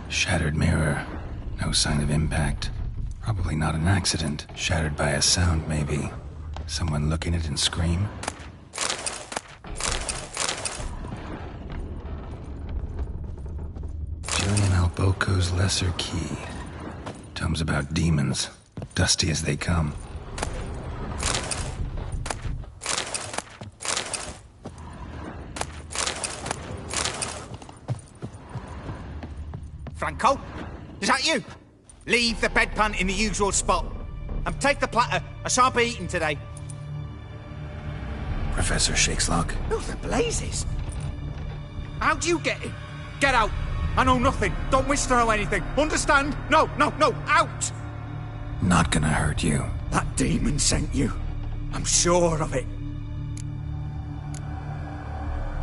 Shattered mirror. No sign of impact. Probably not an accident. Shattered by a sound, maybe. Someone looking at it and scream? Julian Alboco's Lesser Key. Tomes about demons. Dusty as they come. Franco? Is that you? Leave the bedpan in the usual spot. And take the platter. I shan't be eating today. Professor Shakeslock? Who the blazes? How do you get in? Get out. I know nothing. Don't wish to know anything. Understand? No, out! Not gonna hurt you. That demon sent you. I'm sure of it.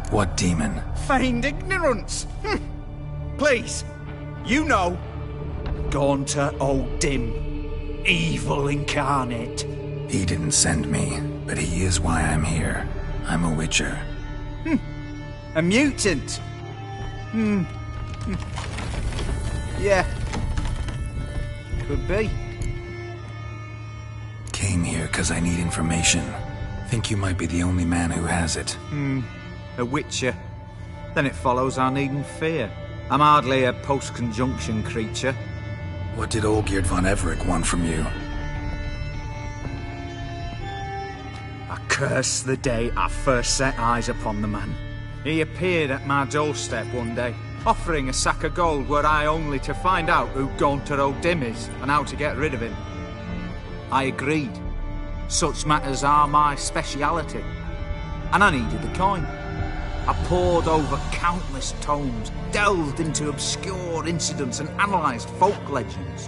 What demon? Feigned ignorance. Please. You know, Gaunter O'Dim, evil incarnate. He didn't send me, but he is why I'm here. I'm a witcher. A mutant. Yeah. Could be. Came here because I need information. Think you might be the only man who has it. A witcher. Then it follows I needn't fear. I'm hardly a post-conjunction creature. What did Olgierd von Everec want from you? I curse the day I first set eyes upon the man. He appeared at my doorstep one day, offering a sack of gold were I only to find out who Gaunter O'Dim is and how to get rid of him. I agreed. Such matters are my speciality. And I needed the coin. I pored over countless tomes, delved into obscure incidents and analysed folk legends.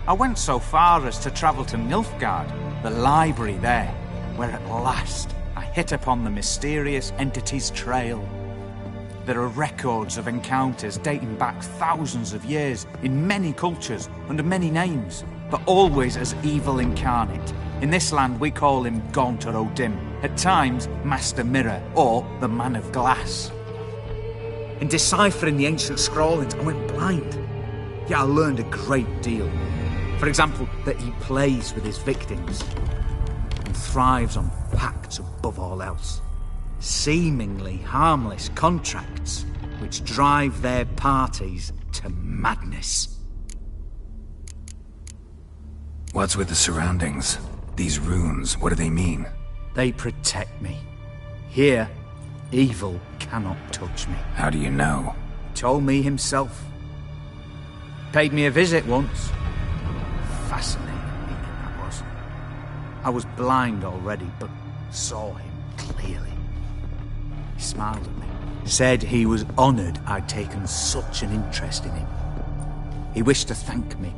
I went so far as to travel to Nilfgaard, the library there, where at last I hit upon the mysterious entity's trail. There are records of encounters dating back thousands of years in many cultures under many names, but always as evil incarnate. In this land we call him Gaunter O'Dim, at times Master Mirror or the Man of Glass. In deciphering the ancient scrawlings I went blind, yet I learned a great deal. For example, that he plays with his victims and thrives on pacts above all else. Seemingly harmless contracts which drive their parties to madness. What's with the surroundings? These runes, what do they mean? They protect me. Here, evil cannot touch me. How do you know? He told me himself. Paid me a visit once. Fascinating meeting that was. I was blind already, but saw him clearly. He smiled at me, said he was honoured I'd taken such an interest in him. He wished to thank me,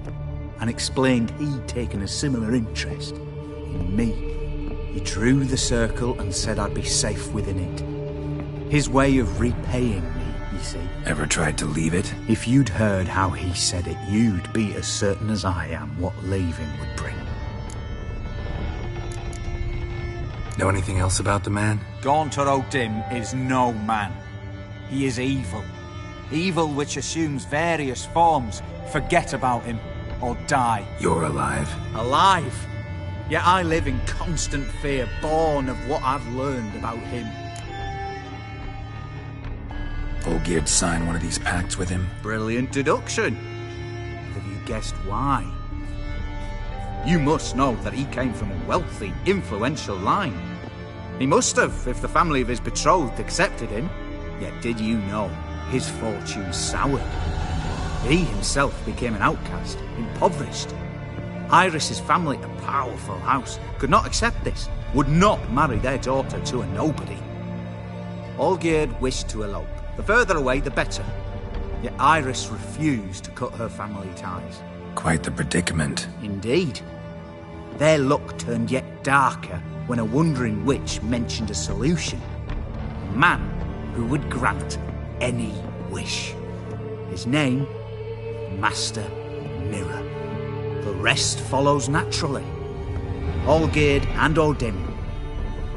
and explained he'd taken a similar interest in me. He drew the circle and said I'd be safe within it. His way of repaying me, you see. Ever tried to leave it? If you'd heard how he said it, you'd be as certain as I am what leaving would bring. Know anything else about the man? Gaunter O'Dim is no man. He is evil. Evil which assumes various forms. Forget about him, or die. You're alive. Alive? Yet I live in constant fear, born of what I've learned about him. Olgierd signed one of these pacts with him? Brilliant deduction. Have you guessed why? You must know that he came from a wealthy, influential line. He must have, if the family of his betrothed accepted him. Yet did you know his fortune soured? He himself became an outcast, impoverished. Iris's family, a powerful house, could not accept this, would not marry their daughter to a nobody. Olgierd wished to elope. The further away, the better. Yet Iris refused to cut her family ties. Quite the predicament. Indeed. Their luck turned yet darker when a wandering witch mentioned a solution. A man who would grant any wish. His name, Master Mirror. The rest follows naturally. Olgierd and O'Dim,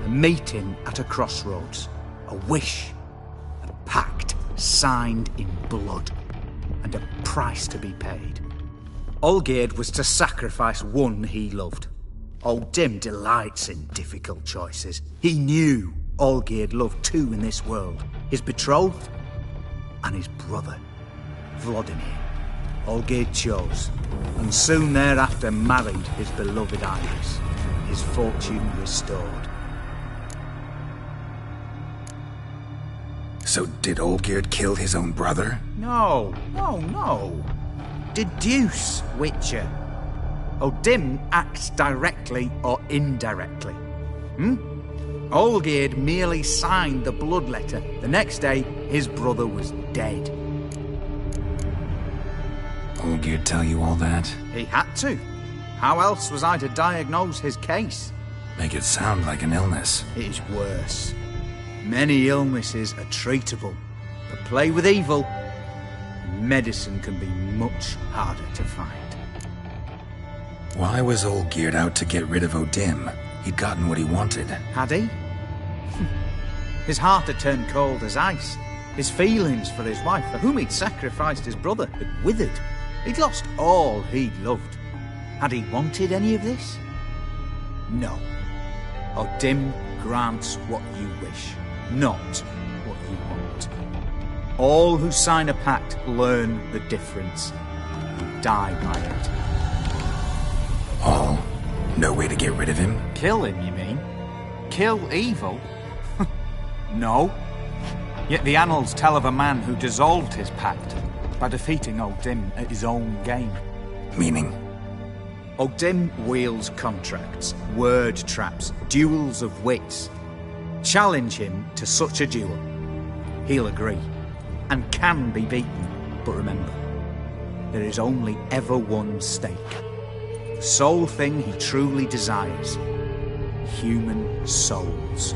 a meeting at a crossroads, a wish, a pact signed in blood, and a price to be paid. Olgierd was to sacrifice one he loved. O'Dim delights in difficult choices. He knew Olgierd loved two in this world, his betrothed and his brother, Vladimir. Olgierd chose, and soon thereafter married his beloved Iris, his fortune restored. So did Olgierd kill his own brother? No. Deduce, Witcher. O'Dim acts directly or indirectly. Olgierd merely signed the blood letter. The next day, his brother was dead. Olgierd tell you all that? He had to. How else was I to diagnose his case? Make it sound like an illness. It is worse. Many illnesses are treatable, but play with evil, medicine can be much harder to find. Why was Olgierd out to get rid of O'Dim? He'd gotten what he wanted. Had he? His heart had turned cold as ice. His feelings for his wife, for whom he'd sacrificed his brother, had withered. He'd lost all he'd loved. Had he wanted any of this? No. O'Dim grants what you wish, not what you want. All who sign a pact learn the difference and die by it. All? No way to get rid of him? Kill him, you mean? Kill evil? No. Yet the annals tell of a man who dissolved his pact by defeating O'Dim at his own game. Meaning? O'Dim wields contracts, word traps, duels of wits. Challenge him to such a duel. He'll agree, and can be beaten. But remember, there is only ever one stake. The sole thing he truly desires. Human souls.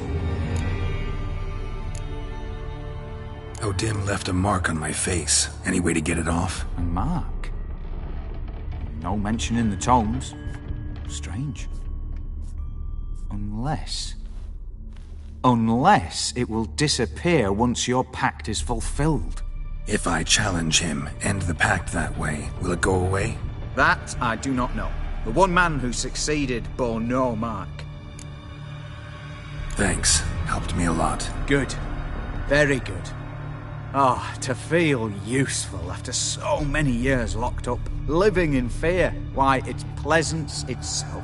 O'Dim left a mark on my face. Any way to get it off? A mark? No mention in the tomes. Strange. Unless it will disappear once your pact is fulfilled. If I challenge him, end the pact that way, will it go away? That I do not know. The one man who succeeded bore no mark. Thanks. Helped me a lot. Good. Very good. Ah, to feel useful after so many years locked up, living in fear. Why, it's pleasance itself.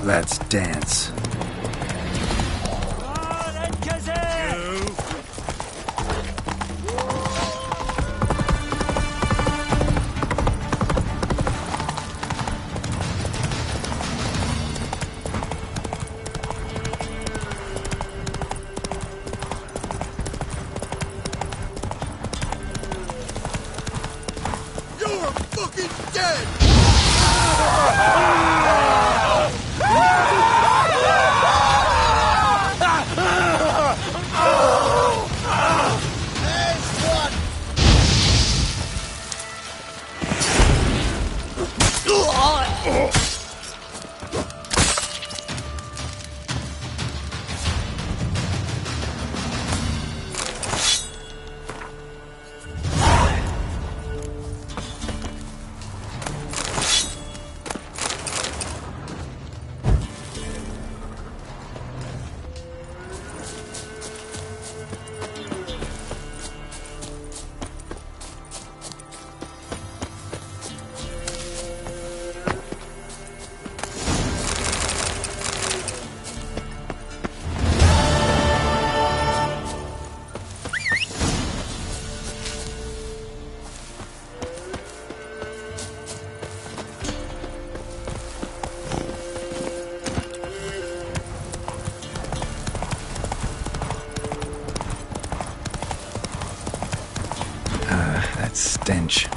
Let's dance. You're fucking dead! That stench.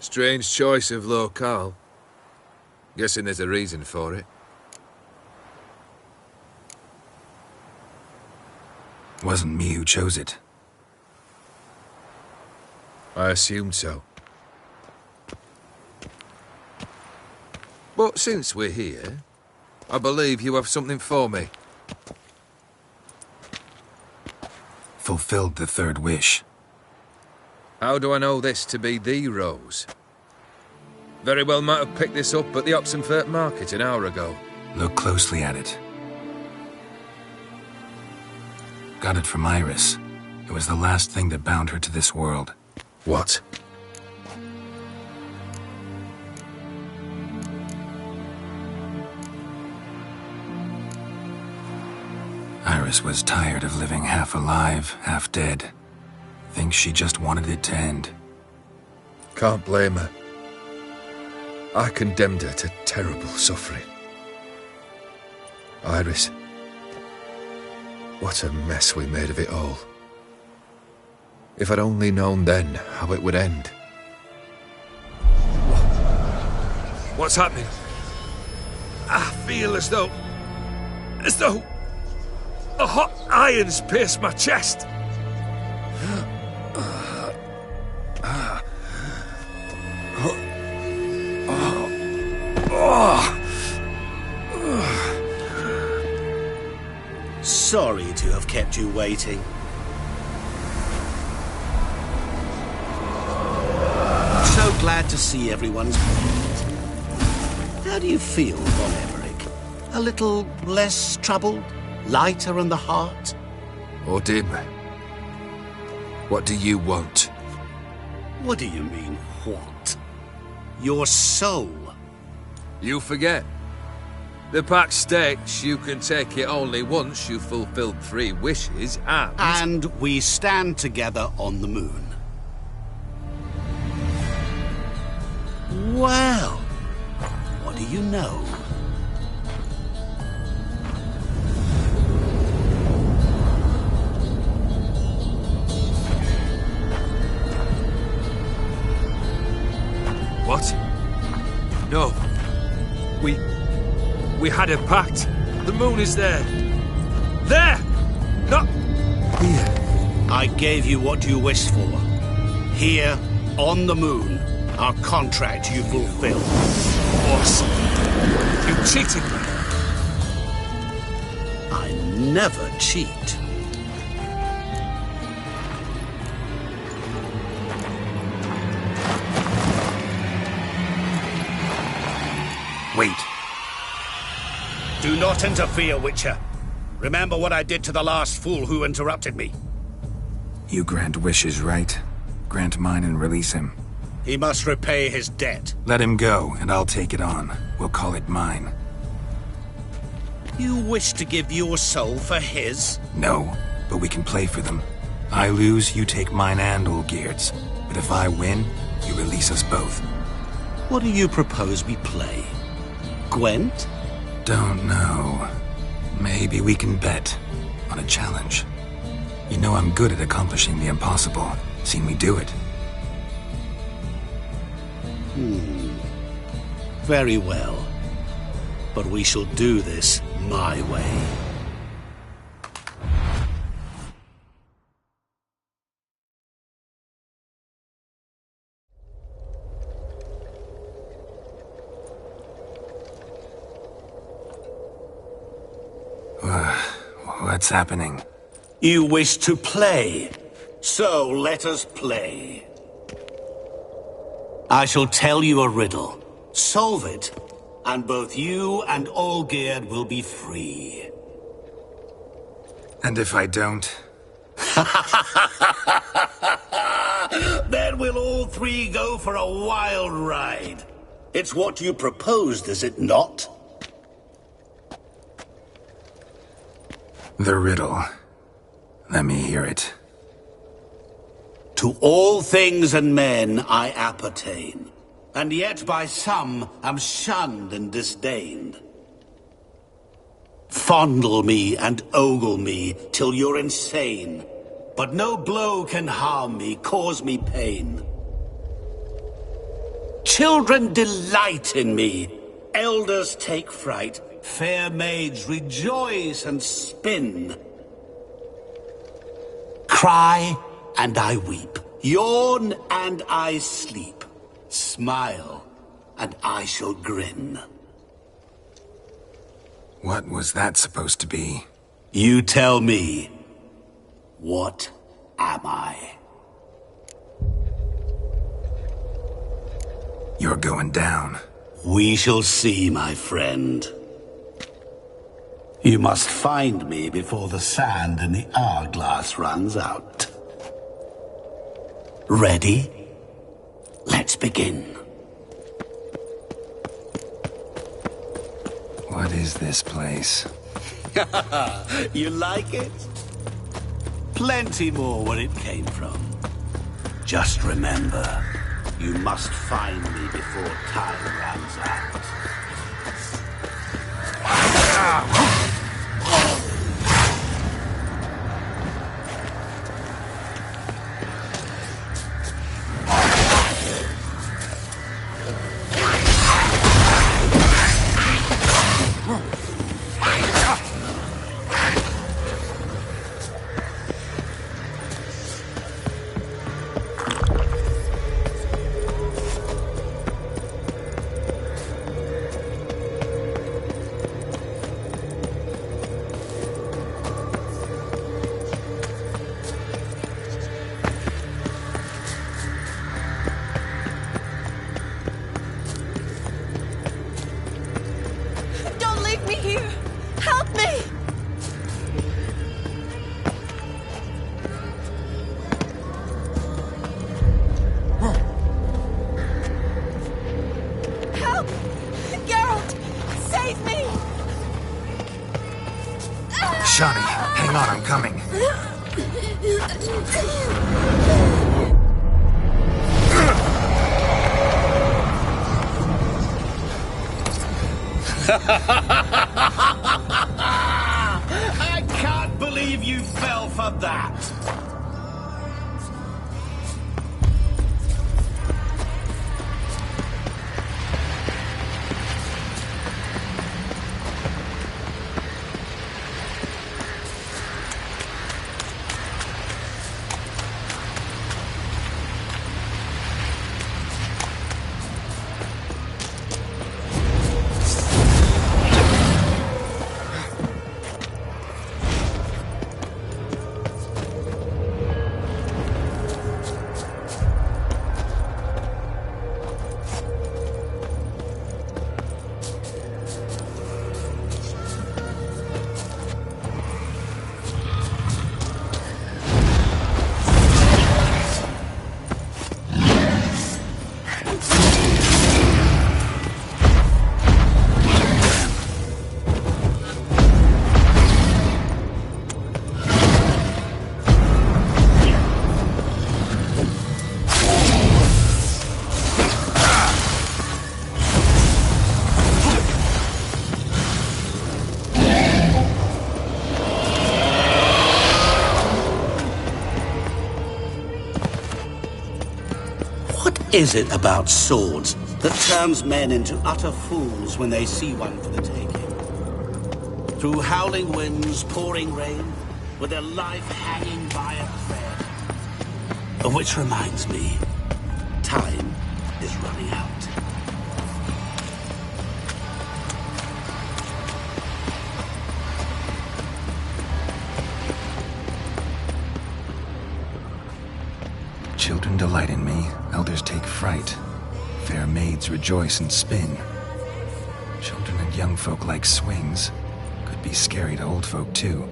Strange choice of locale. Guessing there's a reason for it. Wasn't me who chose it. I assumed so. But since we're here, I believe you have something for me. Fulfilled the third wish. How do I know this to be the rose? Very well might have picked this up at the Oxenfurt market an hour ago. Look closely at it. Got it from Iris. It was the last thing that bound her to this world. What? Iris was tired of living half alive, half dead. Thinks she just wanted it to end. Can't blame her. I condemned her to terrible suffering. Iris. What a mess we made of it all. If I'd only known then how it would end. What's happening? I feel as though... A hot iron's pierced my chest. Sorry to have kept you waiting. So glad to see everyone's pleased. How do you feel, Von Emmerich? A little less troubled? Lighter in the heart? Odim, what do you want? What do you mean, what? Your soul. You forget. The pact states you can take it only once you've fulfilled 3 wishes, and... And we stand together on the moon. Well, what do you know? What? No. We had a pact. The moon is there. There! Not... Here. I gave you what you wished for. Here, on the moon, our contract you fulfilled. Boss, you cheated me. I never cheat. Wait. Do not interfere, Witcher. Remember what I did to the last fool who interrupted me. You grant wishes, right? Grant mine and release him. He must repay his debt. Let him go, and I'll take it on. We'll call it mine. You wish to give your soul for his? No, but we can play for them. I lose, you take mine and Olgierd's. But if I win, you release us both. What do you propose we play? Gwent? Don't know. Maybe we can bet on a challenge. You know I'm good at accomplishing the impossible. Seen me do it. Very well. But we shall do this my way. What's happening? You wish to play, so let us play. I shall tell you a riddle. Solve it, and both you and Olgierd will be free. And if I don't? Then we'll all 3 go for a wild ride. It's what you proposed, is it not? The riddle. Let me hear it. To all things and men I appertain, and yet by some am shunned and disdained. Fondle me and ogle me till you're insane, but no blow can harm me, cause me pain. Children delight in me, elders take fright, fair maids rejoice and spin. Cry and I weep, yawn and I sleep, smile and I shall grin. What was that supposed to be? You tell me, what am I? You're going down. We shall see, my friend. You must find me before the sand in the hourglass runs out. Ready? Let's begin. What is this place? You like it? Plenty more where it came from. Just remember, you must find me before time runs out. Johnny, hang on, I'm coming. I can't believe you fell for that. What is it about swords that turns men into utter fools when they see one for the taking? Through howling winds, pouring rain, with their life hanging by a thread. Which reminds me, time is running out. Children delight in me, elders take fright. Fair maids rejoice and spin. Children and young folk like swings. Could be scary to old folk too.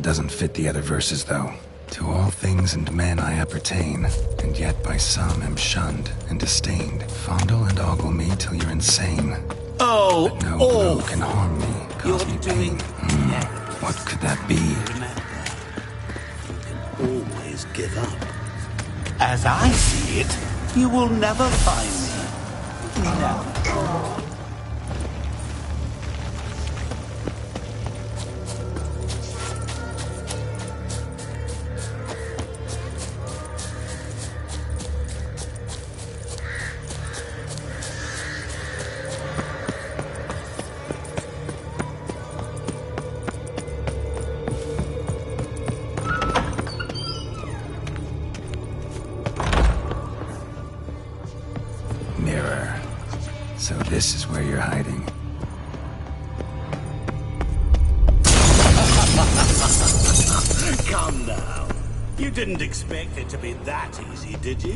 Doesn't fit the other verses though. To all things and men I appertain, and yet by some am shunned and disdained. Fondle and ogle me till you're insane. Oh, but no blow can harm me, cause me pain. What could that be? Always give up. As I see it, you will never find me. Never. Mirror. So this is where you're hiding. Come now. You didn't expect it to be that easy, did you?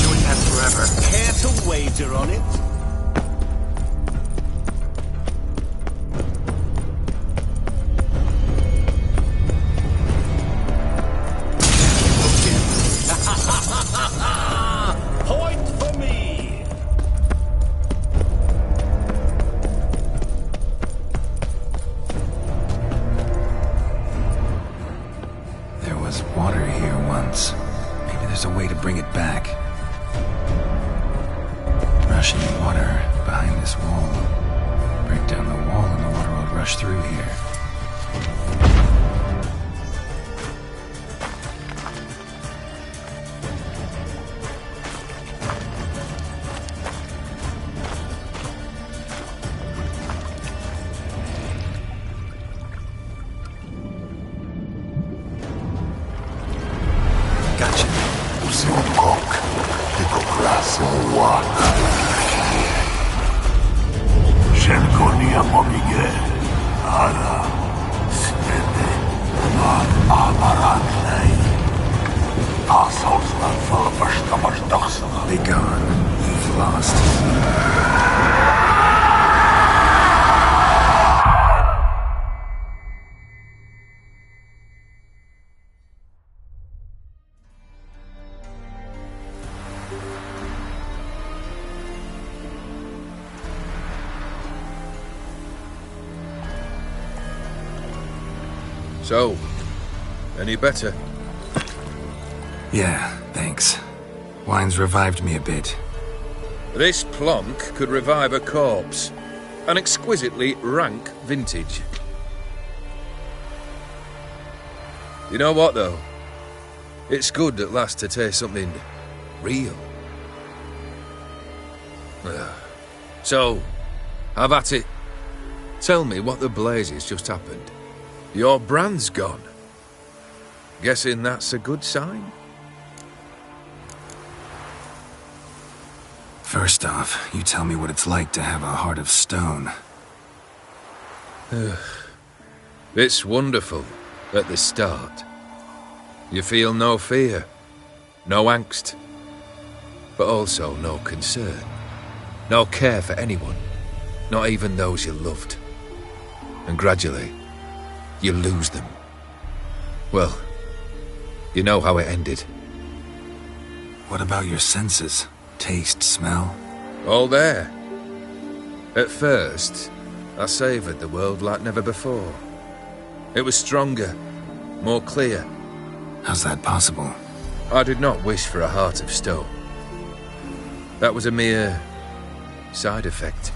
Doing that forever. Care to wager on it? Point for me! There was water here once. Maybe there's a way to bring it back. Rushing water behind this wall. Break down the wall and the water will rush through here. Be gone. You've lost. So, any better? Yeah, thanks. Wine's revived me a bit. This plonk could revive a corpse. An exquisitely rank vintage. You know what, though? It's good at last to taste something real. So, have at it. Tell me what the blazes just happened. Your brand's gone. Guessing that's a good sign? First off, you tell me what it's like to have a heart of stone. It's wonderful at the start. You feel no fear, no angst, but also no concern, no care for anyone, not even those you loved. And gradually, you lose them. Well, you know how it ended. What about your senses? Taste, smell? All there. At first, I savoured the world like never before. It was stronger, more clear. How's that possible? I did not wish for a heart of stone. That was a mere side effect.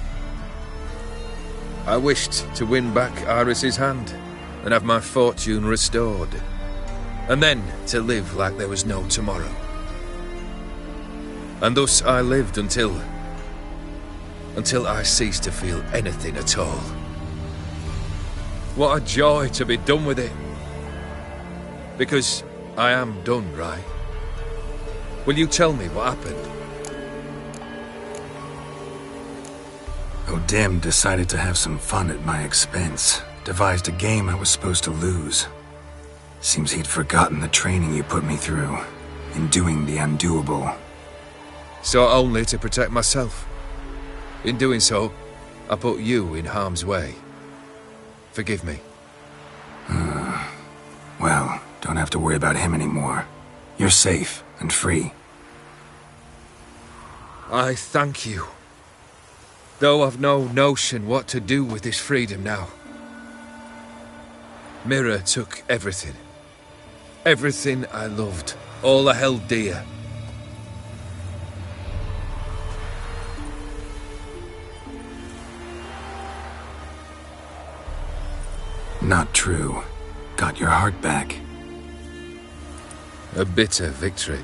I wished to win back Iris's hand and have my fortune restored. And then to live like there was no tomorrow. And thus I lived until I ceased to feel anything at all. What a joy to be done with it. Because I am done, right? Will you tell me what happened? O'Dim decided to have some fun at my expense. Devised a game I was supposed to lose. Seems he'd forgotten the training you put me through in doing the undoable. So only to protect myself. In doing so, I put you in harm's way. Forgive me. Well, don't have to worry about him anymore. You're safe and free. I thank you. Though I've no notion what to do with this freedom now. Mirror took everything. Everything I loved. All I held dear. Not true. Got your heart back. A bitter victory.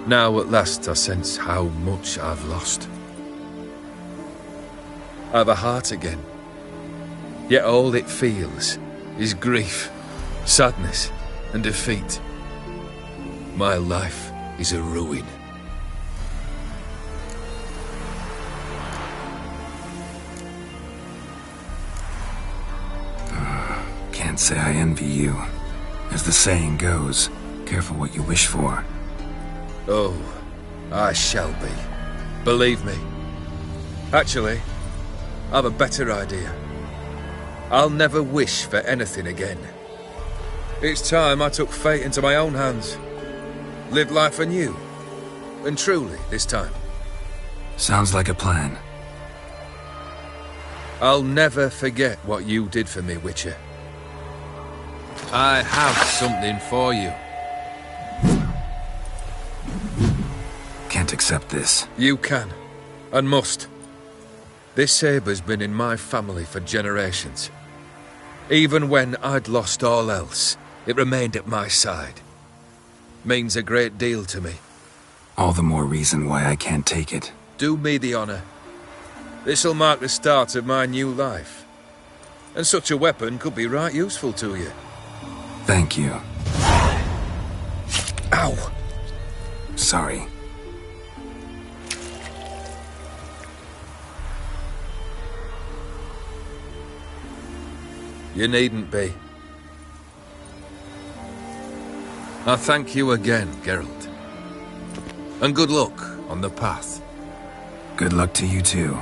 Now at last I sense how much I've lost. I've a heart again. Yet all it feels is grief, sadness, and defeat. My life is a ruin. Can't say I envy you. As the saying goes, careful what you wish for. Oh, I shall be. Believe me. Actually, I've a better idea. I'll never wish for anything again. It's time I took fate into my own hands. Lived life anew. And truly, this time. Sounds like a plan. I'll never forget what you did for me, Witcher. I have something for you. Can't accept this. You can, and must. This sabre's been in my family for generations. Even when I'd lost all else, it remained at my side. Means a great deal to me. All the more reason why I can't take it. Do me the honor. This'll mark the start of my new life. And such a weapon could be right useful to you. Thank you. Ow! Sorry. You needn't be. I thank you again, Geralt. And good luck on the path. Good luck to you too.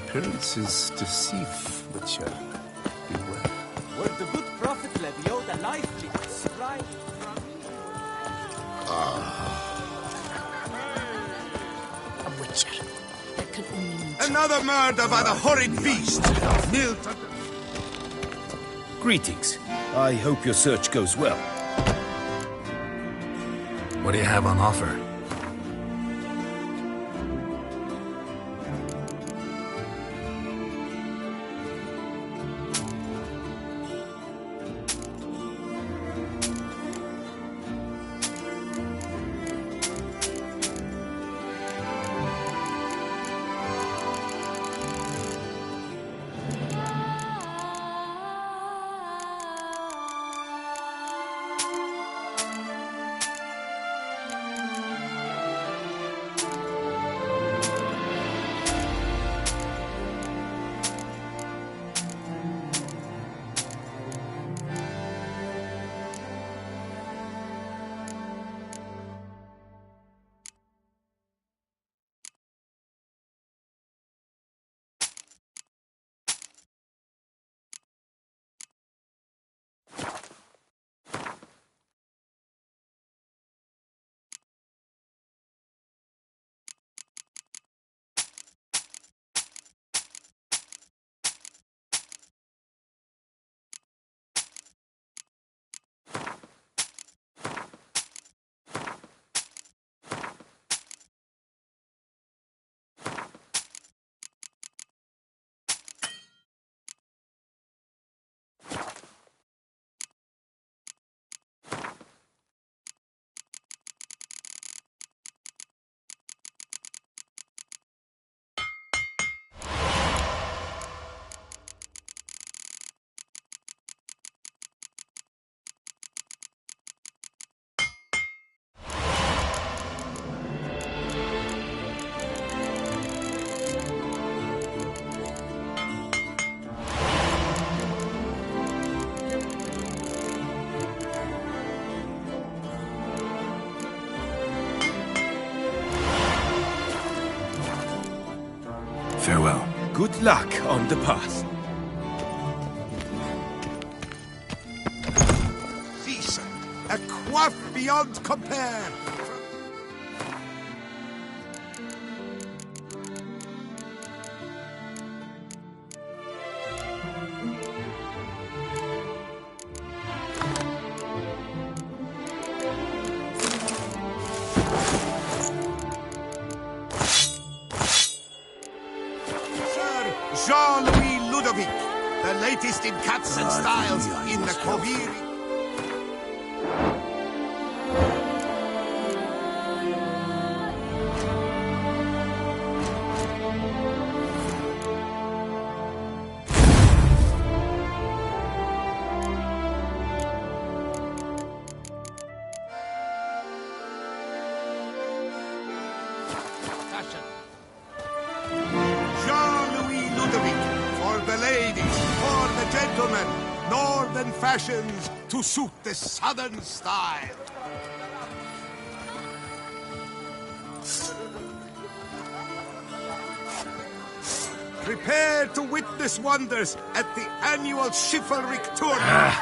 Appearances deceive, Witcher. Beware. Were the good prophet Levio the life leaks, right? A Witcher. That can only mean Another murder by the horrid beast! Milton! Greetings. I hope your search goes well. What do you have on offer? Farewell. Good luck on the path. Cease! A quaff beyond compare! Jean-Louis Ludovic, the latest in cuts and styles in the Coviri. Jean-Louis Ludovic, for the ladies, for the gentlemen, northern fashions to suit the southern style. Prepare to witness wonders at the annual chivalric tournament.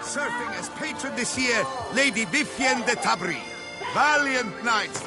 Serving as patron this year, Lady Vivienne de Tabry. Valiant knights.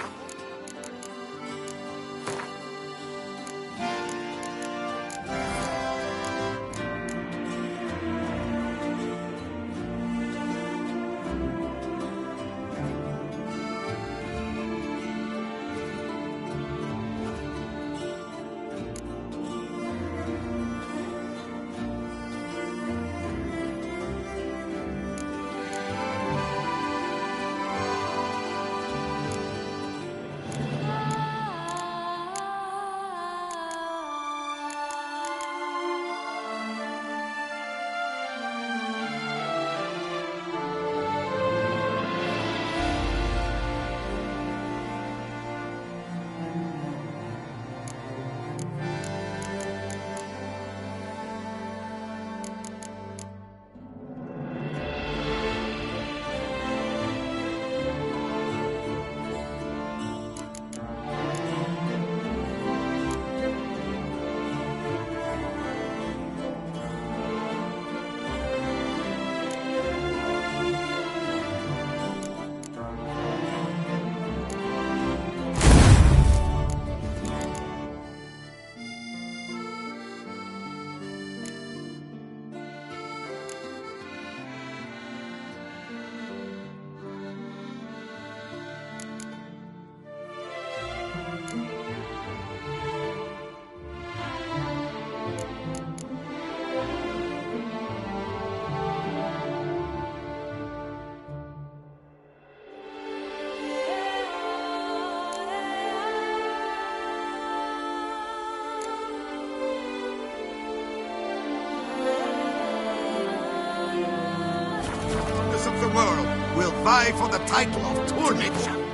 masters of the world will vie for the title of Tournament.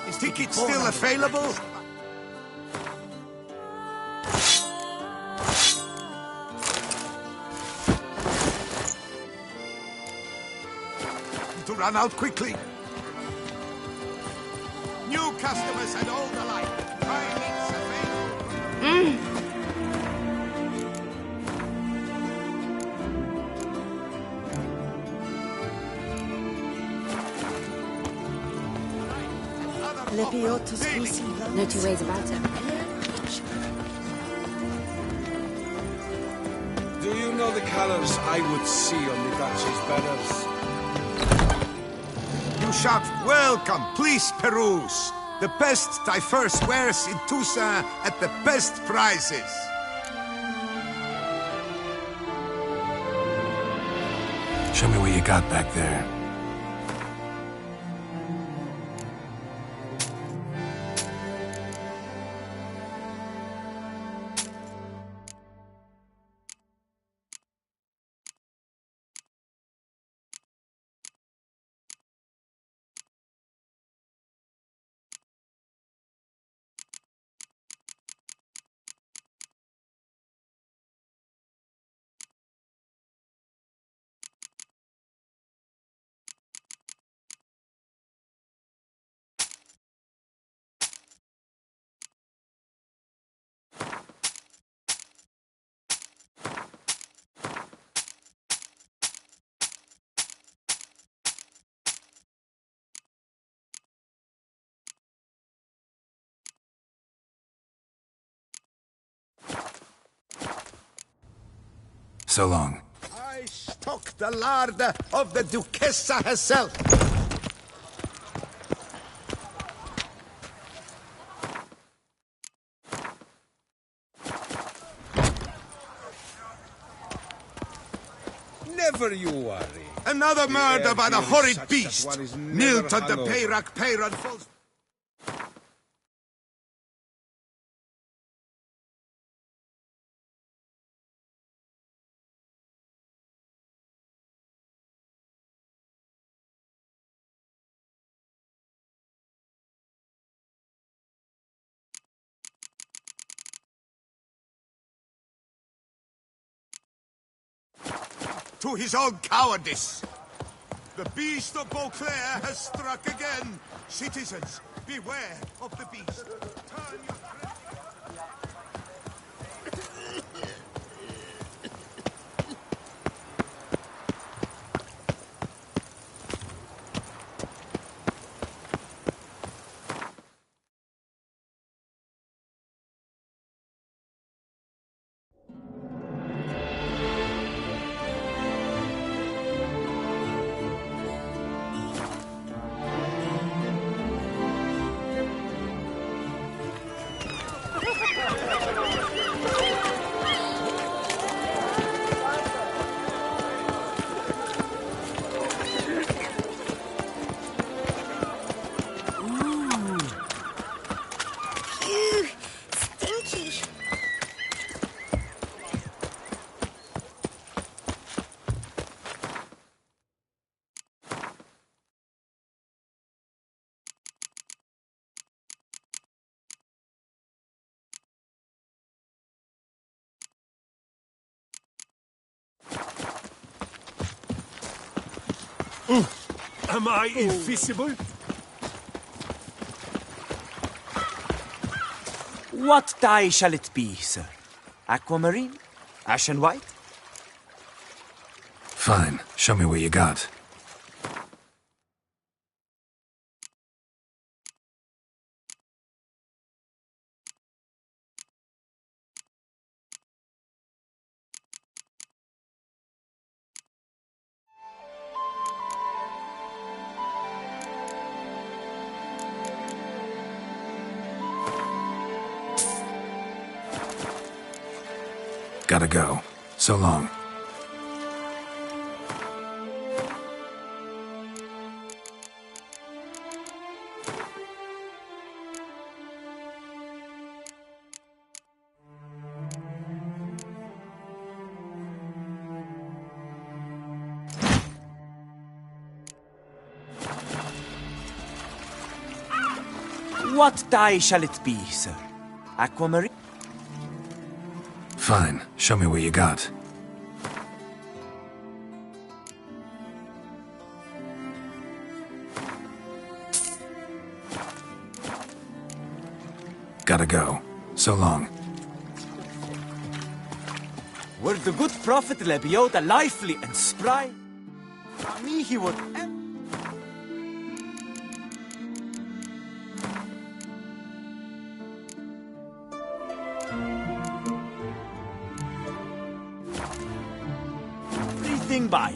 Is tickets still available? To run out quickly. New customers and old alike. Tickets available. No two ways about it. Do you know the colours I would see on the Duchy's banners? You shout, welcome, please peruse. The best diverse wares in Toussaint at the best prices. Show me what you got back there. So long. I stock the larder of the Duchessa herself. Never you worry. Another murder by the here is horrid such beast. that one is never Nilton the hungover. Peyrak Peyran falls. To his own cowardice. The beast of Beauclair has struck again. Citizens, beware of the beast. Turn your... Am I invisible? What dye shall it be, sir? Aquamarine? Ashen white? Fine. Show me what you got. Gotta go. So long. What dye shall it be, sir? Aquamarine? Fine. Show me what you got. Gotta go. So long. Were the good prophet Lebioda lively and spry? Me he would... Everything by.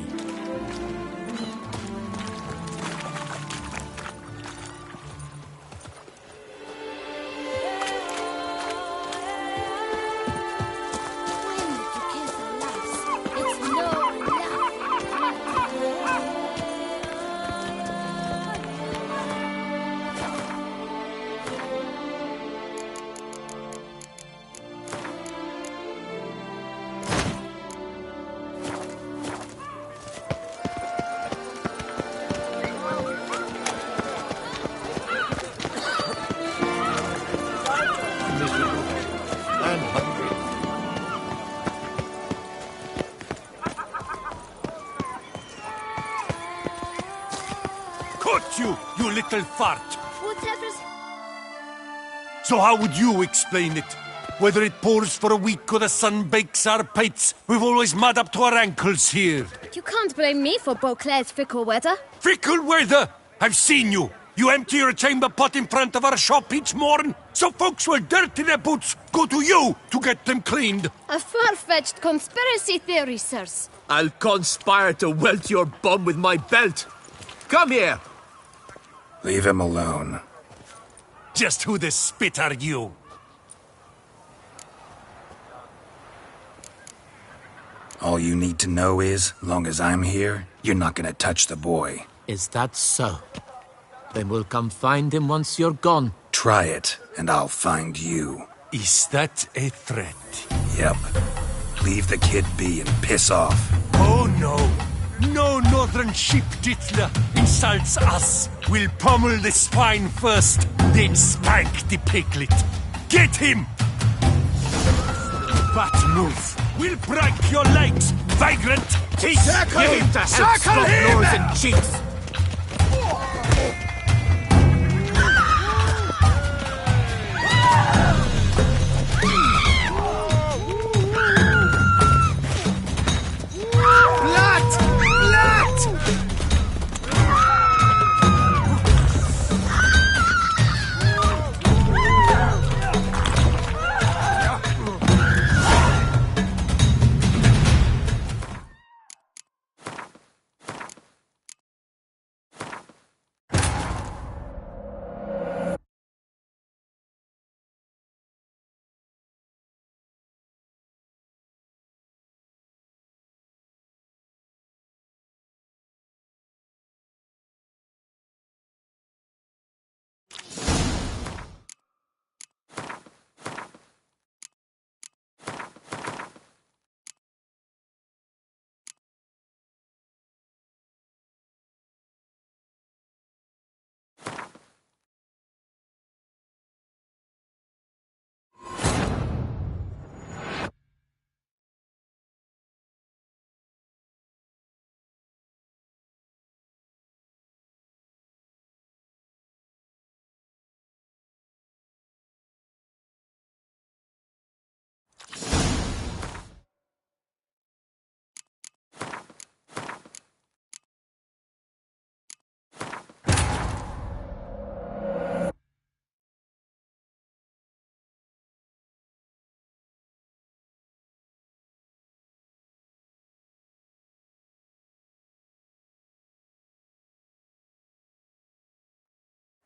You little fart! Whatever's... So how would you explain it? Whether it pours for a week or the sun bakes our pates, we've always mud up to our ankles here. You can't blame me for Beauclair's fickle weather. Fickle weather? I've seen you. You empty your chamber pot in front of our shop each morn, so folks will dirty their boots go to you to get them cleaned. A far-fetched conspiracy theory, sirs. I'll conspire to welt your bum with my belt. Come here. Leave him alone. Just who the spit are you? All you need to know is, long as I'm here, you're not gonna touch the boy. Is that so? Then we'll come find him once you're gone. Try it, and I'll find you. Is that a threat? Yep. Leave the kid be and piss off. Oh no. No northern sheep dittler insults us. We'll pummel the swine first, then spank the piglet. Get him! But move. We'll break your legs, vagrant! Teeth! Circle him to help stop nose and cheeks!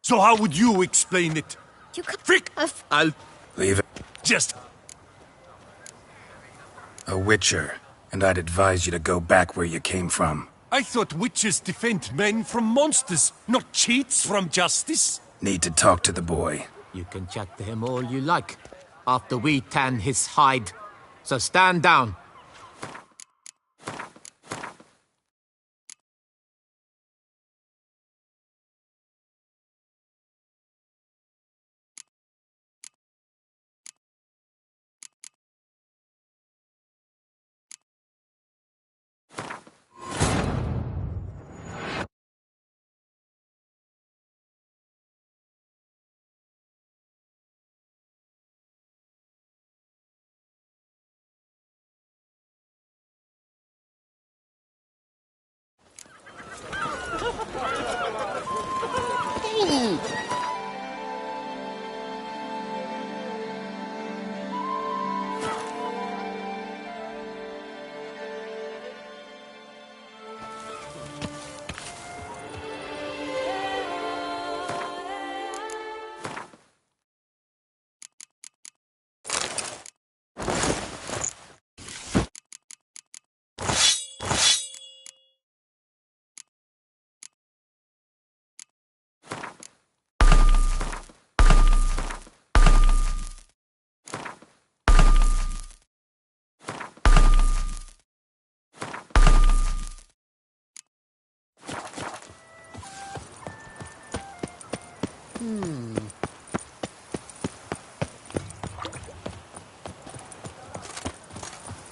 So how would you explain it? You can't... Frick! I'll... Leave it. Just... A witcher, and I'd advise you to go back where you came from. I thought witches defend men from monsters, not cheats from justice. Need to talk to the boy. You can chat to him all you like, after we tan his hide. So stand down.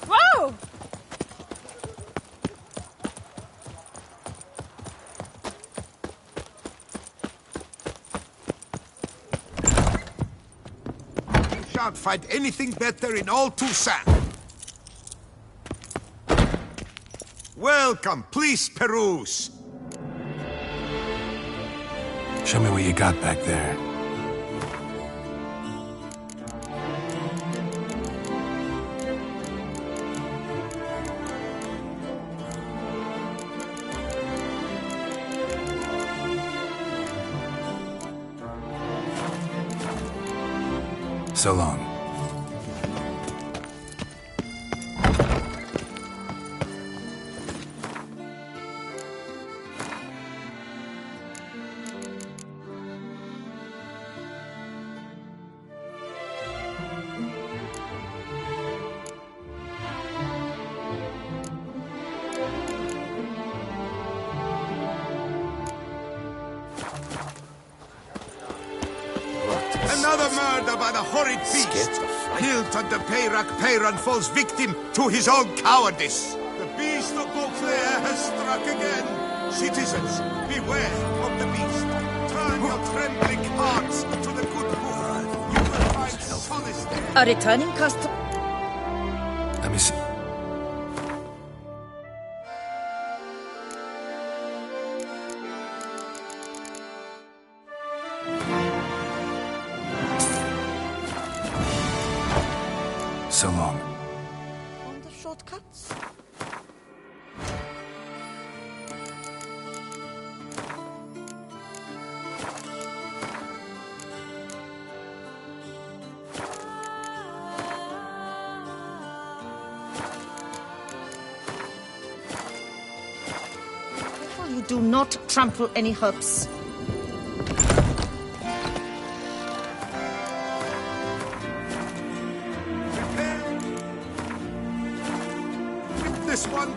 Whoa! You shan't find anything better in all Toussaint. Welcome, please peruse. Show me what you got back there. So long. Another murder by the horrid beast. Hilton de Peyrac Peyran falls victim to his own cowardice. The beast of Beauclair has struck again. Citizens, beware of the beast. Turn your trembling hearts to the good book. You will find solace there. A returning customer. Let me see. So long. On the shortcuts? You do not trample any herbs. This one.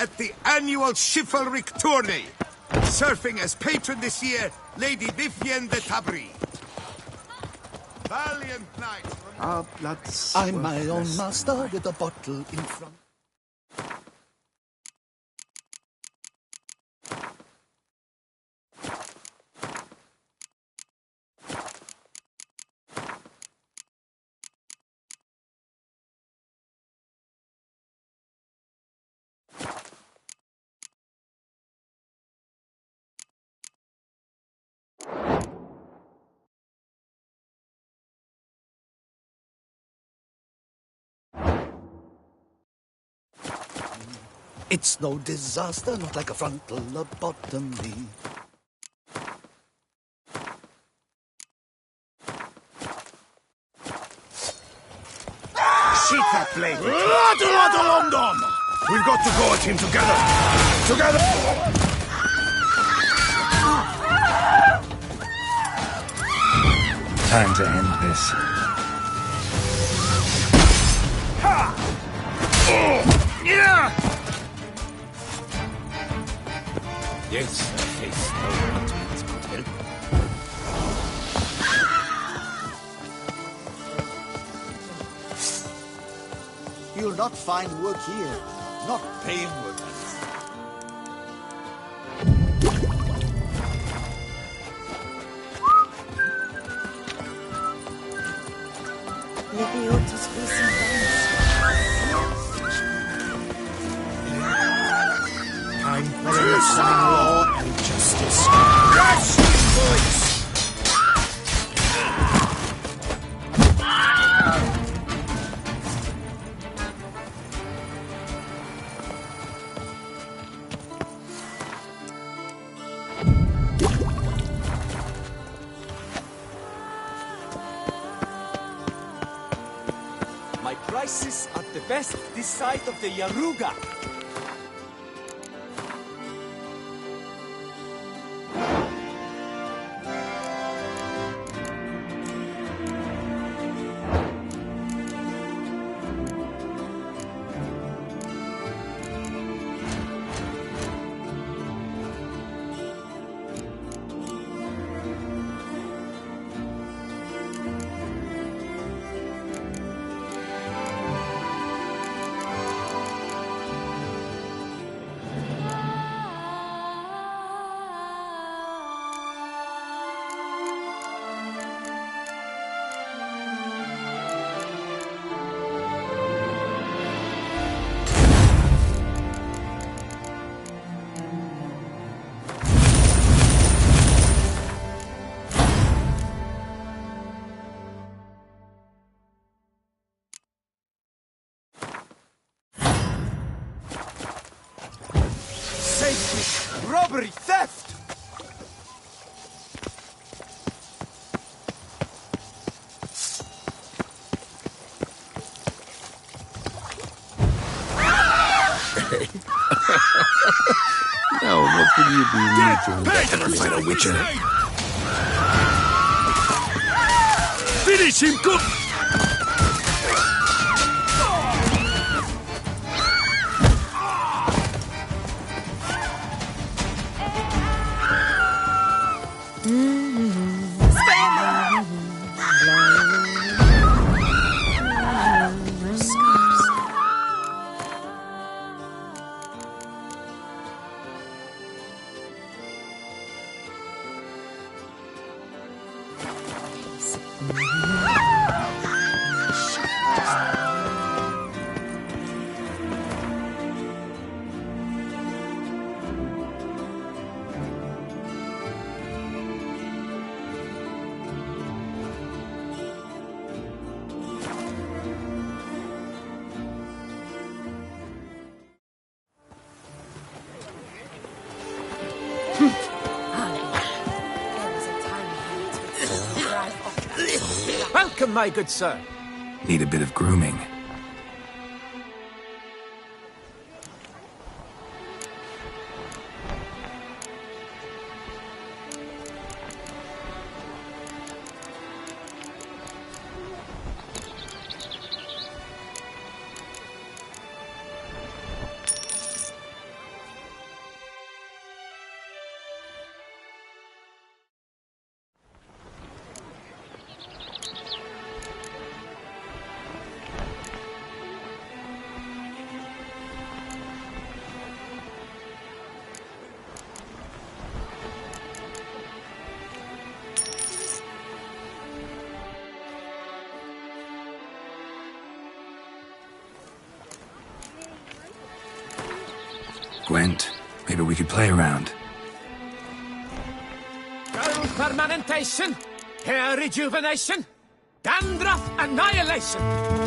at the annual Chivalric Tourney. Surfing as patron this year, Lady Vivienne de Tabry. Valiant knight. Our blood's I'm my own worthless. master with a bottle in front. It's no disaster, not like a frontal lobotomy. Shoot that blade! London! We've got to go at him together! Together! Time to end this. Yes, face no judgments could help. You'll not find work here, not paying workers. Lebiota's recent Time for enforcing law and justice. Yes, boys! My prices are the best this side of the Yaruga. Safety, robbery, theft! Now, what will you be doing better than find a witcher? Finish him, cook! Welcome, my good sir. Need a bit of grooming. went, maybe we could play around. Girl permanentation, hair rejuvenation, dandruff annihilation.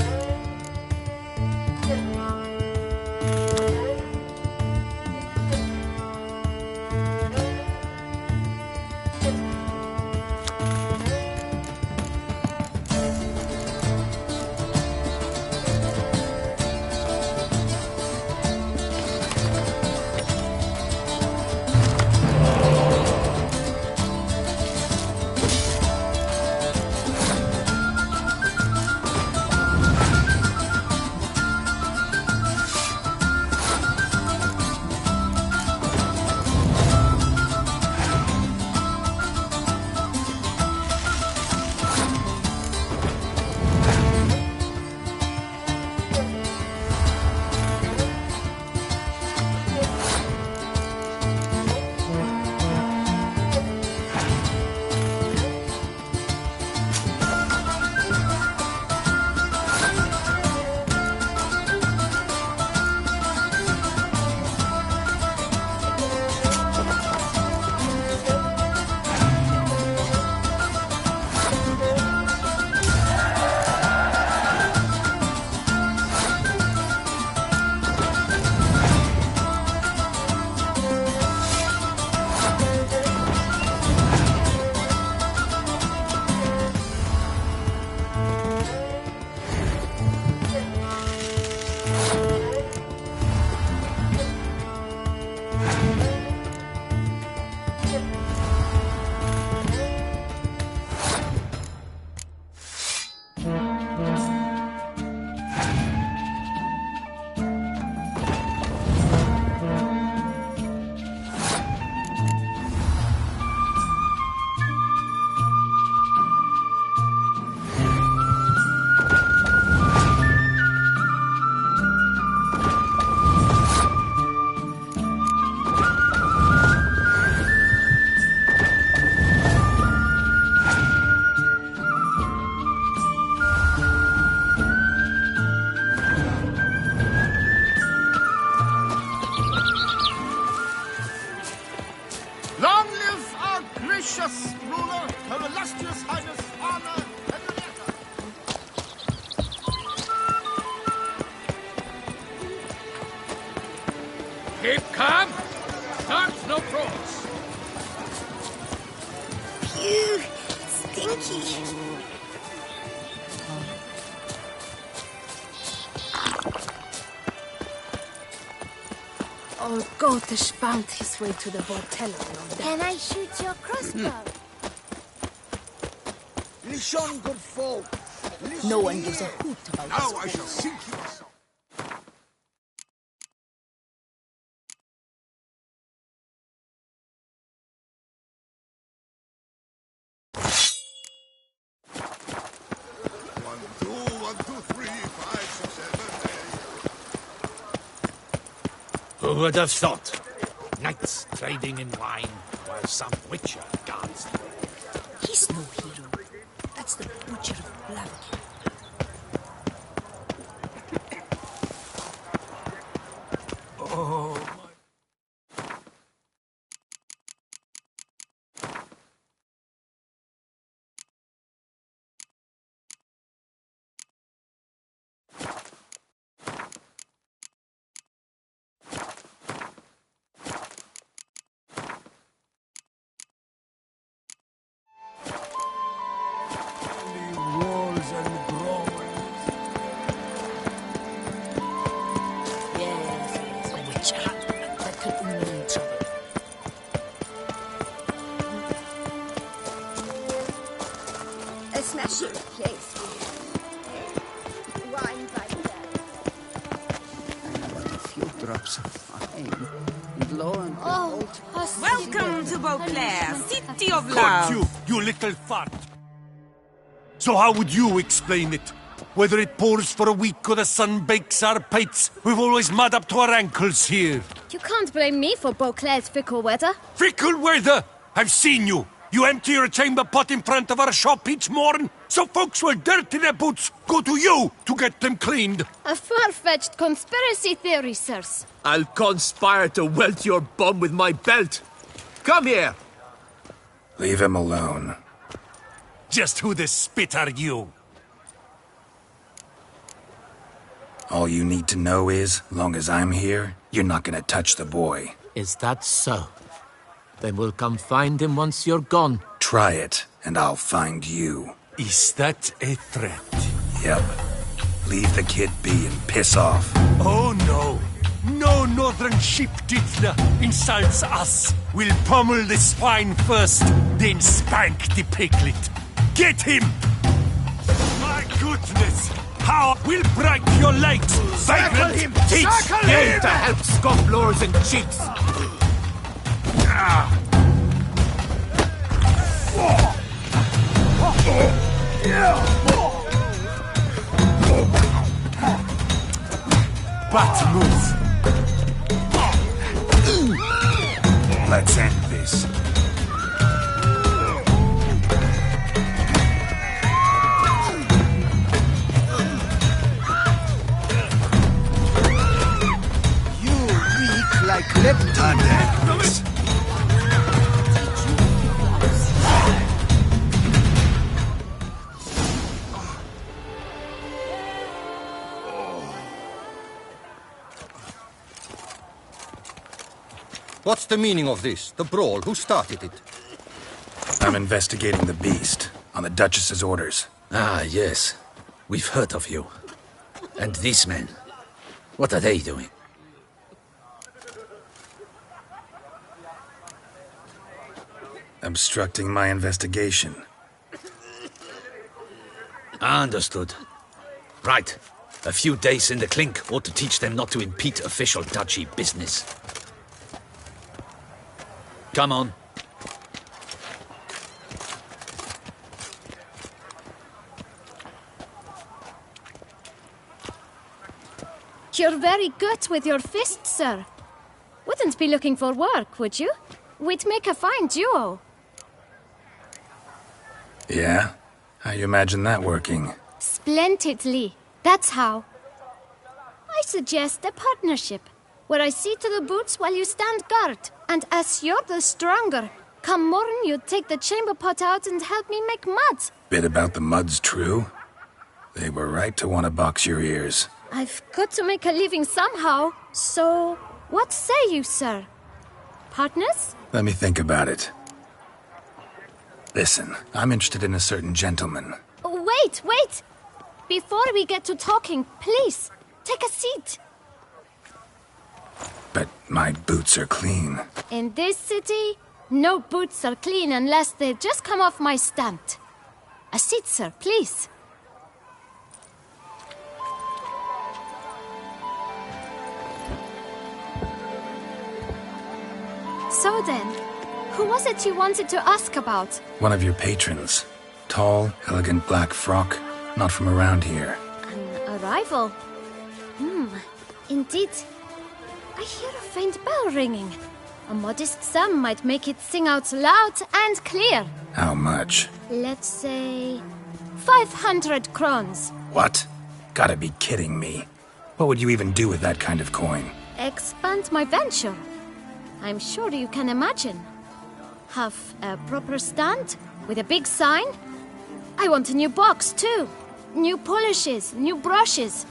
Keep calm. Start no cross. Phew, stinky. Old Gotish found his way to the hotel. Can I shoot your crossbow? Listen, good folk. No one gives a hoot about this. Now I shall sink you. Who would have thought? Knights trading in wine while some witcher guards them. He's no hero. That's the Butcher of Blaviken. Oh, A smashing place. Wine by A few drops of wine. And lo and behold... Welcome to Beauclair, city of Got love. you little fart. So how would you explain it? Whether it pours for a week or the sun bakes our pates, we've always mud up to our ankles here. You can't blame me for Beauclair's fickle weather. Fickle weather! I've seen you! You empty your chamber pot in front of our shop each morn, so folks will dirty their boots go to you to get them cleaned. A far-fetched conspiracy theory, sirs. I'll conspire to welt your bum with my belt. Come here. Leave him alone. Just who the spit are you? All you need to know is, long as I'm here, you're not gonna touch the boy. Is that so? Then we'll come find him once you're gone. Try it, and I'll find you. Is that a threat? Yep. Leave the kid be and piss off. Oh no. No northern sheep diddler insults us. We'll pummel the swine first, then spank the piglet. Get him! My goodness! How we'll break your legs! Vagrant! Teach you to help scofflores and cheats! Bat move! Let's end this. You reek like leptons. What's the meaning of this? The brawl? Who started it? I'm investigating the beast, on the Duchess's orders. Ah, yes. We've heard of you. And these men, what are they doing? Obstructing my investigation. Understood. Right. A few days in the clink ought to teach them not to impede official duchy business. Come on. You're very good with your fists, sir. Wouldn't be looking for work, would you? We'd make a fine duo. Yeah? How you imagine that working? Splendidly. That's how. I suggest a partnership, where I see to the boots while you stand guard. And as you're the stronger, come morn you take the chamber pot out and help me make mud. Bit about the mud's true? They were right to want to box your ears. I've got to make a living somehow, so what say you, sir? Partners? Let me think about it. Listen, I'm interested in a certain gentleman. Wait, wait! Before we get to talking, please, take a seat. But my boots are clean. In this city, no boots are clean unless they just come off my stand. A seat, sir, please. So then, who was it you wanted to ask about? One of your patrons. Tall, elegant black frock. Not from around here. An arrival? Indeed. I hear a faint bell ringing. A modest sum might make it sing out loud and clear. How much? Let's say 500 crowns. What? Gotta be kidding me. What would you even do with that kind of coin? Expand my venture. I'm sure you can imagine. Have a proper stand with a big sign. I want a new box too. New polishes, new brushes.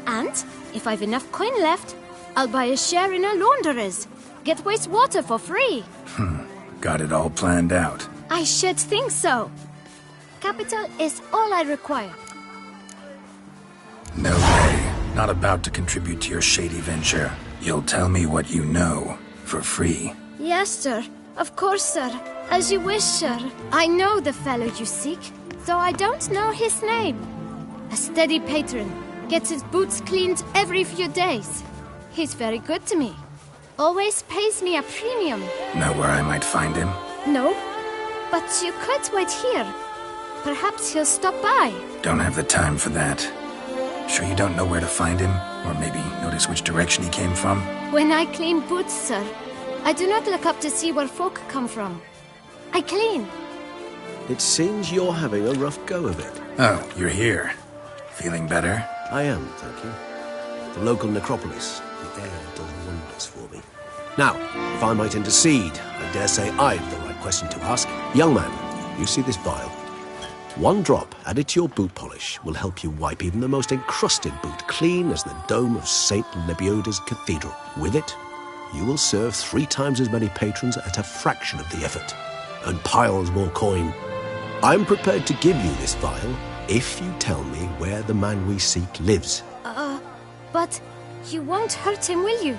And if I've enough coin left, I'll buy a share in a launderer's. Get wastewater for free. Got it all planned out. I should think so. Capital is all I require. No way. Not about to contribute to your shady venture. You'll tell me what you know, for free. Yes, sir. Of course, sir. As you wish, sir. I know the fellow you seek, though I don't know his name. A steady patron. Gets his boots cleaned every few days. He's very good to me. Always pays me a premium. Know where I might find him? No, but you could wait here. Perhaps he'll stop by. Don't have the time for that. Sure you don't know where to find him? Or maybe notice which direction he came from? When I clean boots, sir, I do not look up to see where folk come from. I clean. It seems you're having a rough go of it. Oh, you're here. Feeling better? I am, thank you. The local necropolis. The air does wonders for me. Now, if I might intercede, I dare say I've the right question to ask. Young man, you see this vial? One drop added to your boot polish will help you wipe even the most encrusted boot clean as the dome of St. Lebioda's Cathedral. With it, you will serve 3 times as many patrons at a fraction of the effort, and piles more coin. I'm prepared to give you this vial if you tell me where the man we seek lives. But you won't hurt him, will you?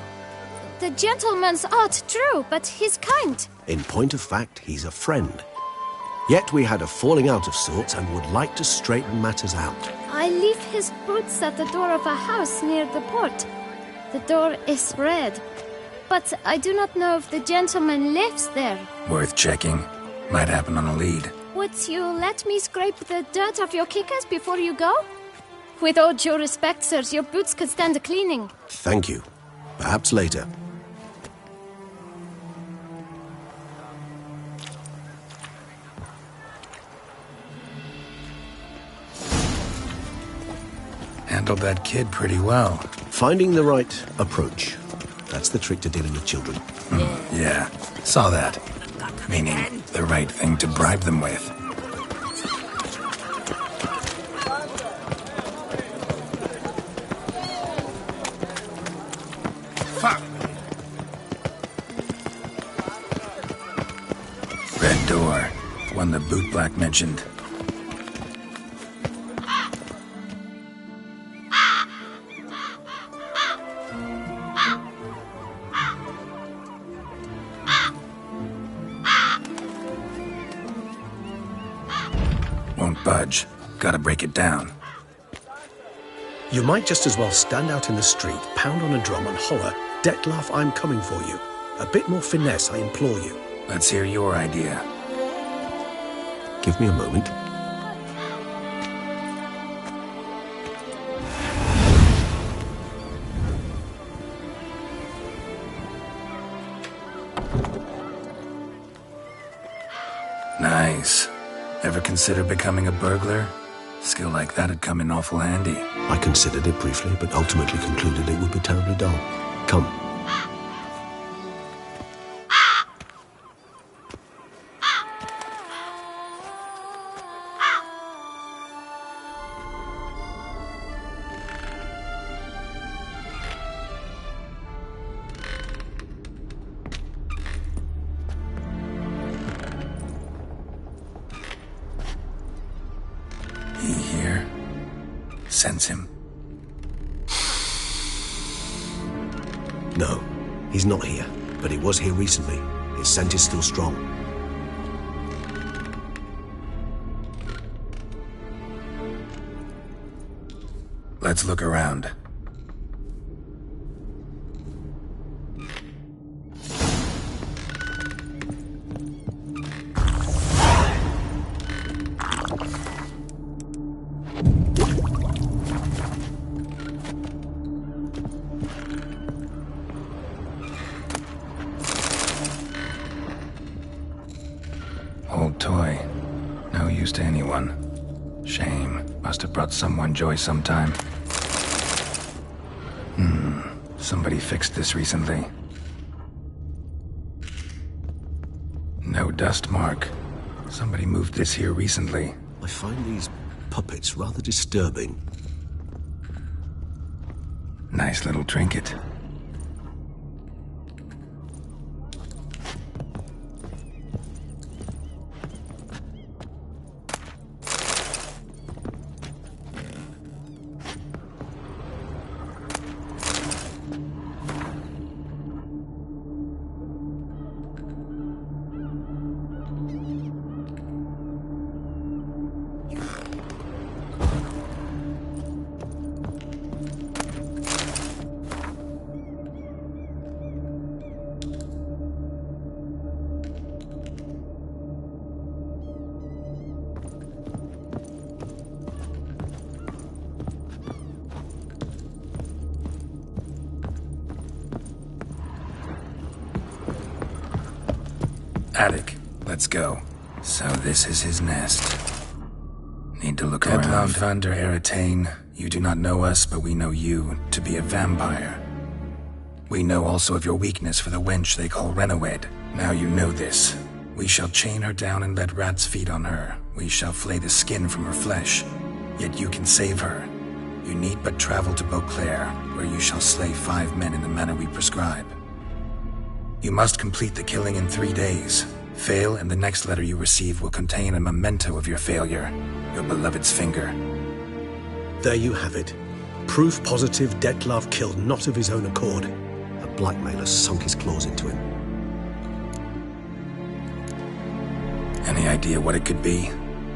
The gentleman's art, true, but he's kind. In point of fact, he's a friend. Yet we had a falling out of sorts and would like to straighten matters out. I leave his boots at the door of a house near the port. The door is red, but I do not know if the gentleman lives there. Worth checking. Might happen on a lead. Would you let me scrape the dirt off your kickers before you go? With all due respect, sirs, your boots could stand a cleaning. Thank you. Perhaps later. Handled that kid pretty well. Finding the right approach. That's the trick to dealing with children. Yeah, saw that. Meaning, the right thing to bribe them with. Fuck! Red door. One the boot black mentioned. Won't budge. Gotta break it down. You might just as well stand out in the street, pound on a drum and holler, "Detlef, I'm coming for you." A bit more finesse, I implore you. Let's hear your idea. Give me a moment. Nice. Ever consider becoming a burglar? Skill like that'd come in awful handy. I considered it briefly, but ultimately concluded it would be terribly dull. Come. He here? Sense him? No, he's not here, but he was here recently. His scent is still strong. Let's look around. Old toy. No use to anyone. Shame. Must have brought someone joy sometime. Somebody fixed this recently. No dust mark. Somebody moved this here recently. I find these puppets rather disturbing. Nice little trinket. Attic. Let's go. So this is his nest. Need to look around. Detlav van der Eretain, you do not know us, but we know you to be a vampire. We know also of your weakness for the wench they call Renawed. Now you know this. We shall chain her down and let rats feed on her. We shall flay the skin from her flesh. Yet you can save her. You need but travel to Beauclair, where you shall slay 5 men in the manner we prescribe. You must complete the killing in 3 days. Fail, and the next letter you receive will contain a memento of your failure. Your beloved's finger. There you have it. Proof positive Detlav killed not of his own accord. A blackmailer sunk his claws into him. Any idea what it could be?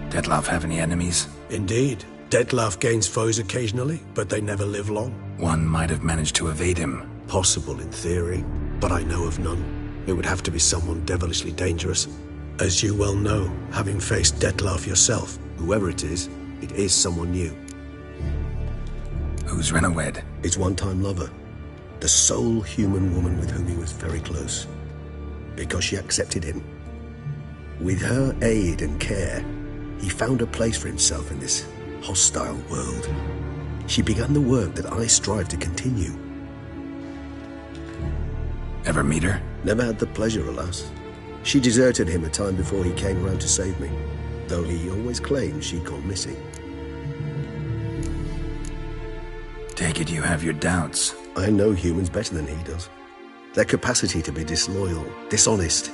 Detlav have any enemies? Indeed. Detlav gains foes occasionally, but they never live long. One might have managed to evade him. Possible in theory, but I know of none. It would have to be someone devilishly dangerous. As you well know, having faced Detlav yourself, whoever it is someone new. Who's Renawed? His one-time lover. The sole human woman with whom he was very close. Because she accepted him. With her aid and care, he found a place for himself in this hostile world. She began the work that I strive to continue. Ever meet her? Never had the pleasure, alas. She deserted him a time before he came round to save me, though he always claimed she'd gone missing. Take it you have your doubts. I know humans better than he does. Their capacity to be disloyal, dishonest.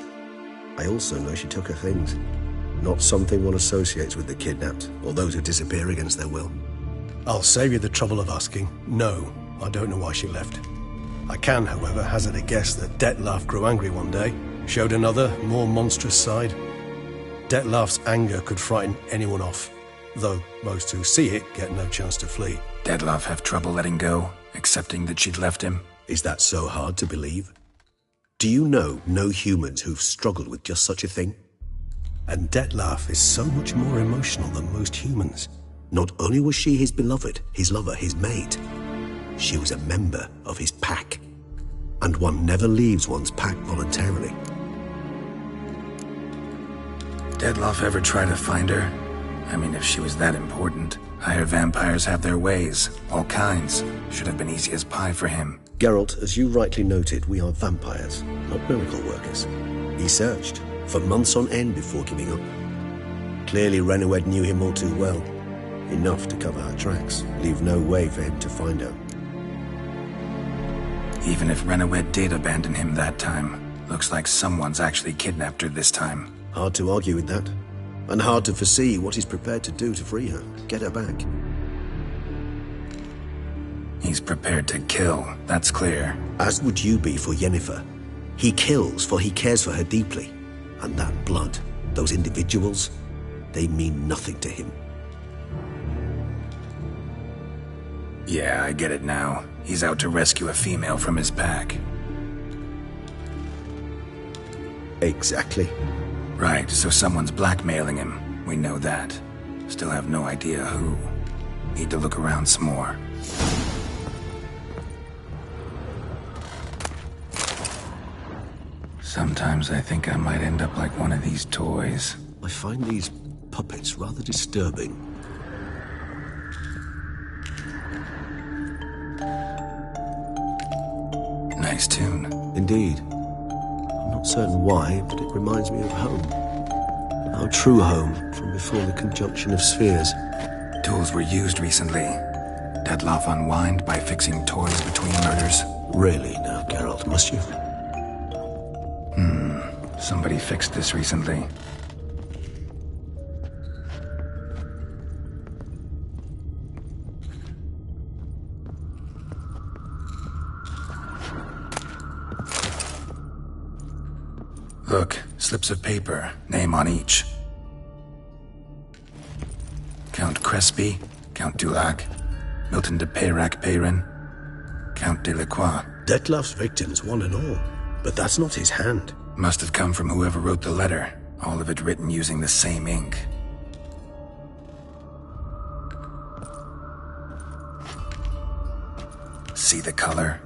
I also know she took her things. Not something one associates with the kidnapped, or those who disappear against their will. I'll save you the trouble of asking. No, I don't know why she left. I can, however, hazard a guess that Detlav grew angry one day, showed another, more monstrous side. Detlav's anger could frighten anyone off, though most who see it get no chance to flee. Detlav have trouble letting go, accepting that she'd left him? Is that so hard to believe? Do you know no humans who've struggled with just such a thing? And Detlav is so much more emotional than most humans. Not only was she his beloved, his lover, his mate, she was a member of his pack. And one never leaves one's pack voluntarily. Detlav ever try to find her? I mean, if she was that important. Higher vampires have their ways, all kinds. Should have been easy as pie for him. Geralt, as you rightly noted, we are vampires, not miracle workers. He searched for months on end before giving up. Clearly Renawed knew him all too well. Enough to cover her tracks, leave no way for him to find her. Even if Renawed did abandon him that time, looks like someone's actually kidnapped her this time. Hard to argue with that. And hard to foresee what he's prepared to do to free her, get her back. He's prepared to kill, that's clear. As would you be for Yennefer. He kills for he cares for her deeply. And that blood, those individuals, they mean nothing to him. Yeah, I get it now. He's out to rescue a female from his pack. Exactly. Right, so someone's blackmailing him. We know that. Still have no idea who. Need to look around some more. Sometimes I think I might end up like one of these toys. I find these puppets rather disturbing. Nice tune. Indeed. I'm not certain why, but it reminds me of home. Our true home from before the conjunction of spheres. Tools were used recently. Detlav unwind by fixing toys between murders. Really now, Geralt, must you? Somebody fixed this recently. Look, slips of paper, name on each. Count Crespi, Count Dulac, Milton de Peyrac-Peyrin, Count Delacroix. Detlav's victims, one and all. But that's not his hand. Must have come from whoever wrote the letter. All of it written using the same ink. See the color?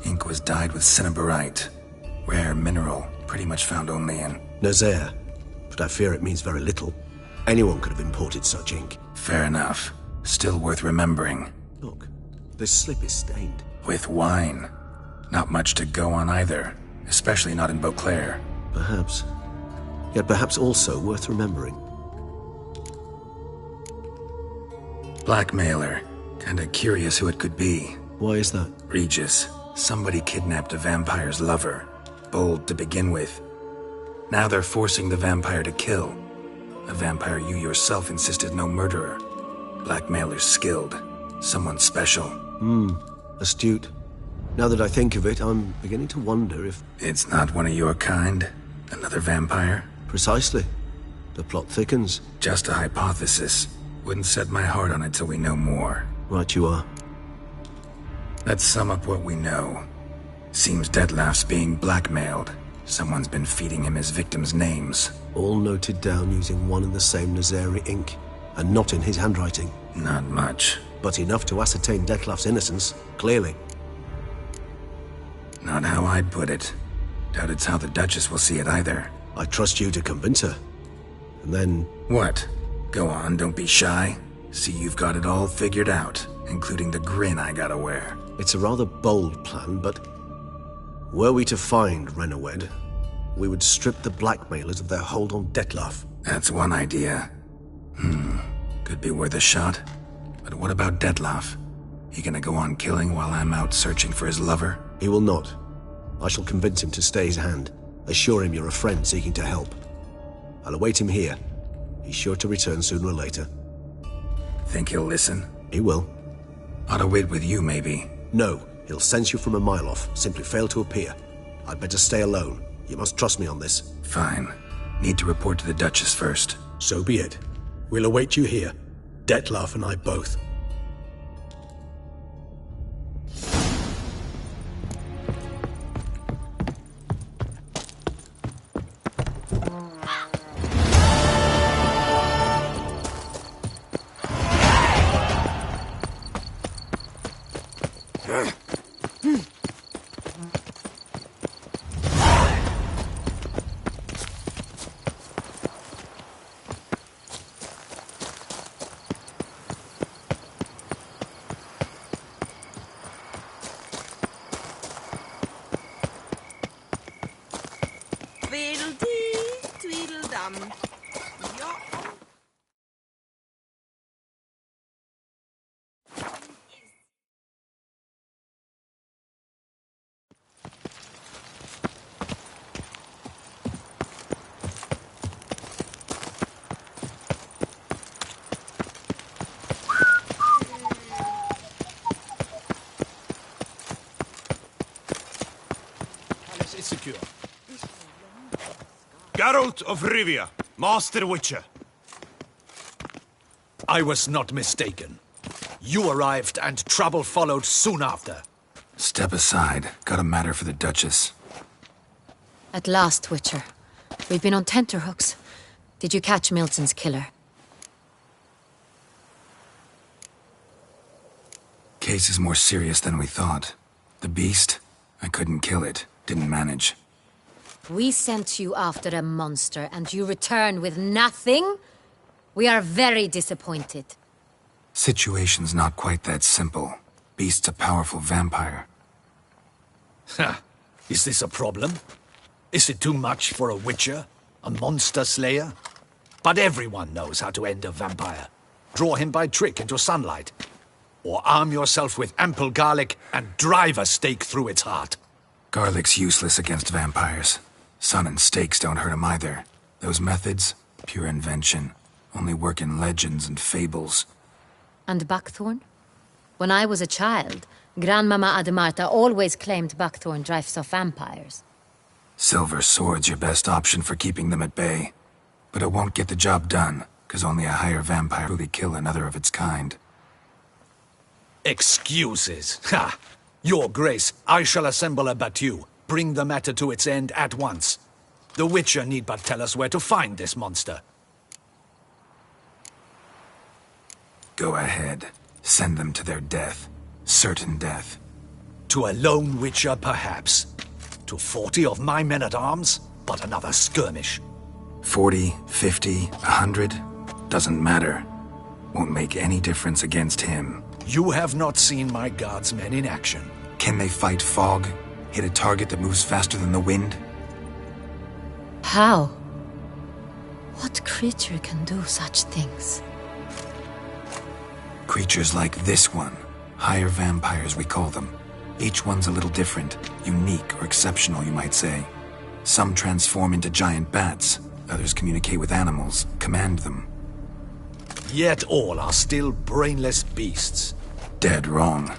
Ink was dyed with cinnabarite. Rare mineral, pretty much found only in... Nazaire, but I fear it means very little. Anyone could have imported such ink. Fair enough. Still worth remembering. Look, this slip is stained. With wine. Not much to go on either, especially not in Beauclair. Perhaps. Yet perhaps also worth remembering. Blackmailer. Kinda curious who it could be. Why is that? Regis. Somebody kidnapped a vampire's lover. Bold to begin with. Now they're forcing the vampire to kill. A vampire you yourself insisted no murderer. Blackmailer's skilled. Someone special. Astute. Now that I think of it, I'm beginning to wonder if... It's not one of your kind? Another vampire? Precisely. The plot thickens. Just a hypothesis. Wouldn't set my heart on it till we know more. Right you are. Let's sum up what we know. Seems Detlef's being blackmailed. Someone's been feeding him his victims' names. All noted down using one and the same Nazaire ink, and not in his handwriting. Not much. But enough to ascertain Detlef's innocence, clearly. Not how I'd put it. Doubt it's how the Duchess will see it either. I trust you to convince her. And then... What? Go on, don't be shy. See you've got it all figured out, including the grin I gotta wear. It's a rather bold plan, but... Were we to find Renawed, we would strip the blackmailers of their hold on Detlef. That's one idea. Could be worth a shot. But what about Detlef? He gonna go on killing while I'm out searching for his lover? He will not. I shall convince him to stay his hand. Assure him you're a friend seeking to help. I'll await him here. He's sure to return sooner or later. Think he'll listen? He will. Ought to wait with you, maybe. No. He'll sense you from a mile off. Simply fail to appear. I'd better stay alone. You must trust me on this. Fine. Need to report to the Duchess first. So be it. We'll await you here. Detlef and I both. Secure. Geralt of Rivia, Master Witcher. I was not mistaken. You arrived and trouble followed soon after. Step aside. Got a matter for the Duchess. At last, Witcher. We've been on tenterhooks. Did you catch Milton's killer? Case is more serious than we thought. The beast? I couldn't kill it. Didn't manage. We sent you after a monster, and you return with nothing? We are very disappointed. Situation's not quite that simple. Beast's a powerful vampire. Ha! Is this a problem? Is it too much for a witcher? A monster slayer? But everyone knows how to end a vampire. Draw him by trick into sunlight. Or arm yourself with ample garlic and drive a stake through its heart. Garlic's useless against vampires. Sun and stakes don't hurt him either. Those methods, pure invention. Only work in legends and fables. And buckthorn? When I was a child, Grandmama Ademarta always claimed buckthorn drives off vampires. Silver sword's your best option for keeping them at bay. But it won't get the job done, because only a higher vampire will kill another of its kind. Excuses. Ha! Your Grace, I shall assemble a battue. Bring the matter to its end at once. The Witcher need but tell us where to find this monster. Go ahead. Send them to their death. Certain death. To a lone Witcher, perhaps. To 40 of my men-at-arms, but another skirmish. 40, 50, 100, doesn't matter. Won't make any difference against him. You have not seen my guardsmen in action. Can they fight fog? Hit a target that moves faster than the wind? How? What creature can do such things? Creatures like this one. Higher vampires, we call them. Each one's a little different. Unique or exceptional, you might say. Some transform into giant bats. Others communicate with animals, command them. Yet all are still brainless beasts. Dead wrong.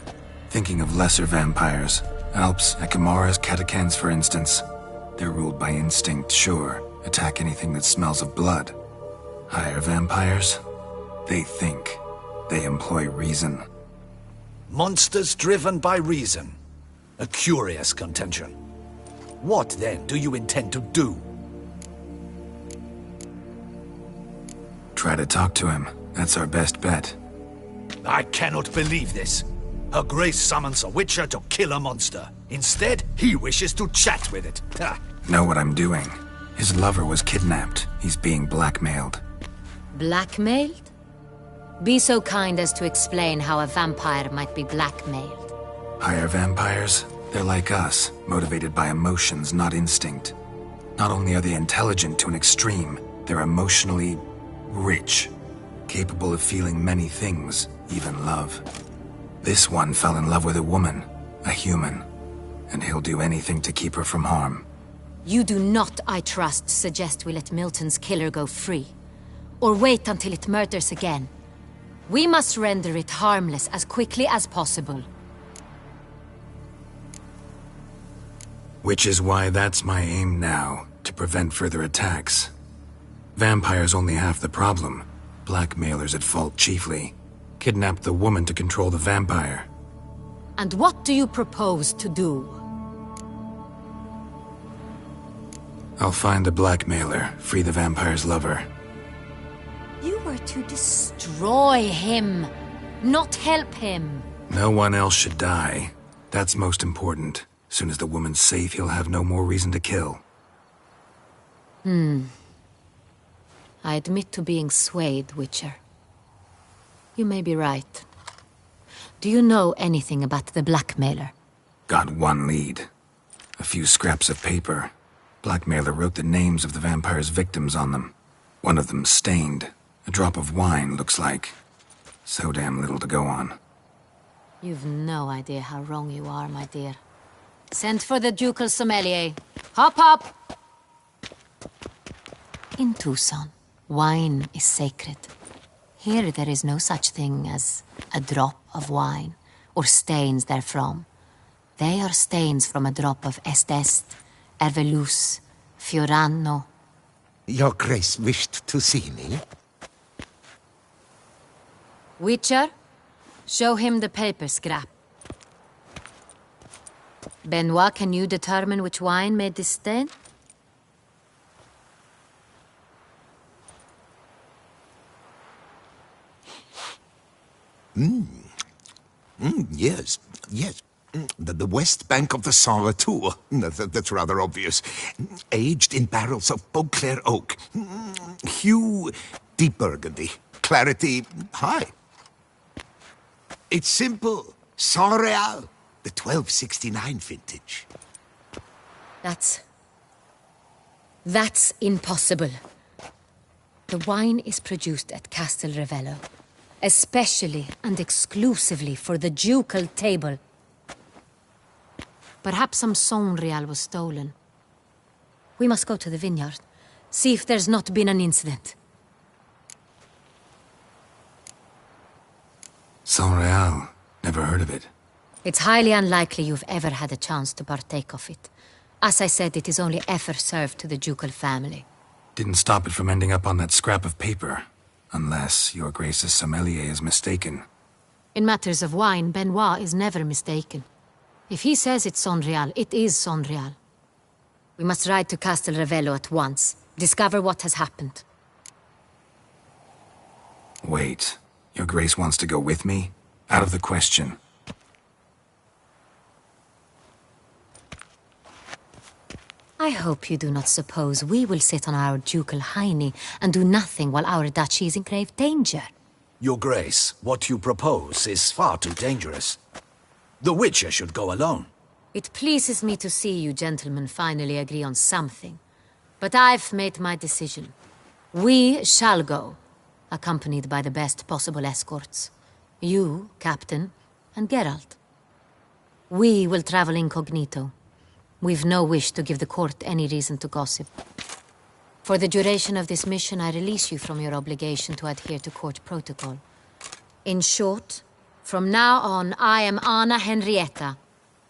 Thinking of lesser vampires. Alps, Ekamaras, Catacans, for instance. They're ruled by instinct, sure. Attack anything that smells of blood. Higher vampires? They think. They employ reason. Monsters driven by reason. A curious contention. What, then, do you intend to do? Try to talk to him. That's our best bet. I cannot believe this. Her Grace summons a witcher to kill a monster. Instead, he wishes to chat with it. Ha. Know what I'm doing. His lover was kidnapped. He's being blackmailed. Blackmailed? Be so kind as to explain how a vampire might be blackmailed. Higher vampires? They're like us, motivated by emotions, not instinct. Not only are they intelligent to an extreme, they're emotionally rich, capable of feeling many things, even love. This one fell in love with a woman, a human, and he'll do anything to keep her from harm. You do not, I trust, suggest we let Milton's killer go free. Or wait until it murders again. We must render it harmless as quickly as possible. Which is why that's my aim now, to prevent further attacks. Vampires only half the problem. Blackmailers at fault chiefly. Kidnapped the woman to control the vampire. And what do you propose to do? I'll find the blackmailer, free the vampire's lover. You were to destroy him, not help him. No one else should die. That's most important. As soon as the woman's safe, he'll have no more reason to kill. I admit to being swayed, Witcher. You may be right. Do you know anything about the blackmailer? Got one lead. A few scraps of paper. Blackmailer wrote the names of the vampire's victims on them. One of them stained. A drop of wine, looks like. So damn little to go on. You've no idea how wrong you are, my dear. Send for the ducal sommelier. Hop, hop! In Tucson, wine is sacred. Here there is no such thing as a drop of wine, or stains therefrom. They are stains from a drop of Est, Ervelus, Fiorano. Your Grace wished to see me? Witcher, show him the paper scrap. Benoit, can you determine which wine made this stain? Yes, yes. The west bank of the Saar Tour. That's rather obvious. Aged in barrels of Beauclair oak. Hue, deep burgundy. Clarity, high. It's simple. Saint-Réal, the 1269 vintage. That's impossible. The wine is produced at Castel Ravello, especially and exclusively for the ducal table. Perhaps some Saint-Réal was stolen. We must go to the vineyard, see if there's not been an incident. Saint-Réal. Never heard of it. It's highly unlikely you've ever had a chance to partake of it. As I said, it is only ever served to the ducal family. Didn't stop it from ending up on that scrap of paper. Unless your Grace's sommelier is mistaken. In matters of wine, Benoit is never mistaken. If he says it's Saint-Réal, it is Saint-Réal. We must ride to Castel Ravello at once. Discover what has happened. Wait. Your Grace wants to go with me? Out of the question. I hope you do not suppose we will sit on our ducal hiney and do nothing while our duchy is in grave danger. Your Grace, what you propose is far too dangerous. The Witcher should go alone. It pleases me to see you gentlemen finally agree on something. But I've made my decision. We shall go, accompanied by the best possible escorts. You, Captain, and Geralt. We will travel incognito. We've no wish to give the court any reason to gossip. For the duration of this mission, I release you from your obligation to adhere to court protocol. In short, from now on, I am Anna Henrietta,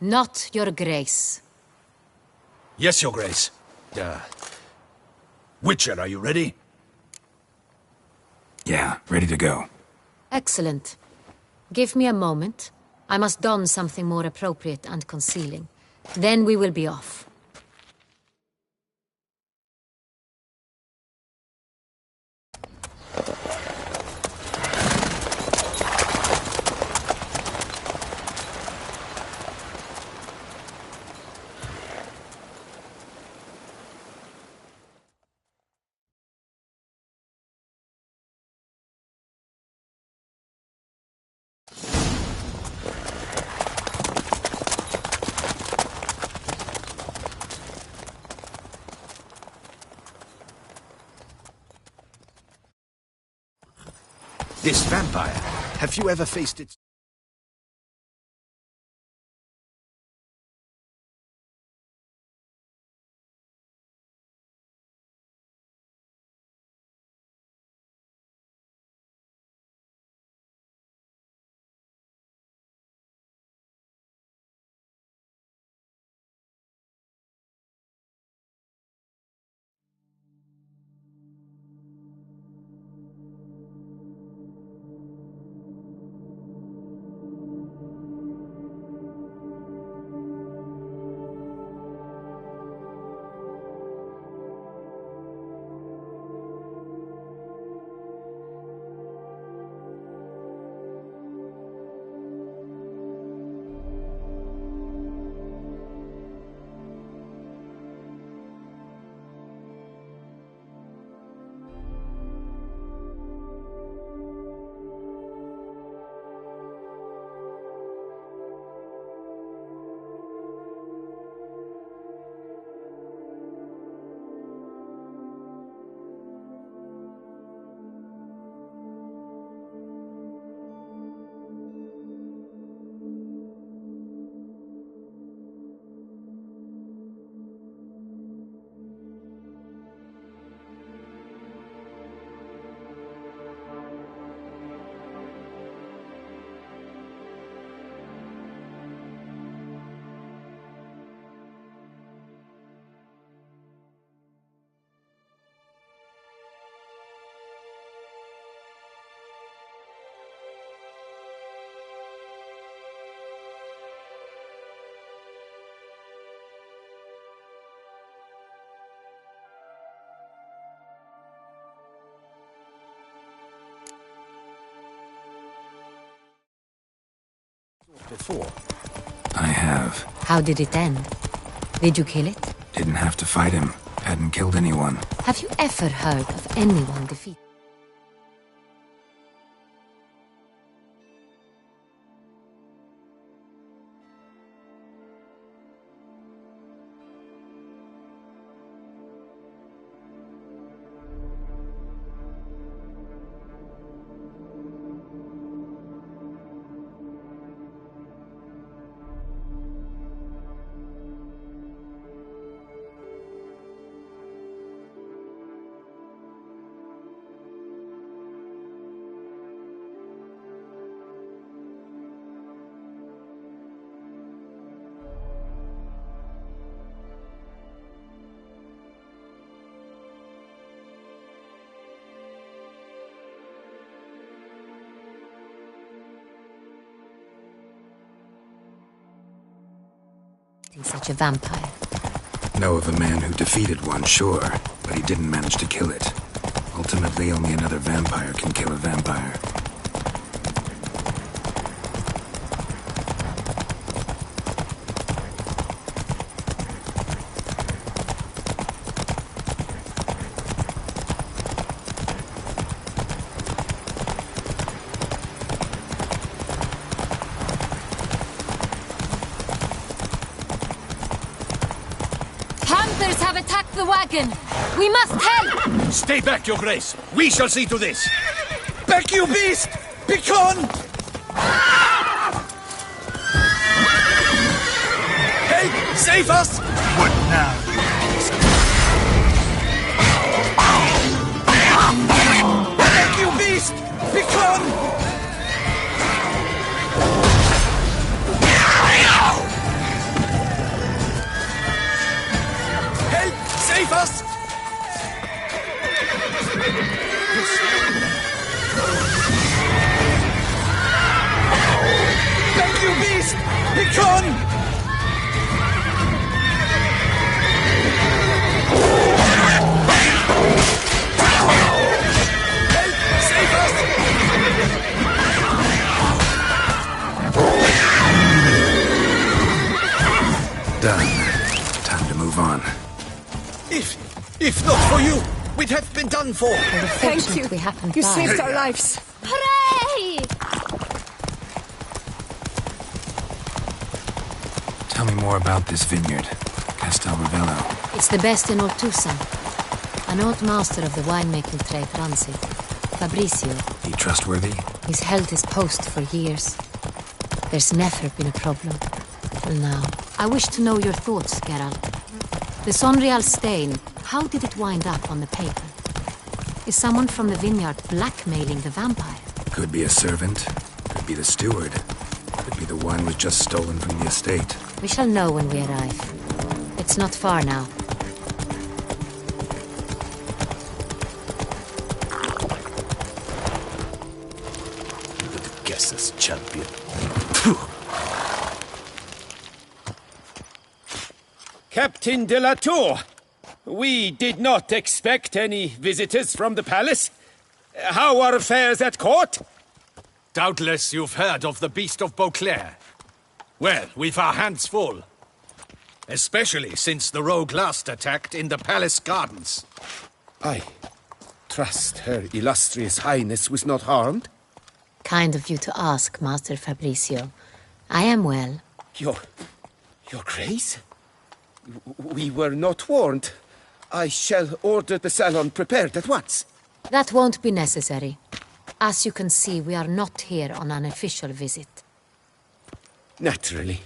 not your Grace. Yes, Your Grace. Witcher, are you ready? Yeah, ready to go. Excellent. Give me a moment. I must don something more appropriate and concealing. Then we will be off. This vampire, have you ever faced it? Before. I have. How did it end? Did you kill it? Didn't have to fight him. Hadn't killed anyone. Have you ever heard of anyone defeated? Such a vampire. Know of a man who defeated one, sure, but he didn't manage to kill it. Ultimately, only another vampire can kill a vampire. broken. We must help! Stay back, Your Grace. We shall see to this. Back, you beast! Begone! Help! Save us! What now? Back, you beast! Begone! Help! Save us! Back, you beast! Begone! Done. Time to move on. If not for you, we'd have been done for. Thank you. We happened You by. saved our lives. Hooray! Tell me more about this vineyard, Castel Ravello. It's the best in all Tucson. An old master of the winemaking trade runs it. Fabrizio. He trustworthy? He's held his post for years. There's never been a problem. Till now. I wish to know your thoughts, Geralt. The Sonreal stain, how did it wind up on the paper? Is someone from the vineyard blackmailing the vampire? Could be a servant. Could be the steward. Could be the wine was just stolen from the estate. We shall know when we arrive. It's not far now. Guess this champion. Captain de la Tour, we did not expect any visitors from the palace. How are affairs at court? Doubtless you've heard of the Beast of Beauclair. Well, we've our hands full. Especially since the rogue last attacked in the palace gardens. I trust Her Illustrious Highness was not harmed. Kind of you to ask, Master Fabrizio. I am well. Your Grace? We were not warned. I shall order the salon prepared at once. That won't be necessary. As you can see, we are not here on an official visit. Naturally.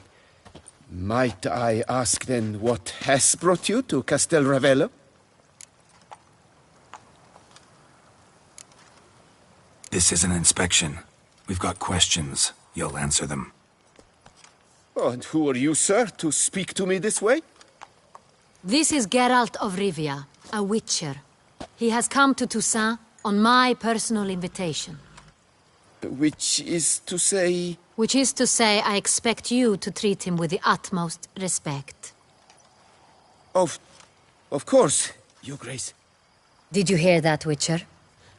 Might I ask then what has brought you to Castel Ravello? This is an inspection. We've got questions. You'll answer them. Oh, and who are you, sir, to speak to me this way? This is Geralt of Rivia, a witcher. He has come to Toussaint on my personal invitation. Which is to say... Which is to say, I expect you to treat him with the utmost respect. Of course, Your Grace. Did you hear that, Witcher?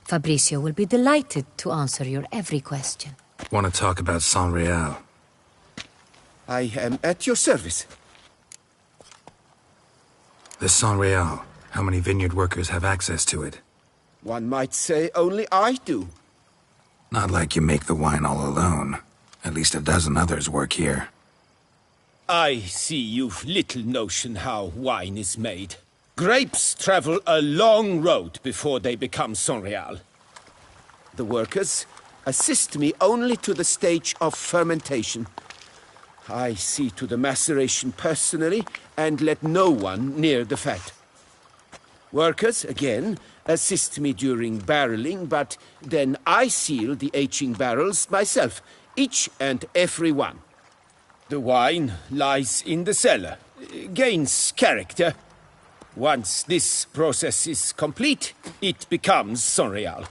Fabrizio will be delighted to answer your every question. Want to talk about Sonreal? I am at your service. The Sonreal. How many vineyard workers have access to it? One might say only I do. Not like you make the wine all alone. At least a dozen others work here. I see you've little notion how wine is made. Grapes travel a long road before they become Sonreal. The workers assist me only to the stage of fermentation. I see to the maceration personally and let no one near the fat. Workers, again, assist me during barreling, but then I seal the aging barrels myself, each and every one. The wine lies in the cellar, gains character. Once this process is complete, it becomes Sonreal.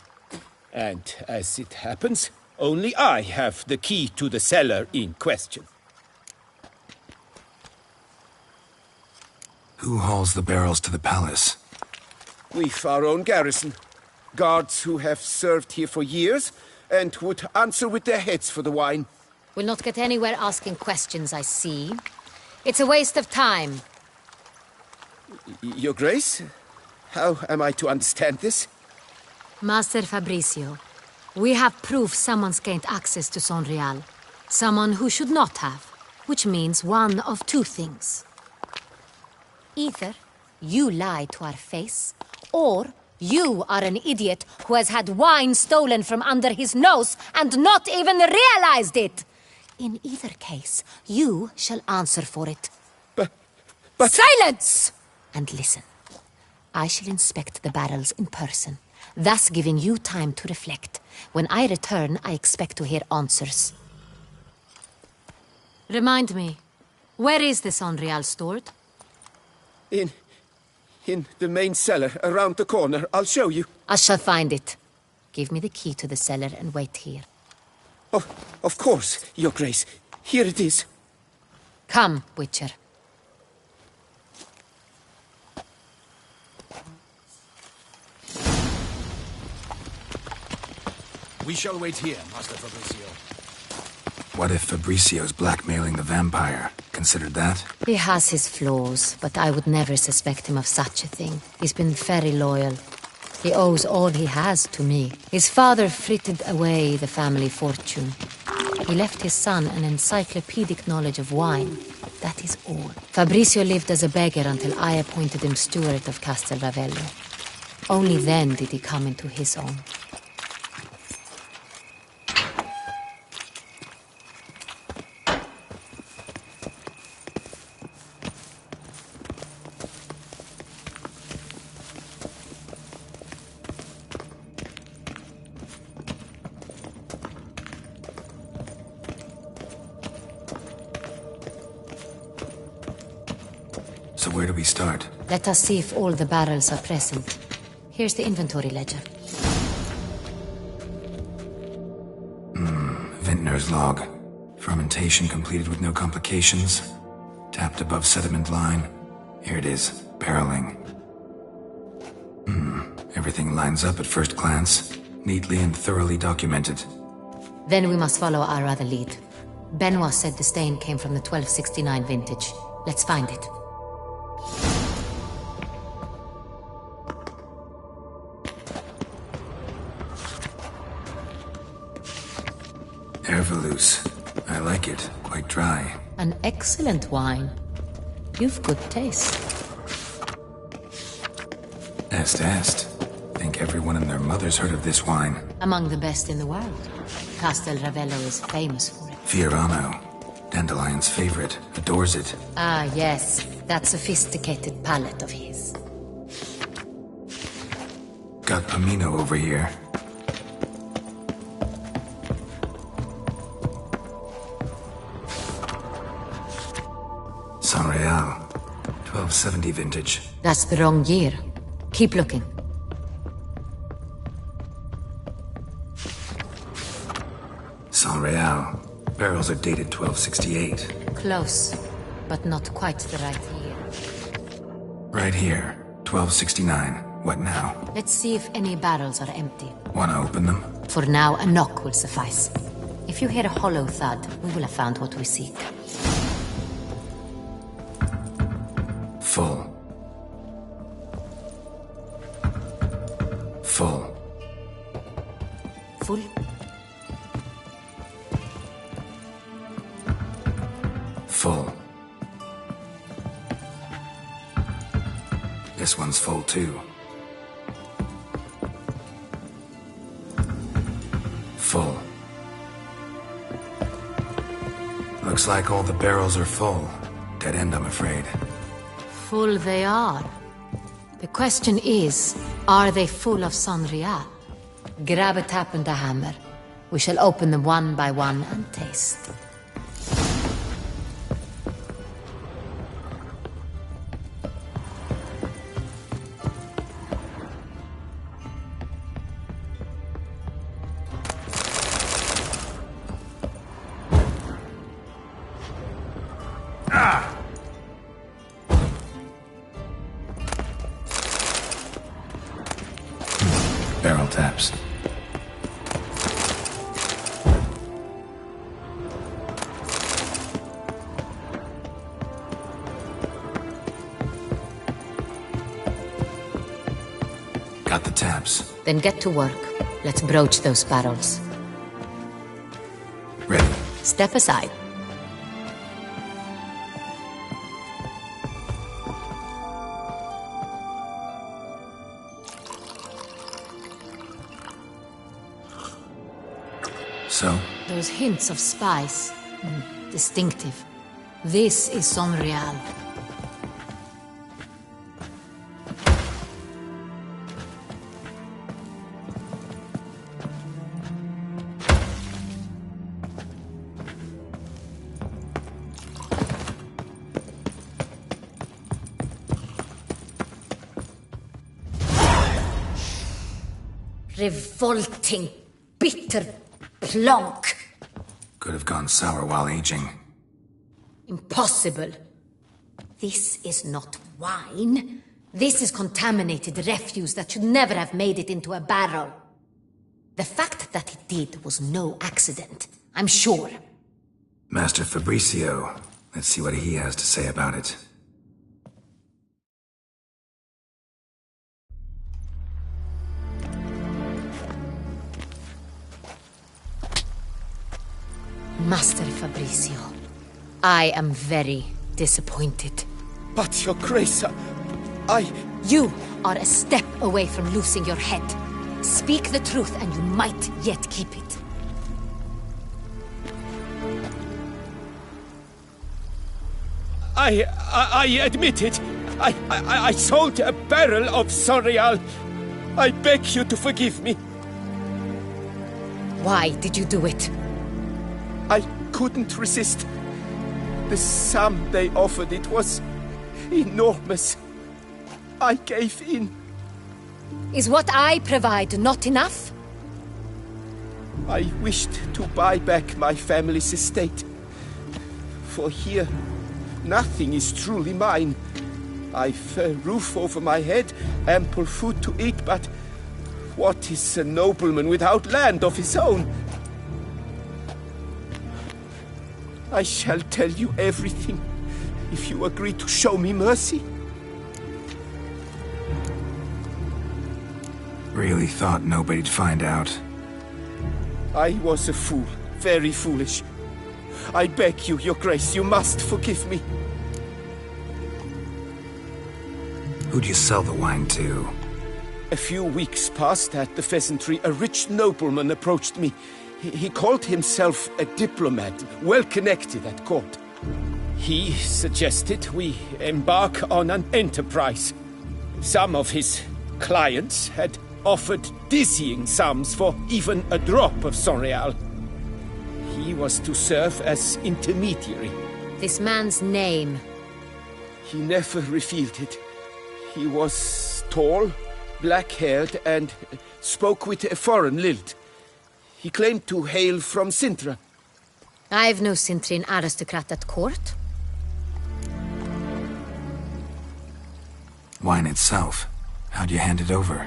And as it happens, only I have the key to the cellar in question. Who hauls the barrels to the palace? We've our own garrison. Guards who have served here for years and would answer with their heads for the wine. We'll not get anywhere asking questions, I see. It's a waste of time. Your Grace? How am I to understand this? Master Fabrizio, we have proof someone's gained access to Sonreal. Someone who should not have. Which means one of two things. Either you lie to our face, or you are an idiot who has had wine stolen from under his nose and not even realized it. In either case, you shall answer for it. But... Silence! And listen. I shall inspect the barrels in person, thus giving you time to reflect. When I return, I expect to hear answers. Remind me, where is this Unreal stored? In the main cellar, around the corner. I'll show you. I shall find it. Give me the key to the cellar and wait here. Oh, of course, Your Grace. Here it is. Come, Witcher. We shall wait here, Master Fabricio. What if Fabricio's blackmailing the vampire? Considered that? He has his flaws, but I would never suspect him of such a thing. He's been very loyal. He owes all he has to me. His father frittered away the family fortune. He left his son an encyclopedic knowledge of wine. That is all. Fabricio lived as a beggar until I appointed him steward of Castel Ravello. Only then did he come into his own. So where do we start? Let us see if all the barrels are present. Here's the inventory ledger. Vintner's log. Fermentation completed with no complications. Tapped above sediment line. Here it is. Barreling. Everything lines up at first glance. Neatly and thoroughly documented. Then we must follow our other lead. Benoit said the stain came from the 1269 vintage. Let's find it. Ervelous. I like it. Quite dry. An excellent wine. You've good taste. Est. Think everyone and their mother's heard of this wine. Among the best in the world. Castel Ravello is famous for it. Fiorano. Dandelion's favorite. Adores it. Ah, yes. That sophisticated palate of his. Got Pomino over here. San Real. 1270 vintage. That's the wrong year. Keep looking. San Real. Barrels are dated 1268. Close, but not quite the right year. Right here. 1269. What now? Let's see if any barrels are empty. Wanna open them? For now, a knock will suffice. If you hear a hollow thud, we will have found what we seek. Full. Full. Full? Full. This one's full too. Full. Looks like all the barrels are full. Dead end, I'm afraid. Full they are. The question is, are they full of Sanria? Grab a tap and a hammer. We shall open them one by one and taste. Barrel taps. Got the taps. Then get to work. Let's broach those barrels. Ready. Step aside. So? Those hints of spice. Distinctive. This is Sonreal. Revolting, bitter plonk. Could have gone sour while aging. Impossible. This is not wine. This is contaminated refuse that should never have made it into a barrel. The fact that it did was no accident, I'm sure. Master Fabricio. Let's see what he has to say about it. Master Fabricio, I am very disappointed. But, Your Grace, You are a step away from losing your head. Speak the truth and you might yet keep it. I admit it. I sold a barrel of Sonreal. I beg you to forgive me. Why did you do it? I couldn't resist. The sum they offered, it was enormous. I gave in. Is what I provide not enough? I wished to buy back my family's estate. For here, nothing is truly mine. I've a roof over my head, ample food to eat, but what is a nobleman without land of his own? I shall tell you everything, if you agree to show me mercy. Really thought nobody'd find out. I was a fool, very foolish. I beg you, Your Grace, you must forgive me. Who'd you sell the wine to? A few weeks past at the pheasantry, a rich nobleman approached me. He called himself a diplomat, well connected at court. He suggested we embark on an enterprise. Some of his clients had offered dizzying sums for even a drop of Sonreal. He was to serve as intermediary. This man's name? He never revealed it. He was tall, black-haired, and spoke with a foreign lilt. He claimed to hail from Sintra. I've no Sintrin aristocrat at court. Wine itself. How'd you hand it over?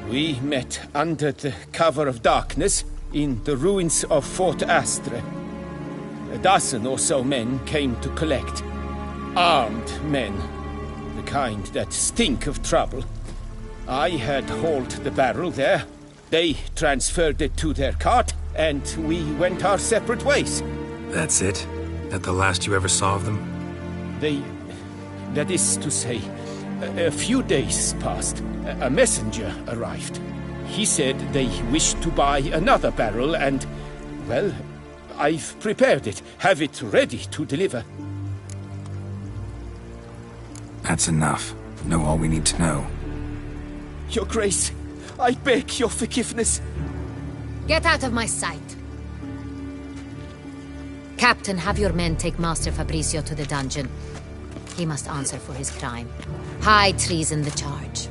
We met under the cover of darkness in the ruins of Fort Astre. A dozen or so men came to collect. Armed men. The kind that stink of trouble. I had hauled the barrel there. They transferred it to their cart, and we went our separate ways. That's it? That the last you ever saw of them? That is to say, a few days passed. A messenger arrived. He said they wished to buy another barrel and, well, I've prepared it. Have it ready to deliver. That's enough. Know all we need to know. Your Grace, I beg your forgiveness. Get out of my sight. Captain, have your men take Master Fabricio to the dungeon. He must answer for his crime. High treason the charge.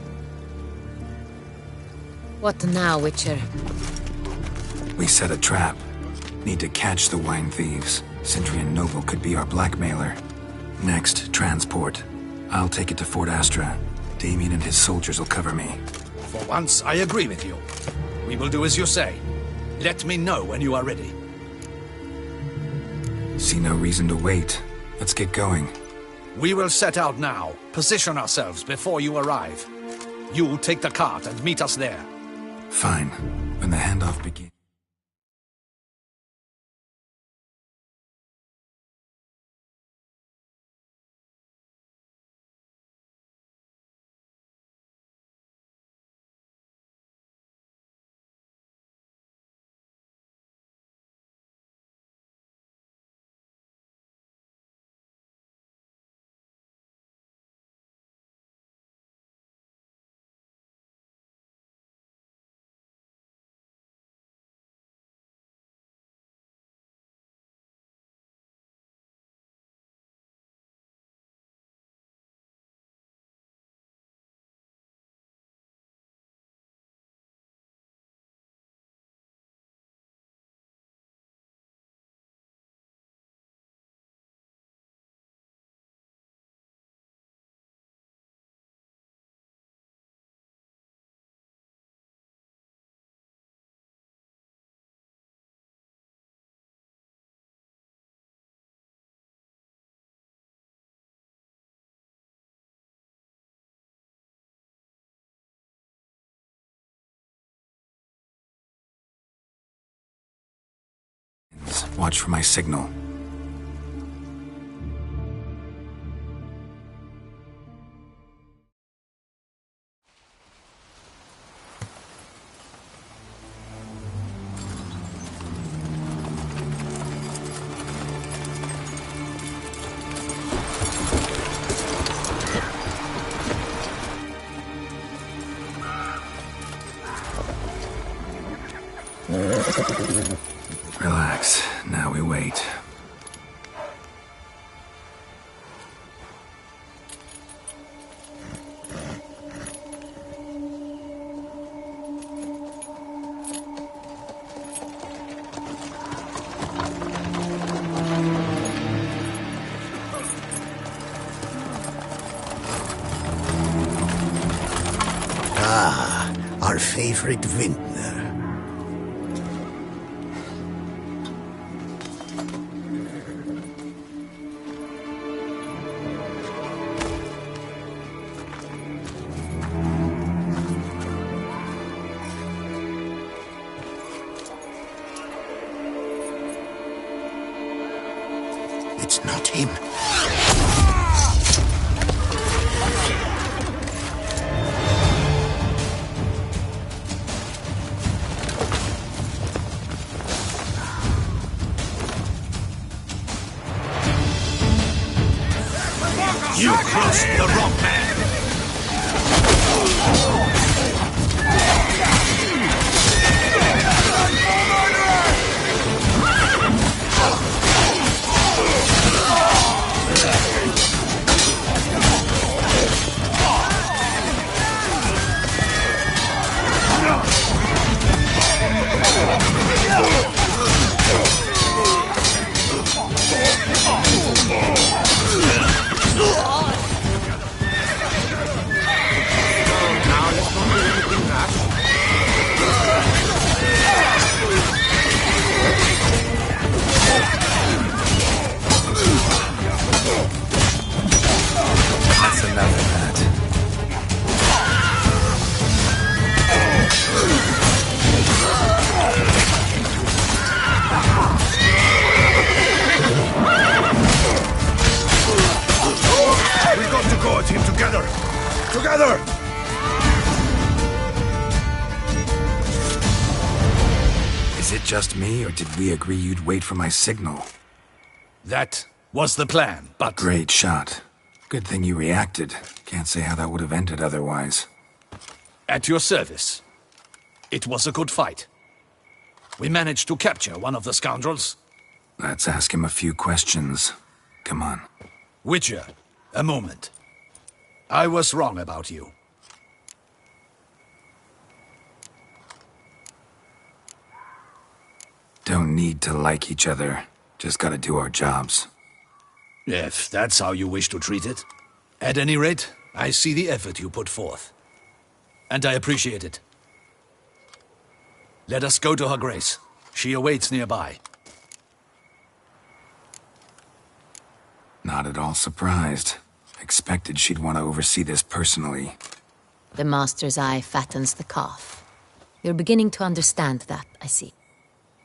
What now, Witcher? We set a trap. Need to catch the wine thieves. Centrian Noble could be our blackmailer. Next, transport. I'll take it to Fort Astra. Damien and his soldiers will cover me. For once, I agree with you. We will do as you say. Let me know when you are ready. See no reason to wait. Let's get going. We will set out now. Position ourselves before you arrive. You take the cart and meet us there. Fine. When the handoff begins. Watch for my signal. Relax. Now we wait. Ah, our favorite vintner. It's not him. You crossed the wrong man. That's enough of that. We've got to go at him together! Together! Is it just me, or did we agree you'd wait for my signal? That was the plan, but... Great shot. Good thing you reacted. Can't say how that would have ended otherwise. At your service. It was a good fight. We managed to capture one of the scoundrels. Let's ask him a few questions. Come on. Witcher, a moment. I was wrong about you. Don't need to like each other. Just gotta do our jobs. If that's how you wish to treat it. At any rate, I see the effort you put forth. And I appreciate it. Let us go to her grace. She awaits nearby. Not at all surprised. Expected she'd want to oversee this personally. The master's eye fattens the calf. You're beginning to understand that, I see.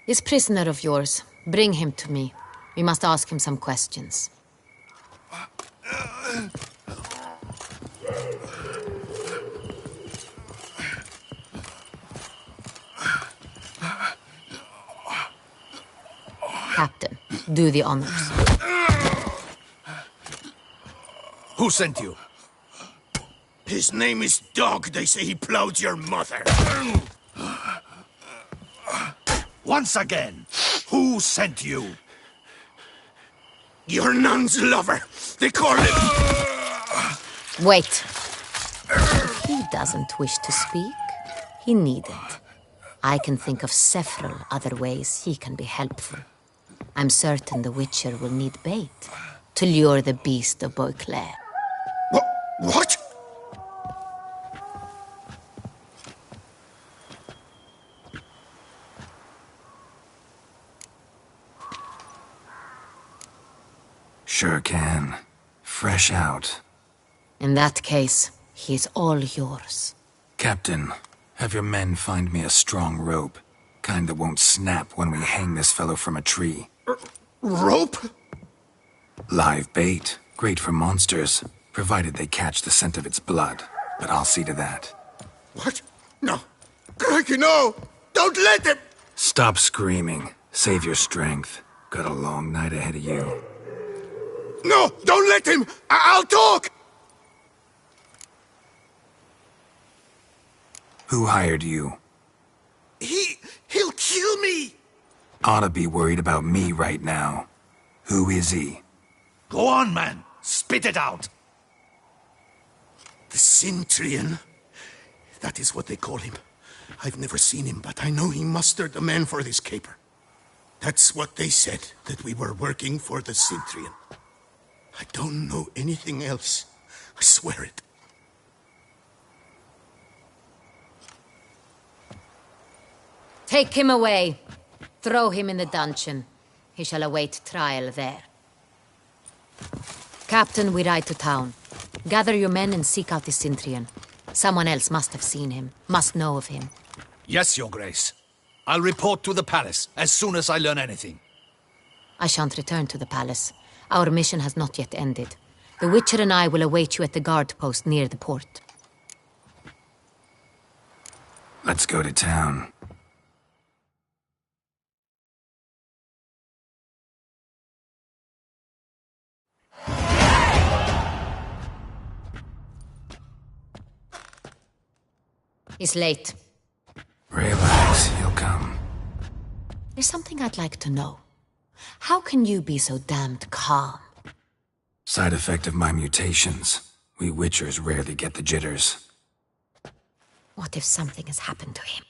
This prisoner of yours, bring him to me. We must ask him some questions. Captain, do the honors. Who sent you? His name is Dog. They say he plowed your mother. Once again, who sent you? Your nun's lover. They call him... Wait. If he doesn't wish to speak, he needn't. I can think of several other ways he can be helpful. I'm certain the Witcher will need bait to lure the beast of Beauclair. What? Sure can. Fresh out. In that case, he's all yours. Captain, have your men find me a strong rope. Kind that won't snap when we hang this fellow from a tree. Rope? Live bait. Great for monsters, provided they catch the scent of its blood. But I'll see to that. What? No. Crikey, no! Don't let him! Stop screaming. Save your strength. Got a long night ahead of you. No! Don't let him! I'll talk! Who hired you? He'll kill me! Ought to be worried about me right now. Who is he? Go on, man. Spit it out. The Centurion. That is what they call him. I've never seen him, but I know he mustered the men for this caper. That's what they said, that we were working for the Centurion. I don't know anything else. I swear it. Take him away. Throw him in the dungeon. He shall await trial there. Captain, we ride to town. Gather your men and seek out the Centurion. Someone else must have seen him, must know of him. Yes, Your Grace. I'll report to the palace as soon as I learn anything. I shan't return to the palace. Our mission has not yet ended. The Witcher and I will await you at the guard post near the port. Let's go to town. He's late. Relax, he'll come. There's something I'd like to know. How can you be so damned calm? Side effect of my mutations. We Witchers rarely get the jitters. What if something has happened to him?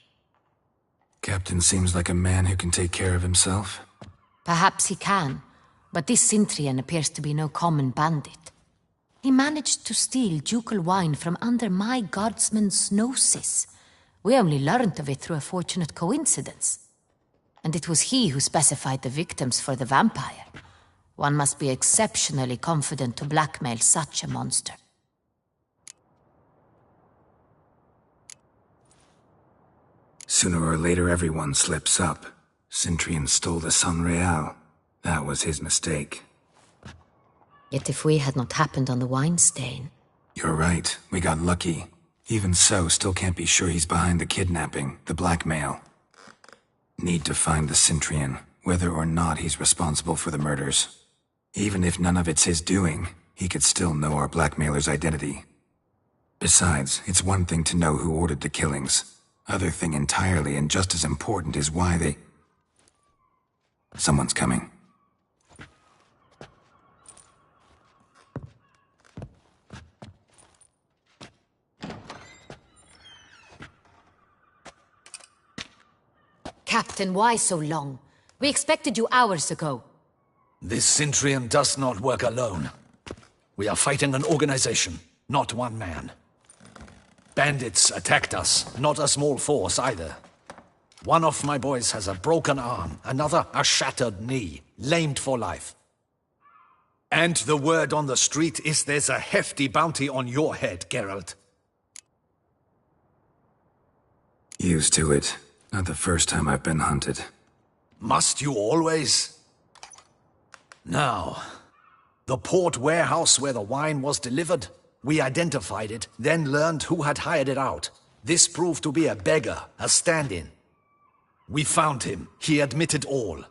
Captain seems like a man who can take care of himself. Perhaps he can, but this Centurion appears to be no common bandit. He managed to steal ducal wine from under my guardsman's noses. We only learned of it through a fortunate coincidence. And it was he who specified the victims for the vampire. One must be exceptionally confident to blackmail such a monster. Sooner or later, everyone slips up. Centurion stole the Sun Real. That was his mistake. Yet if we had not happened on the wine stain... You're right. We got lucky. Even so, still can't be sure he's behind the kidnapping, the blackmail. Need to find the Centurion, whether or not he's responsible for the murders. Even if none of it's his doing, he could still know our blackmailer's identity. Besides, it's one thing to know who ordered the killings. Other thing entirely, and just as important, is why they... Someone's coming. Captain, why so long? We expected you hours ago. This Centurion does not work alone. We are fighting an organization, not one man. Bandits attacked us, not a small force either. One of my boys has a broken arm, another a shattered knee, lamed for life. And the word on the street is there's a hefty bounty on your head, Geralt. Used to it. Not the first time I've been hunted. Must you always? Now, the port warehouse where the wine was delivered, we identified it, then learned who had hired it out. This proved to be a beggar, a stand-in. We found him. He admitted all.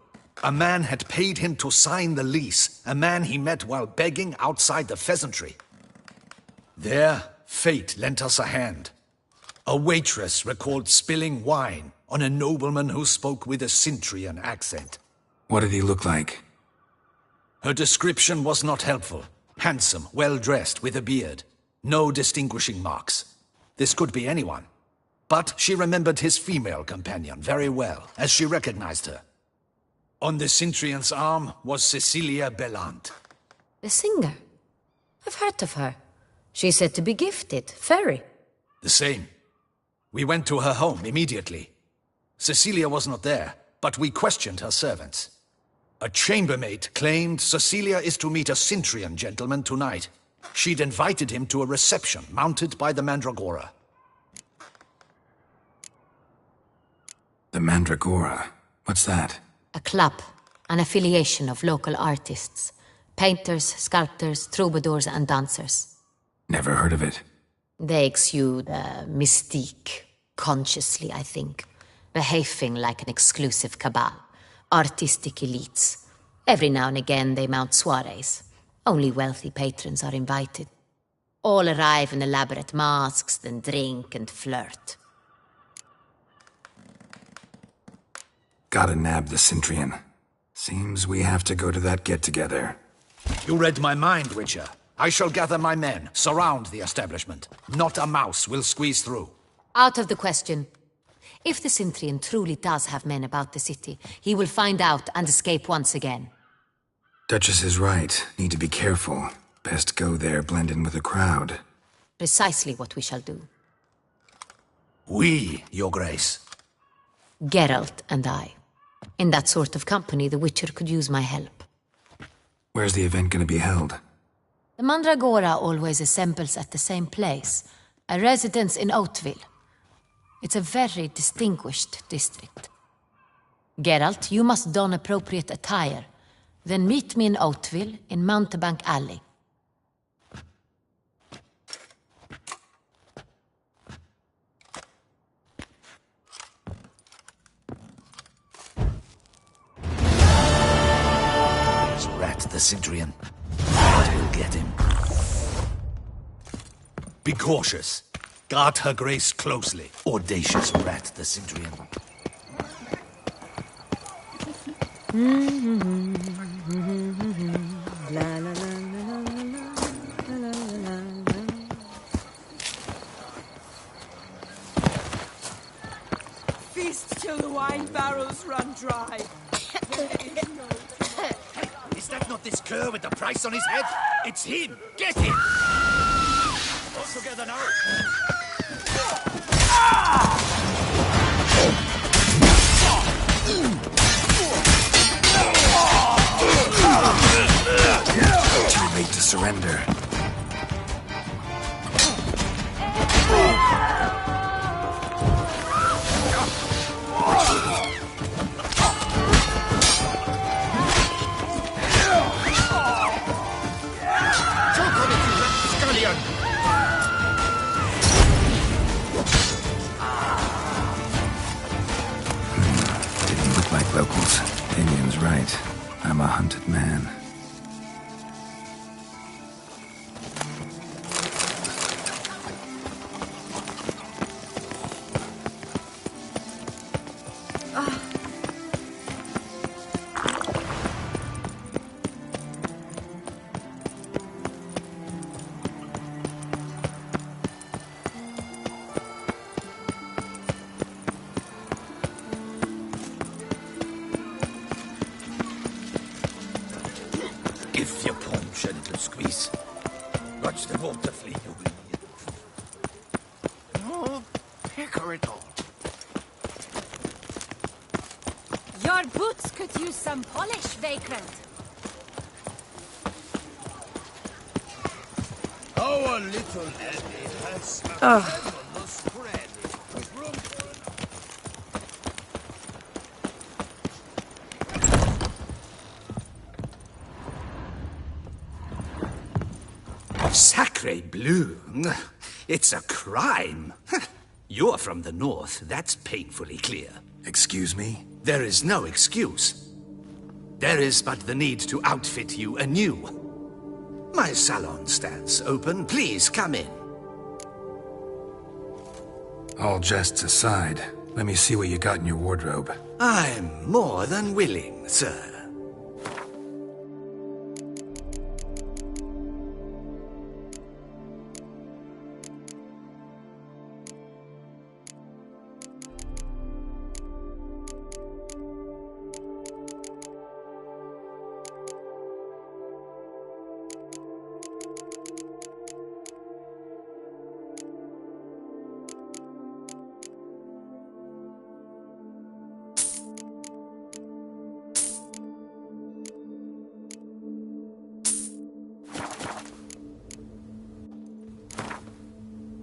A man had paid him to sign the lease, a man he met while begging outside the pheasantry. There, fate lent us a hand. A waitress recalled spilling wine on a nobleman who spoke with a Centurion accent. What did he look like? Her description was not helpful. Handsome, well-dressed, with a beard. No distinguishing marks. This could be anyone. But she remembered his female companion very well, as she recognized her. On the Centurion's arm was Cecilia Bellant. The singer? I've heard of her. She's said to be gifted, fairy. The same. We went to her home immediately. Cecilia was not there, but we questioned her servants. A chambermaid claimed Cecilia is to meet a Centurion gentleman tonight. She'd invited him to a reception mounted by the Mandragora. The Mandragora? What's that? A club. an affiliation of local artists. Painters, sculptors, troubadours, and dancers. Never heard of it. They exude mystique, consciously, I think. Behaving like an exclusive cabal. Artistic elites. Every now and again they mount soirees. Only wealthy patrons are invited. All arrive in elaborate masks, then drink and flirt. Gotta nab the Cintrian. Seems we have to go to that get-together. You read my mind, Witcher. I shall gather my men, surround the establishment. Not a mouse will squeeze through. Out of the question. If the Cintrian truly does have men about the city, he will find out and escape once again. Duchess is right. Need to be careful. Best go there, blend in with the crowd. Precisely what we shall do. We, Your Grace. Geralt and I. In that sort of company, the Witcher could use my help. Where's the event gonna be held? The Mandragora always assembles at the same place, a residence in Oatville. It's a very distinguished district. Geralt, you must don appropriate attire. Then meet me in Oatville, in Mountebank Alley. Rat the Cintrian. We'll get him. Be cautious. Guard her grace closely. Audacious rat the Cintrian. Feast till the wine barrels run dry. Is that not this cur with the price on his head? It's him! Get him! All together now! Too late to surrender. Didn't look like locals. Damien's right. I'm a hunted man. If you punch a little squeeze. Watch the water flee, you will. No, picker it all. Your boots could use some polish, vagrant. Our little Eddie has a fabulous spread with room. Sacre bleu! It's a crime! You're from the north, that's painfully clear. Excuse me? There is no excuse. There is but the need to outfit you anew. My salon stands open, please come in. All jests aside, let me see what you got in your wardrobe. I'm more than willing, sir.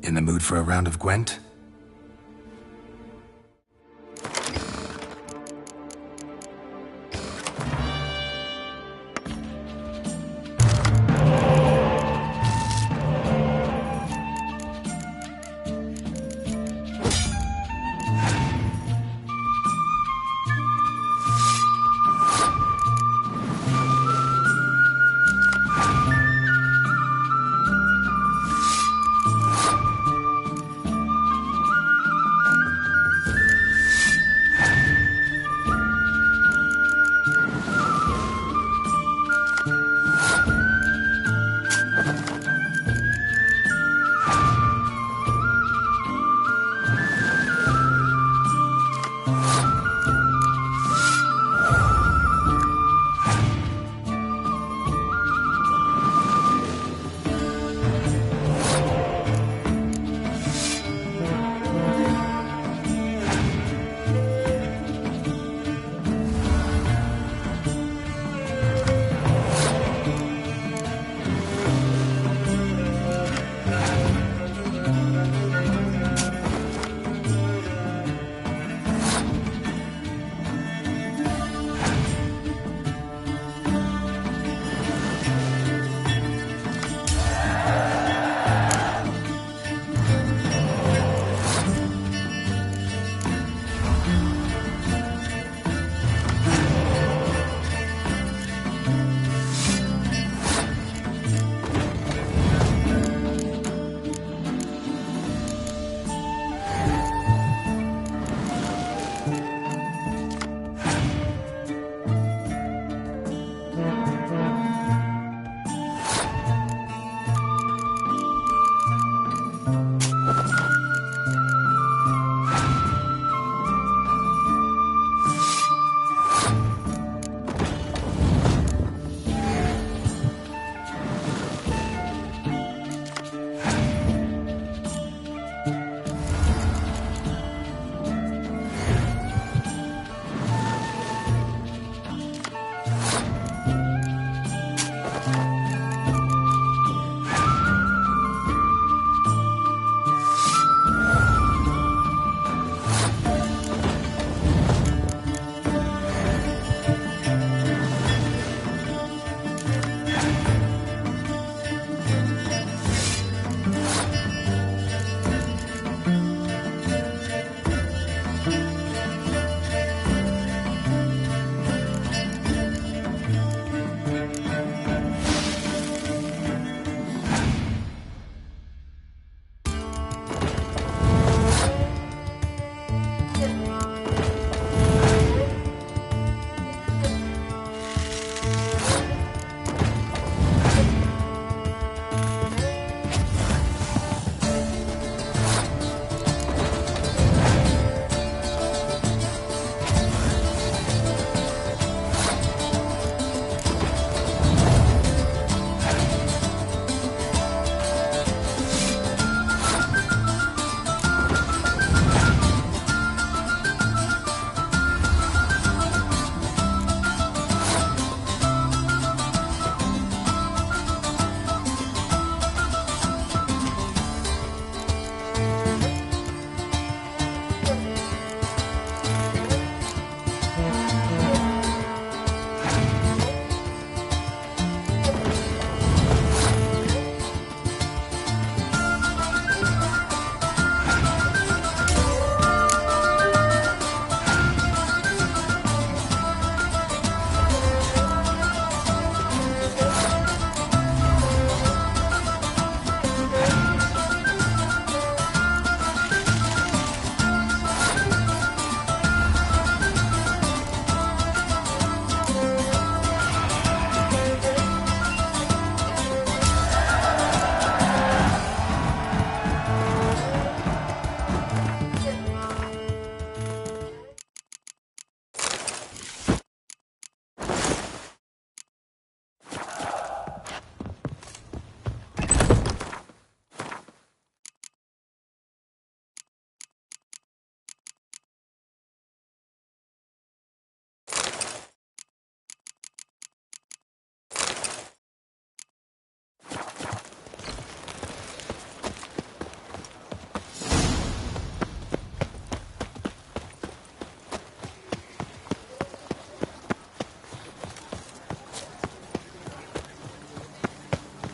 In the mood for a round of Gwent?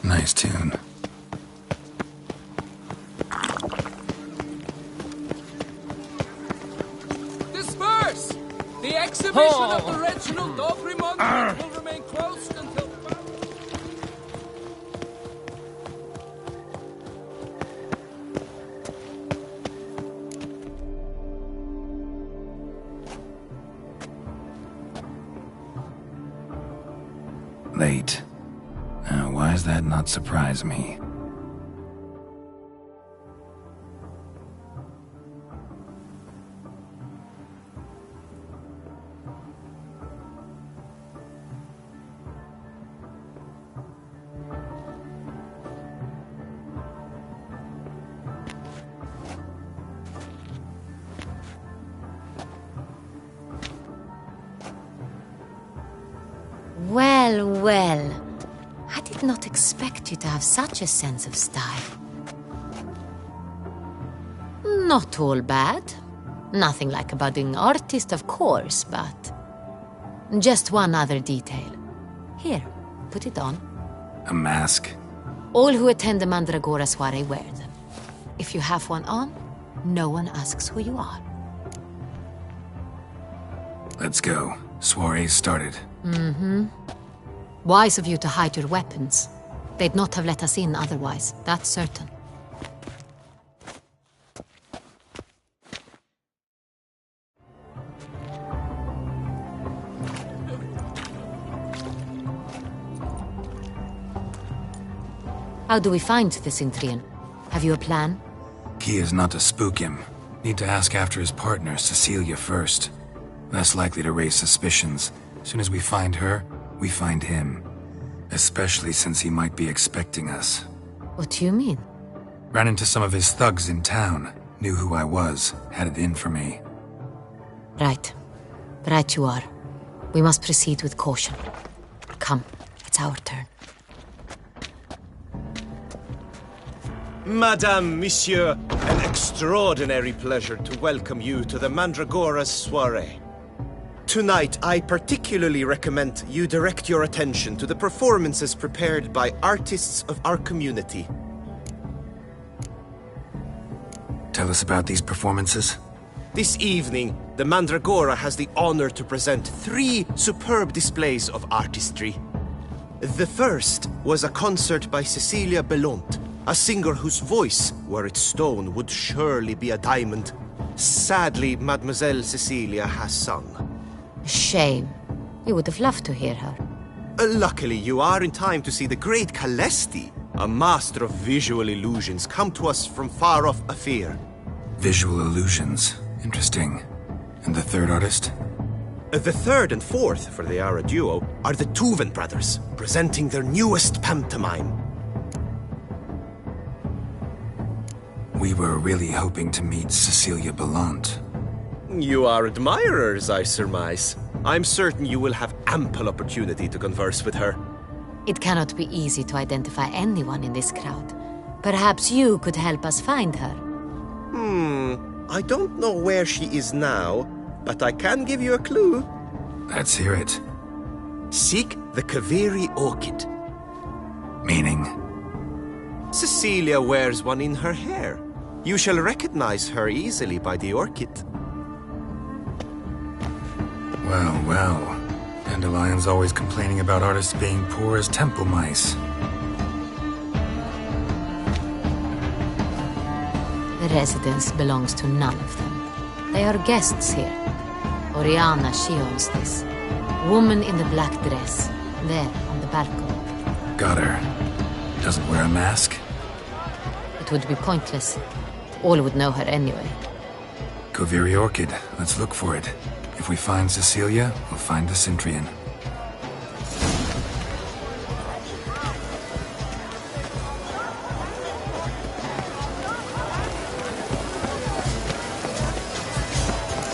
Nice tune. Disperse! The exhibition of the regional dog remodelment will remain closed until... Late. Now, why does that not surprise me? Well, well. I did not expect you to have such a sense of style. Not all bad. Nothing like a budding artist, of course, but... just one other detail. Here, put it on. A mask? All who attend the Mandragora soiree wear them. If you have one on, no one asks who you are. Let's go. Soiree's started. Mm-hmm. Wise of you to hide your weapons. They'd not have let us in otherwise, that's certain. How do we find the Cintrian? Have you a plan? Key is not to spook him. Need to ask after his partner, Cecilia, first. Less likely to raise suspicions. As soon as we find her, we find him. Especially since he might be expecting us. What do you mean? Ran into some of his thugs in town. Knew who I was. Had it in for me. Right. Right you are. We must proceed with caution. Come, it's our turn. Madame, Monsieur, an extraordinary pleasure to welcome you to the Mandragora's soiree. Tonight, I particularly recommend you direct your attention to the performances prepared by artists of our community. Tell us about these performances. This evening, the Mandragora has the honor to present 3 superb displays of artistry. The first was a concert by Cecilia Belont, a singer whose voice, were it stone, would surely be a diamond. Sadly, Mademoiselle Cecilia has sung. Shame. You would have loved to hear her. Luckily, you are in time to see the great Calesti, a master of visual illusions, come to us from far off Afir. Visual illusions. Interesting. And the third artist? The third and fourth, for they are a duo, are the Tuven brothers, presenting their newest pantomime. We were really hoping to meet Cecilia Belont. You are admirers, I surmise. I'm certain you will have ample opportunity to converse with her. It cannot be easy to identify anyone in this crowd. Perhaps you could help us find her. I don't know where she is now, but I can give you a clue. Let's hear it. Seek the Kaveri orchid. Meaning? Cecilia wears one in her hair. You shall recognize her easily by the orchid. Well, well. Dandelion's always complaining about artists being poor as temple mice. The residence belongs to none of them. They are guests here. Oriana, she owns this. Woman in the black dress. There, on the balcony. Got her. Doesn't wear a mask? It would be pointless. All would know her anyway. Kaveri orchid. Let's look for it. If we find Cecilia, we'll find the Cintrian.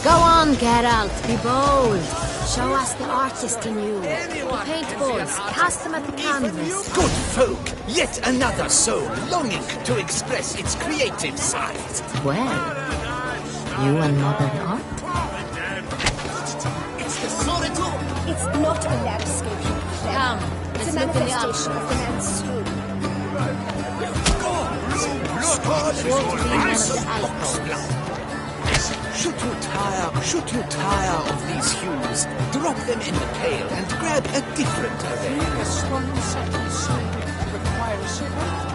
Go on, Geralt, be bold. Show us the artist in you. The paintballs, cast them at the canvas. Good folk, yet another soul longing to express its creative side. Well, you and modern art? It's not a landscape. Come, it's a manifestation of the man's soul. Should you tire of these hues, drop them in the pail and grab a different array. This one settles requires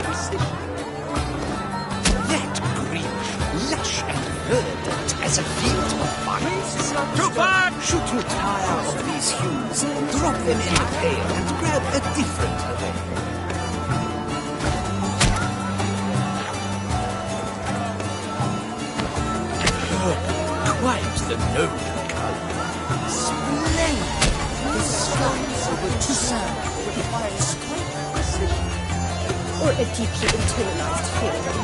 precision. That green, lush and verdant as a field of vines. Too far! Should you tire of these hues, drop them in the pail and grab a different array. Quite the noble color. Splendid! This slice of a Toussaint requires great precision. Or a deeply internalized feeling.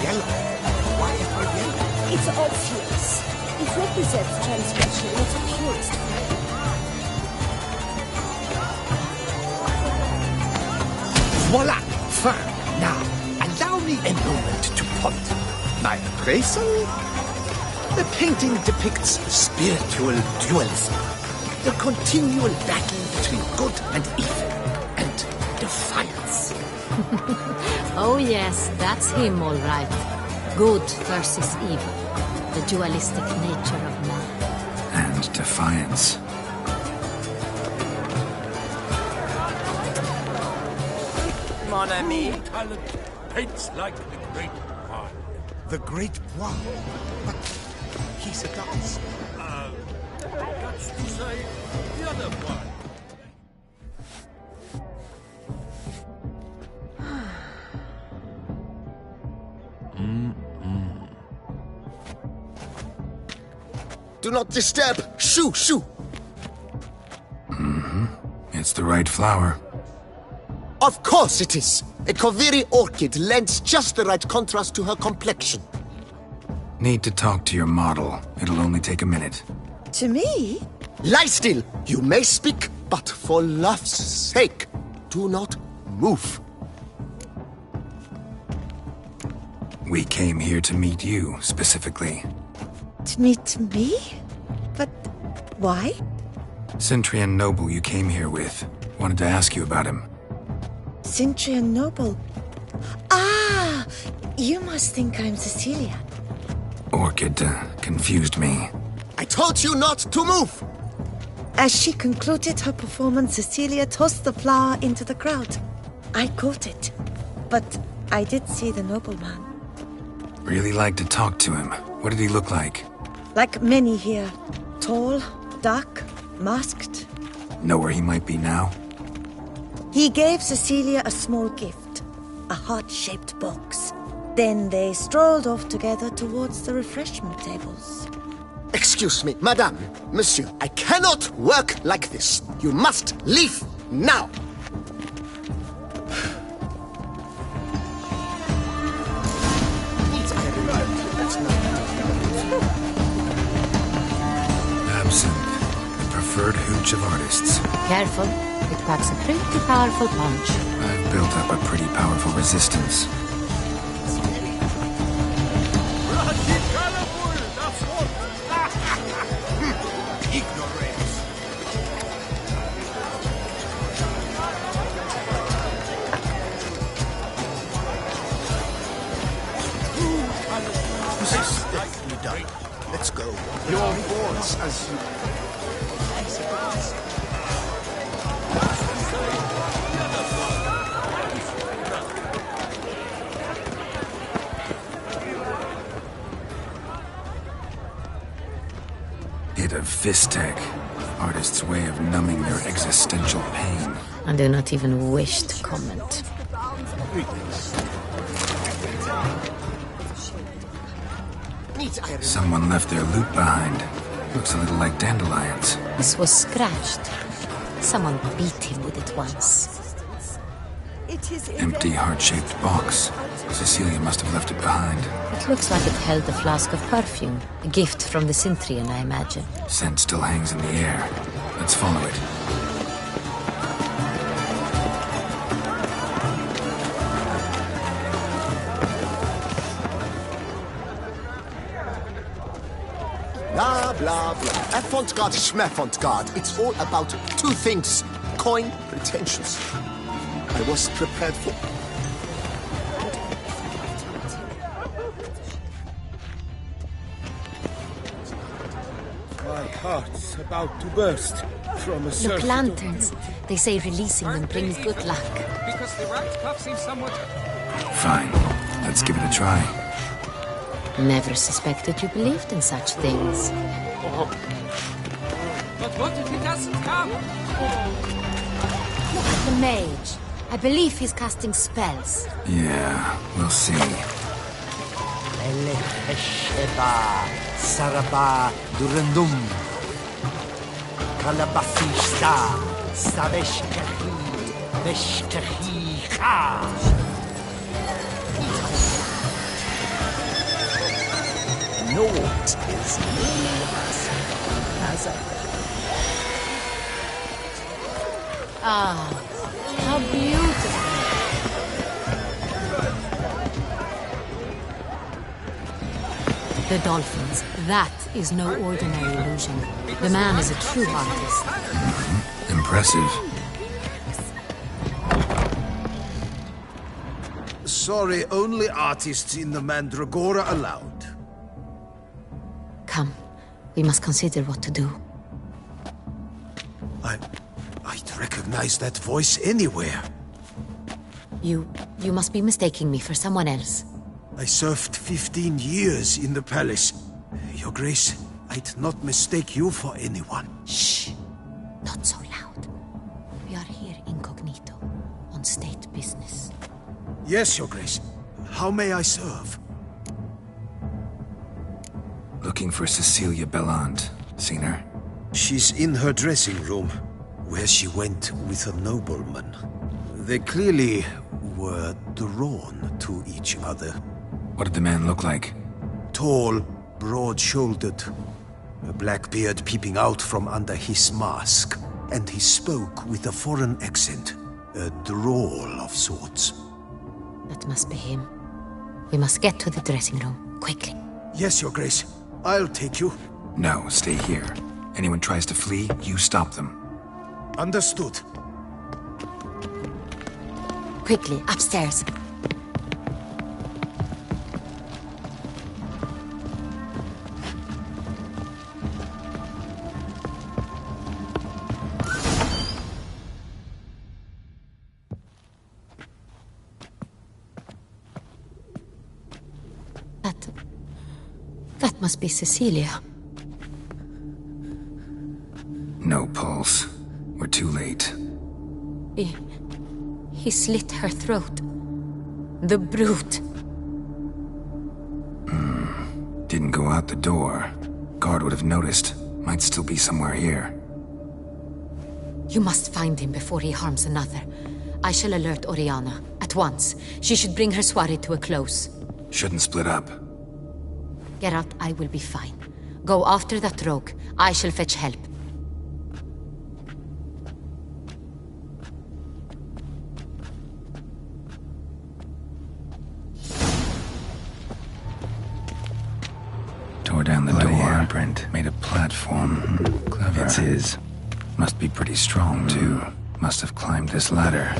Yellow? Why ever yellow? It's obvious. It represents transgression at its purest form. Voila! Fine. Now, allow me a moment to ponder. My appraisal? The painting depicts spiritual dualism. The continual battle between good and evil. And defiance. Oh yes, that's him all right. Good versus evil. The dualistic nature of man. And defiance. Mon ami. Talent paints like the great one. The great one? But he's a dance. That's to say, the other one. Do not disturb! Shoo! Shoo! It's the right flower. Of course it is! A Koviri orchid lends just the right contrast to her complexion. Need to talk to your model. It'll only take a minute. To me? Lie still! You may speak, but for love's sake, do not move. We came here to meet you, specifically. To meet me? But why? Centrian noble you came here with. Wanted to ask you about him. Centrian noble. Ah! You must think I'm Cecilia. Orchid confused me. I told you not to move! As she concluded her performance, Cecilia tossed the flower into the crowd. I caught it. But I did see the nobleman. Really like to talk to him. What did he look like? Like many here. Tall, dark, masked. Know where he might be now? He gave Cecilia a small gift. A heart-shaped box. Then they strolled off together towards the refreshment tables. Excuse me, madame, monsieur, I cannot work like this. You must leave now. Absinthe, the preferred hooch of artists. Careful, it packs a pretty powerful punch. I've built up a pretty powerful resistance. Let's go. Your boards as you... Hit of Fistech. Artist's way of numbing their existential pain. I do not even wish to comment. Someone left their loot behind. Looks a little like dandelions. This was scratched. Someone beat him with it once. Empty heart-shaped box. Cecilia must have left it behind. It looks like it held a flask of perfume. A gift from the Cintrian, I imagine. Scent still hangs in the air. Let's follow it. Blah, blah, blah. Avant-garde, schmavant-garde. It's all about two things. Coin, pretensions. I was prepared for. My heart's about to burst from a Look, surfeit of lanterns. They say releasing them brings good luck. Because the right cuff seems somewhat... Fine. Let's give it a try. Never suspected you believed in such things. But what if he doesn't come? Look at the mage. I believe he's casting spells. Yeah, we'll see. Elechesheba, Saraba, Durandum, Kalabafista, Saveshkahi, Veshkahi, Naught is Ah, how beautiful. The dolphins. That is no ordinary illusion. The man is a true artist. Impressive. Sorry, only artists in the Mandragora allowed. Come, we must consider what to do. I'd recognize that voice anywhere. You must be mistaking me for someone else. I served 15 years in the palace. Your Grace, I'd not mistake you for anyone. Shh! Not so loud. We are here incognito, on state business. Yes, Your Grace. How may I serve? Looking for Cecilia Bellant. Seen her? She's in her dressing room, where she went with a nobleman. They clearly were drawn to each other. What did the man look like? Tall, broad-shouldered, a black beard peeping out from under his mask, and he spoke with a foreign accent, a drawl of sorts. That must be him. We must get to the dressing room, quickly. Yes, Your Grace. I'll take you. No, stay here. Anyone tries to flee, you stop them. Understood. Quickly, upstairs. That must be Cecilia. No pulse. We're too late. He slit her throat. The brute. Didn't go out the door. Guard would have noticed. Might still be somewhere here. You must find him before he harms another. I shall alert Oriana. At once. She should bring her soirée to a close. Shouldn't split up. Geralt, I will be fine. Go after that rogue. I shall fetch help. Tore down the door. Imprint. Made a platform. Clever. It's his. Must be pretty strong, too. Must have climbed this ladder.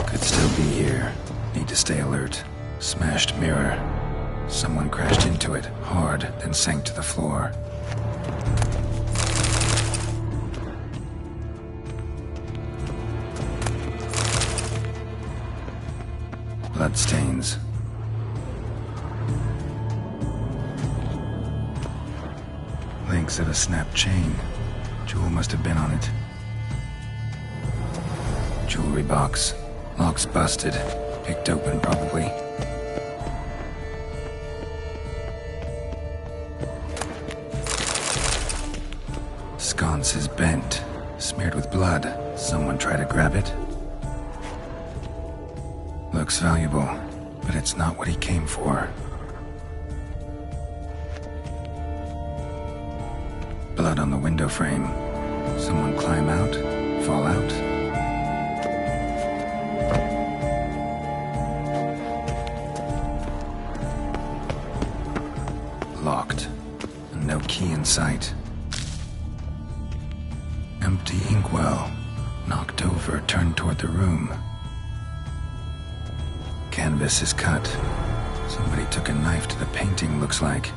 Could still be here. Need to stay alert. Smashed mirror. Someone crashed into it, hard, then sank to the floor. Bloodstains. Links of a snapped chain. Jewel must have been on it. Jewelry box. Lock's busted. Picked open, probably. Sconce is bent. Smeared with blood. Someone try to grab it? Looks valuable, but it's not what he came for. Blood on the window frame. Someone climb out? Fall out? no key in sight. Empty inkwell. Knocked over, turned toward the room. Canvas is cut. Somebody took a knife to the painting, looks like.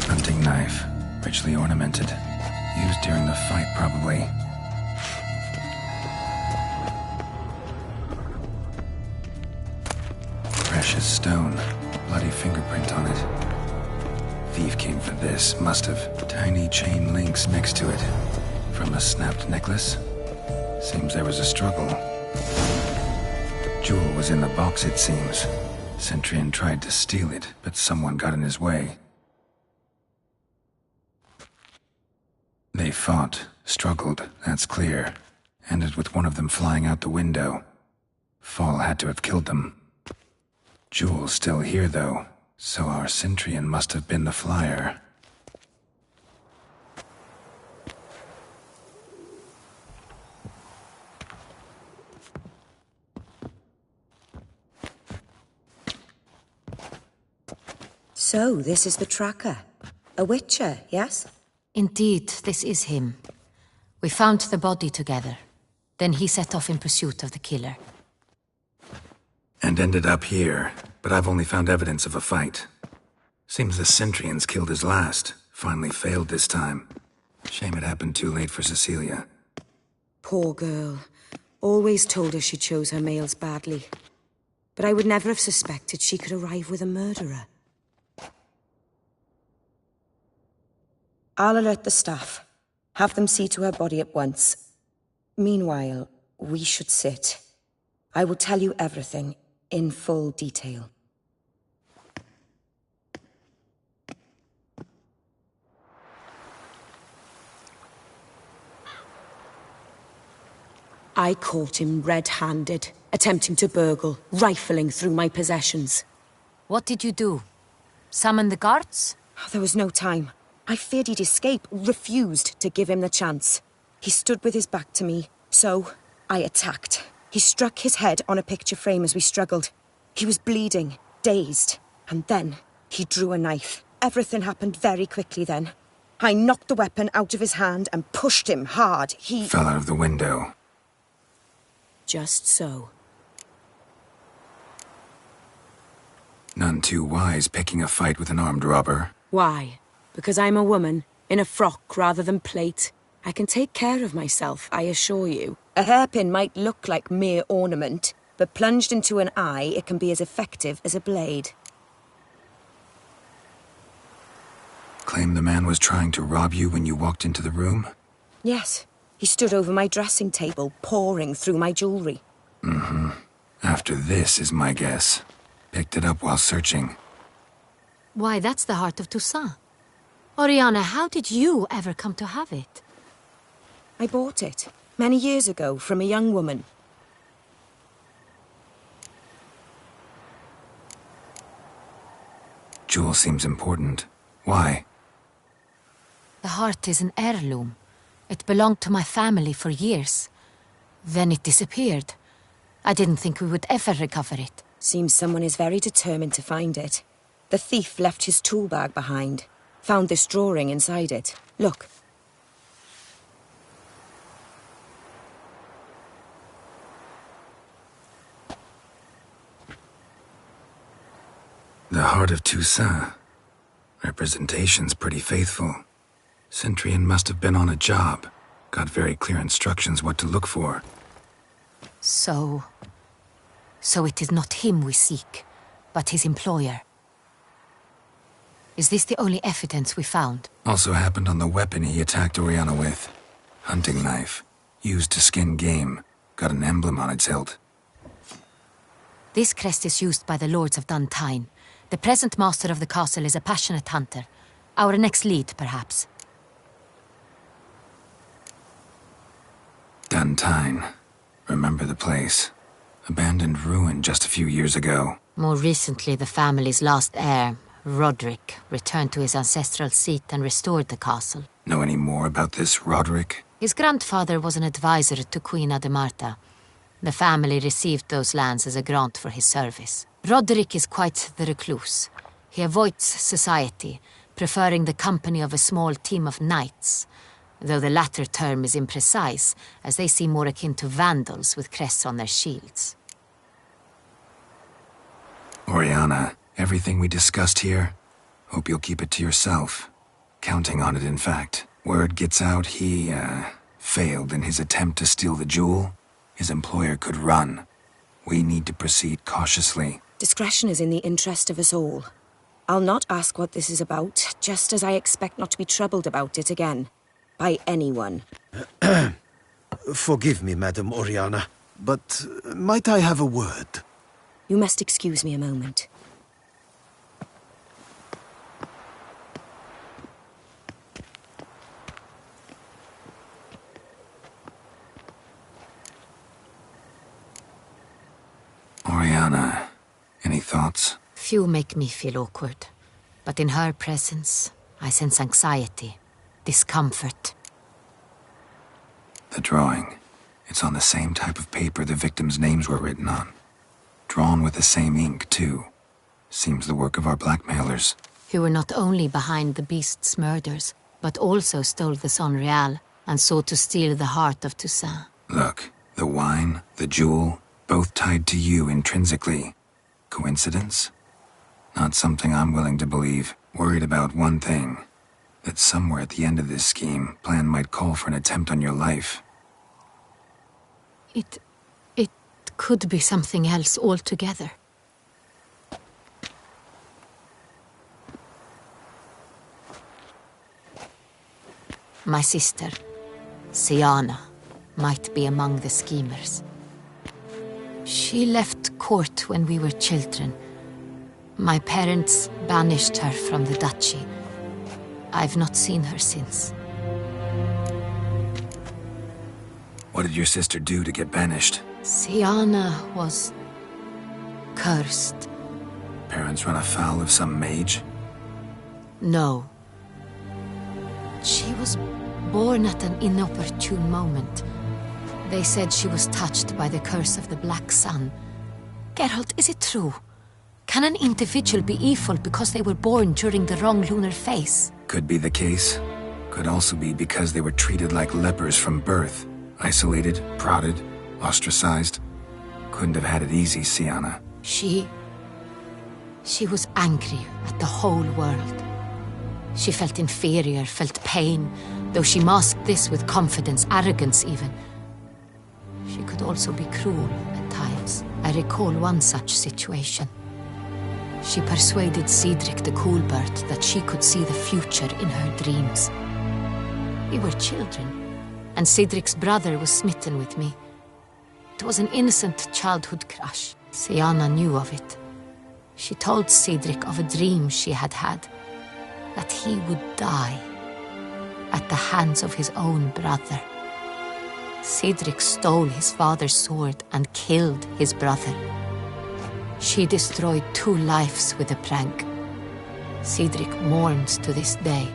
Hunting knife, richly ornamented. Used during the fight, probably. Precious stone. Bloody fingerprint on it. Thief came for this, must have. Tiny chain links next to it. From a snapped necklace? Seems there was a struggle. Jewel was in the box, it seems. Centurion tried to steal it, but someone got in his way. They fought, struggled, that's clear. Ended with one of them flying out the window. Fall had to have killed them. Jewel's still here, though, so our Centurion must have been the flyer. So, this is the tracker. A witcher, yes? Indeed, this is him. We found the body together. Then he set off in pursuit of the killer. And ended up here, but I've only found evidence of a fight. Seems the Centurion's killed his last. Finally failed this time. Shame it happened too late for Cecilia. Poor girl. Always told her she chose her males badly. But I would never have suspected she could arrive with a murderer. I'll alert the staff. Have them see to her body at once. Meanwhile, we should sit. I will tell you everything, in full detail. I caught him red-handed, attempting to burgle, rifling through my possessions. What did you do? Summon the guards? There was no time. I feared he'd escape, refused to give him the chance. He stood with his back to me, so I attacked. He struck his head on a picture frame as we struggled. He was bleeding, dazed, and then he drew a knife. Everything happened very quickly then. I knocked the weapon out of his hand and pushed him hard. He fell out of the window. Just so. None too wise picking a fight with an armed robber. Why? Because I'm a woman, in a frock rather than plate. I can take care of myself, I assure you. A hairpin might look like mere ornament, but plunged into an eye, it can be as effective as a blade. Claim the man was trying to rob you when you walked into the room? Yes. He stood over my dressing table, pouring through my jewelry. Mm-hmm. After this is my guess. Picked it up while searching. Why, that's the heart of Toussaint. Oriana, how did you ever come to have it? I bought it, many years ago, from a young woman. Jewel seems important. Why? The heart is an heirloom. It belonged to my family for years. Then it disappeared. I didn't think we would ever recover it. Seems someone is very determined to find it. The thief left his tool bag behind. Found this drawing inside it. Look. The heart of Toussaint. Representation's pretty faithful. Centurion must have been on a job. Got very clear instructions what to look for. So it is not him we seek, but his employer. Is this the only evidence we found? Also happened on the weapon he attacked Oriana with. Hunting knife. Used to skin game. Got an emblem on its hilt. This crest is used by the lords of Duntine. The present master of the castle is a passionate hunter. Our next lead, perhaps. Valentine. Remember the place. Abandoned ruin just a few years ago. More recently, the family's last heir, Roderick, returned to his ancestral seat and restored the castle. Know any more about this Roderick? His grandfather was an advisor to Queen Ademarta. The family received those lands as a grant for his service. Roderick is quite the recluse. He avoids society, preferring the company of a small team of knights, though the latter term is imprecise, as they seem more akin to vandals with crests on their shields. Oriana, everything we discussed here, hope you'll keep it to yourself. Counting on it, in fact. Word gets out he, failed in his attempt to steal the jewel. His employer could run. We need to proceed cautiously. Discretion is in the interest of us all. I'll not ask what this is about, just as I expect not to be troubled about it again. By anyone. Forgive me, Madam Oriana, but might I have a word? You must excuse me a moment. Oriana, any thoughts? Few make me feel awkward, but in her presence, I sense anxiety, discomfort. The drawing. It's on the same type of paper the victims' names were written on. Drawn with the same ink, too. Seems the work of our blackmailers. Who were not only behind the beast's murders, but also stole the Sonreal and sought to steal the heart of Toussaint. Look, the wine, the jewel, both tied to you intrinsically. Coincidence? Not something I'm willing to believe. Worried about one thing. That somewhere at the end of this scheme, plan might call for an attempt on your life. It could be something else altogether. My sister, Siana, might be among the schemers. She left court when we were children. My parents banished her from the duchy. I've not seen her since. What did your sister do to get banished? Siana was cursed. Parents run afoul of some mage? No. She was born at an inopportune moment. They said she was touched by the curse of the Black Sun. Geralt, is it true? Can an individual be evil because they were born during the wrong lunar phase? Could be the case. Could also be because they were treated like lepers from birth. Isolated, prodded, ostracized. Couldn't have had it easy, Siana. She was angry at the whole world. She felt inferior, felt pain, though she masked this with confidence, arrogance even. She could also be cruel at times. I recall one such situation. She persuaded Cedric the Coolbird that she could see the future in her dreams. We were children, and Cedric's brother was smitten with me. It was an innocent childhood crush. Siana knew of it. She told Cedric of a dream she had had, that he would die at the hands of his own brother. Cedric stole his father's sword and killed his brother. She destroyed 2 lives with a prank. Cedric mourns to this day.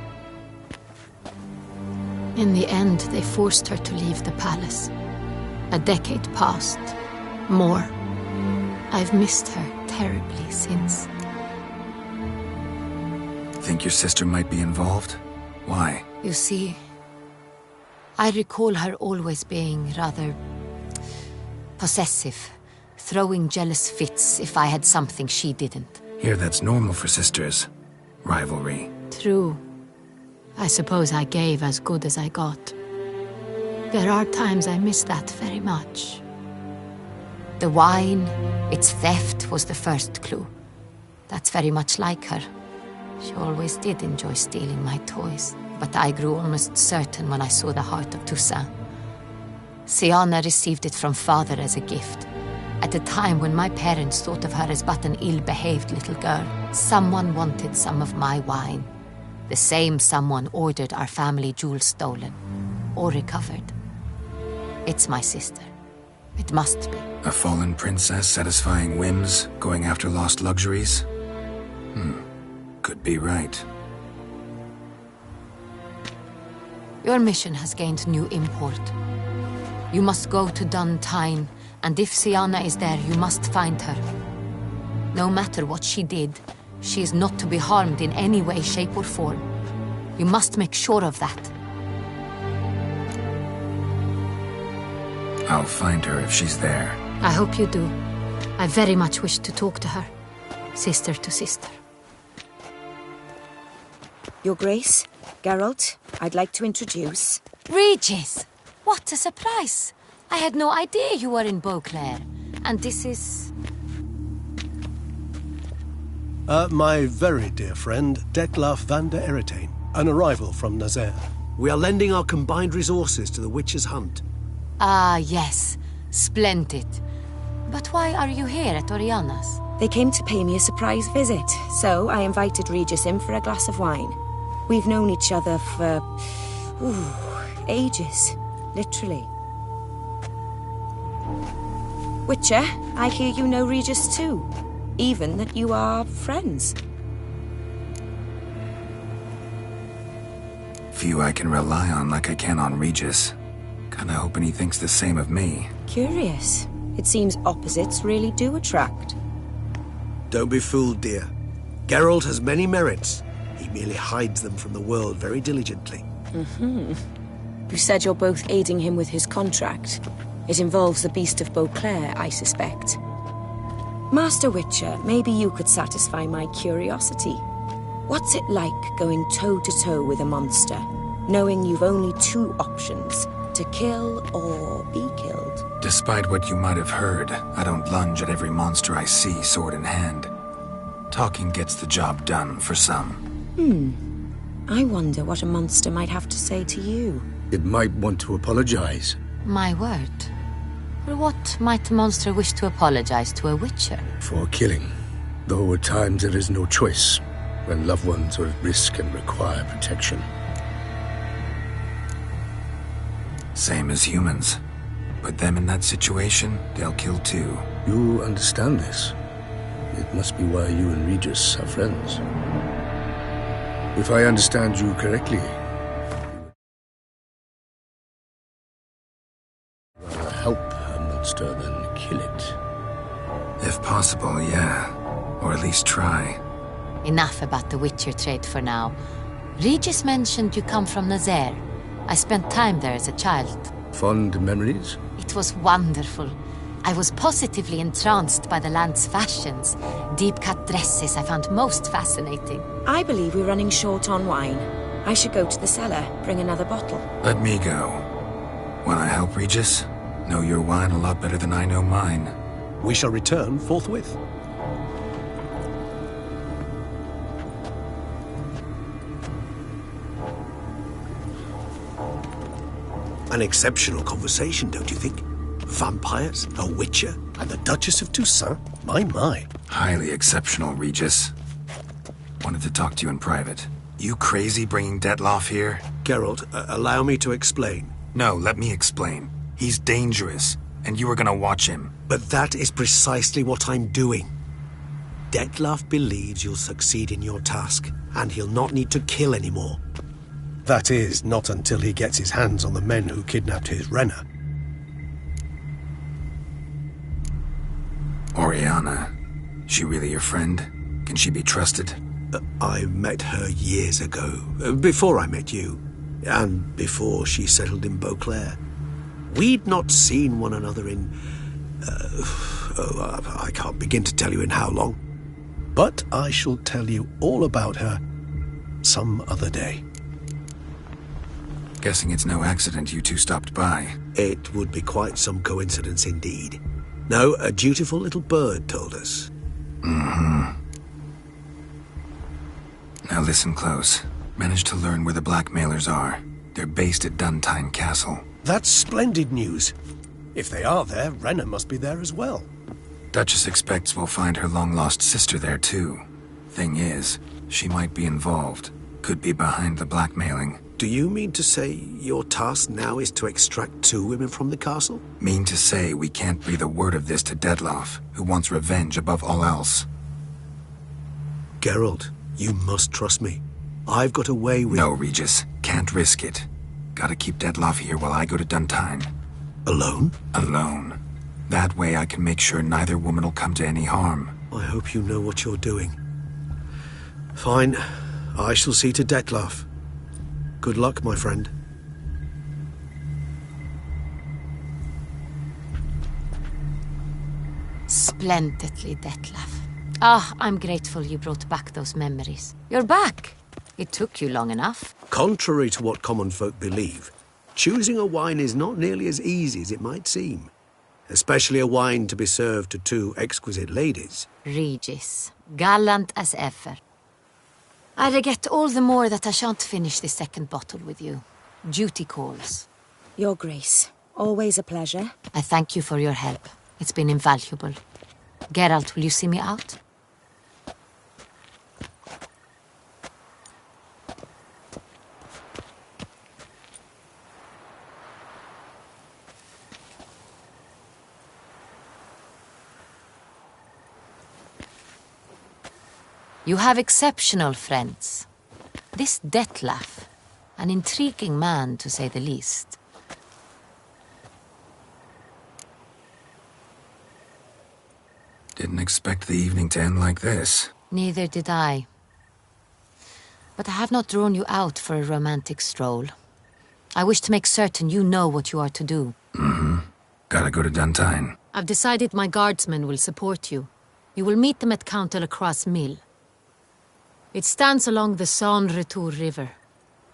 In the end, they forced her to leave the palace. A decade passed. More. I've missed her terribly since. Think your sister might be involved? Why? You see, I recall her always being rather possessive, throwing jealous fits if I had something she didn't. Here, that's normal for sisters. Rivalry. True. I suppose I gave as good as I got. There are times I miss that very much. The wine, its theft, was the first clue. That's very much like her. She always did enjoy stealing my toys, but I grew almost certain when I saw the heart of Toussaint. Siana received it from father as a gift. At a time when my parents thought of her as but an ill-behaved little girl, someone wanted some of my wine. The same someone ordered our family jewels stolen, or recovered. It's my sister. It must be. A fallen princess satisfying whims, going after lost luxuries? Could be right. Your mission has gained new import. You must go to Duntine, and if Sienna is there, you must find her. No matter what she did, she is not to be harmed in any way, shape, or form. You must make sure of that. I'll find her if she's there. I hope you do. I very much wish to talk to her. Sister to sister. Your Grace, Geralt, I'd like to introduce... Regis! What a surprise! I had no idea you were in Beauclair. And this is... My very dear friend, Detlaf van der Eretain, an arrival from Nazaire. We are lending our combined resources to the Witcher's hunt. Ah, yes. Splendid. But why are you here at Oriana's? They came to pay me a surprise visit, so I invited Regis in for a glass of wine. We've known each other for... ages. Literally. Witcher, I hear you know Regis too. Even that you are friends. Few I can rely on like I can on Regis. Kinda hoping he thinks the same of me. Curious. It seems opposites really do attract. Don't be fooled, dear. Geralt has many merits. He merely hides them from the world very diligently. You said you're both aiding him with his contract. It involves the Beast of Beauclair, I suspect. Master Witcher, maybe you could satisfy my curiosity. What's it like going toe-to-toe with a monster, knowing you've only two options, to kill or be killed? Despite what you might have heard, I don't lunge at every monster I see sword in hand. Talking gets the job done for some. I wonder what a monster might have to say to you. It might want to apologize. My word. For what might a monster wish to apologize to a Witcher? For killing. Though at times there is no choice, when loved ones are at risk and require protection. Same as humans. Put them in that situation, they'll kill too. You understand this. It must be why you and Regis are friends. If I understand you correctly, rather help a monster than kill it. If possible, yeah. Or at least try. Enough about the Witcher trade for now. Regis mentioned you come from Nazaire. I spent time there as a child. Fond memories? It was wonderful. I was positively entranced by the land's fashions. Deep-cut dresses I found most fascinating. I believe we're running short on wine. I should go to the cellar, bring another bottle. Let me go. Wanna help, Regis? Know your wine a lot better than I know mine. We shall return forthwith. An exceptional conversation, don't you think? Vampires, a witcher, and the Duchess of Toussaint? My. Highly exceptional, Regis. Wanted to talk to you in private. You crazy bringing Detlaf here? Geralt, allow me to explain. No, let me explain. He's dangerous, and you were gonna watch him. But that is precisely what I'm doing. Detlaf believes you'll succeed in your task, and he'll not need to kill anymore. That is, not until he gets his hands on the men who kidnapped his Renna. Oriana. She really your friend? Can she be trusted? I met her years ago, before I met you, and before she settled in Beauclair. We'd not seen one another in... I can't begin to tell you in how long. But I shall tell you all about her some other day. Guessing it's no accident you two stopped by. It would be quite some coincidence indeed. No, a dutiful little bird told us. Now listen close. Managed to learn where the blackmailers are. They're based at Duntine Castle. That's splendid news. If they are there, Renna must be there as well. Duchess expects we'll find her long-lost sister there too. Thing is, she might be involved. Could be behind the blackmailing. Do you mean to say your task now is to extract 2 women from the castle? Mean to say we can't breathe a word of this to Detloff, who wants revenge above all else. Geralt, you must trust me. I've got a way with... No, Regis. Can't risk it. Gotta keep Detloff here while I go to Duntine. Alone? Alone. That way I can make sure neither woman will come to any harm. I hope you know what you're doing. Fine. I shall see to Detloff. Good luck, my friend. Splendidly, Detlaff. Ah, I'm grateful you brought back those memories. You're back! It took you long enough. Contrary to what common folk believe, choosing a wine is not nearly as easy as it might seem. Especially a wine to be served to 2 exquisite ladies. Regis, gallant as ever. I regret all the more that I shan't finish the 2nd bottle with you. Duty calls. Your Grace, always a pleasure. I thank you for your help. It's been invaluable. Geralt, will you see me out? You have exceptional friends. This Detlaff, an intriguing man to say the least. Didn't expect the evening to end like this. Neither did I. But I have not drawn you out for a romantic stroll. I wish to make certain you know what you are to do. Mm-hmm. Gotta go to Duntine. I've decided my guardsmen will support you. You will meet them at Count Delacroix' mill. It stands along the Saône-Retour River,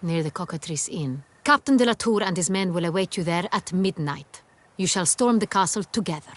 near the Cockatrice Inn. Captain de la Tour and his men will await you there at midnight. You shall storm the castle together.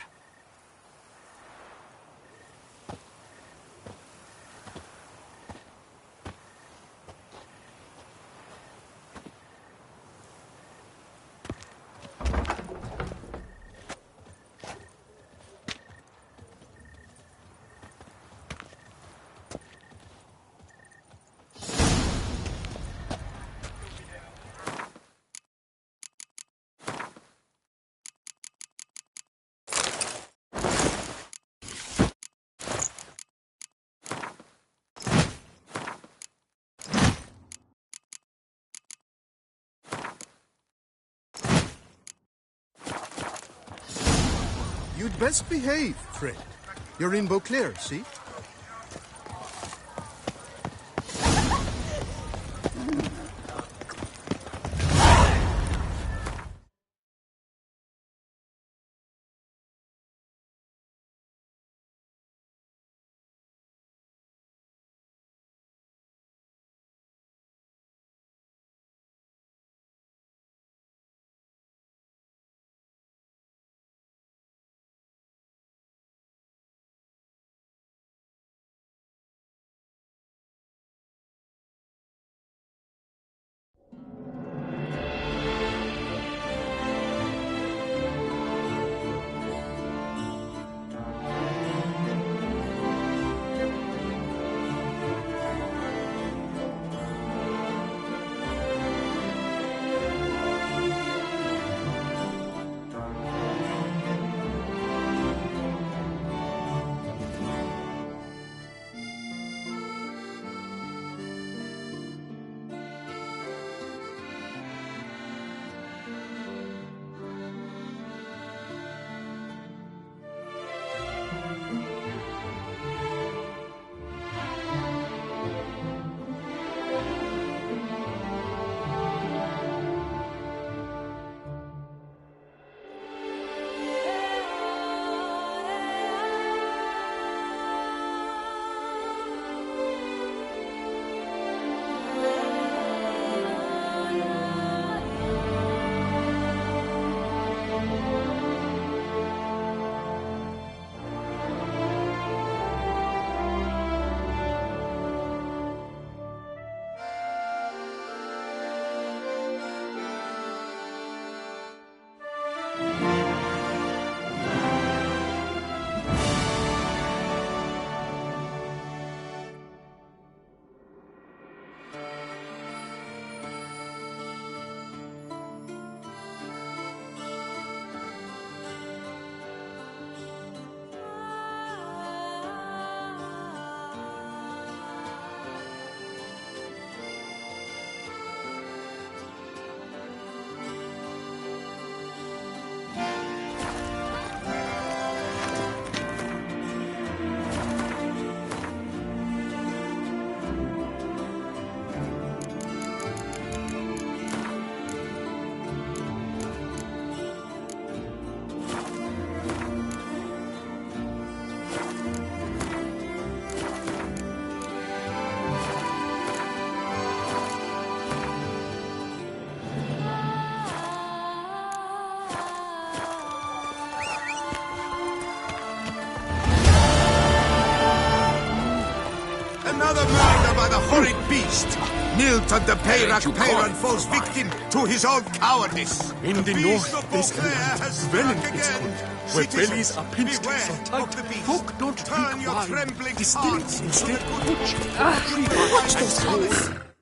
You'd best behave, Fred. You're in Beauclair, see? Another murder by the horrid beast. Nilton de Peyran falls victim to his own cowardice. In the north, there's a land, Velen it's called, where bellies are pinched so tight, folk don't drink wine. Distill it instead, butch. Watch those hands.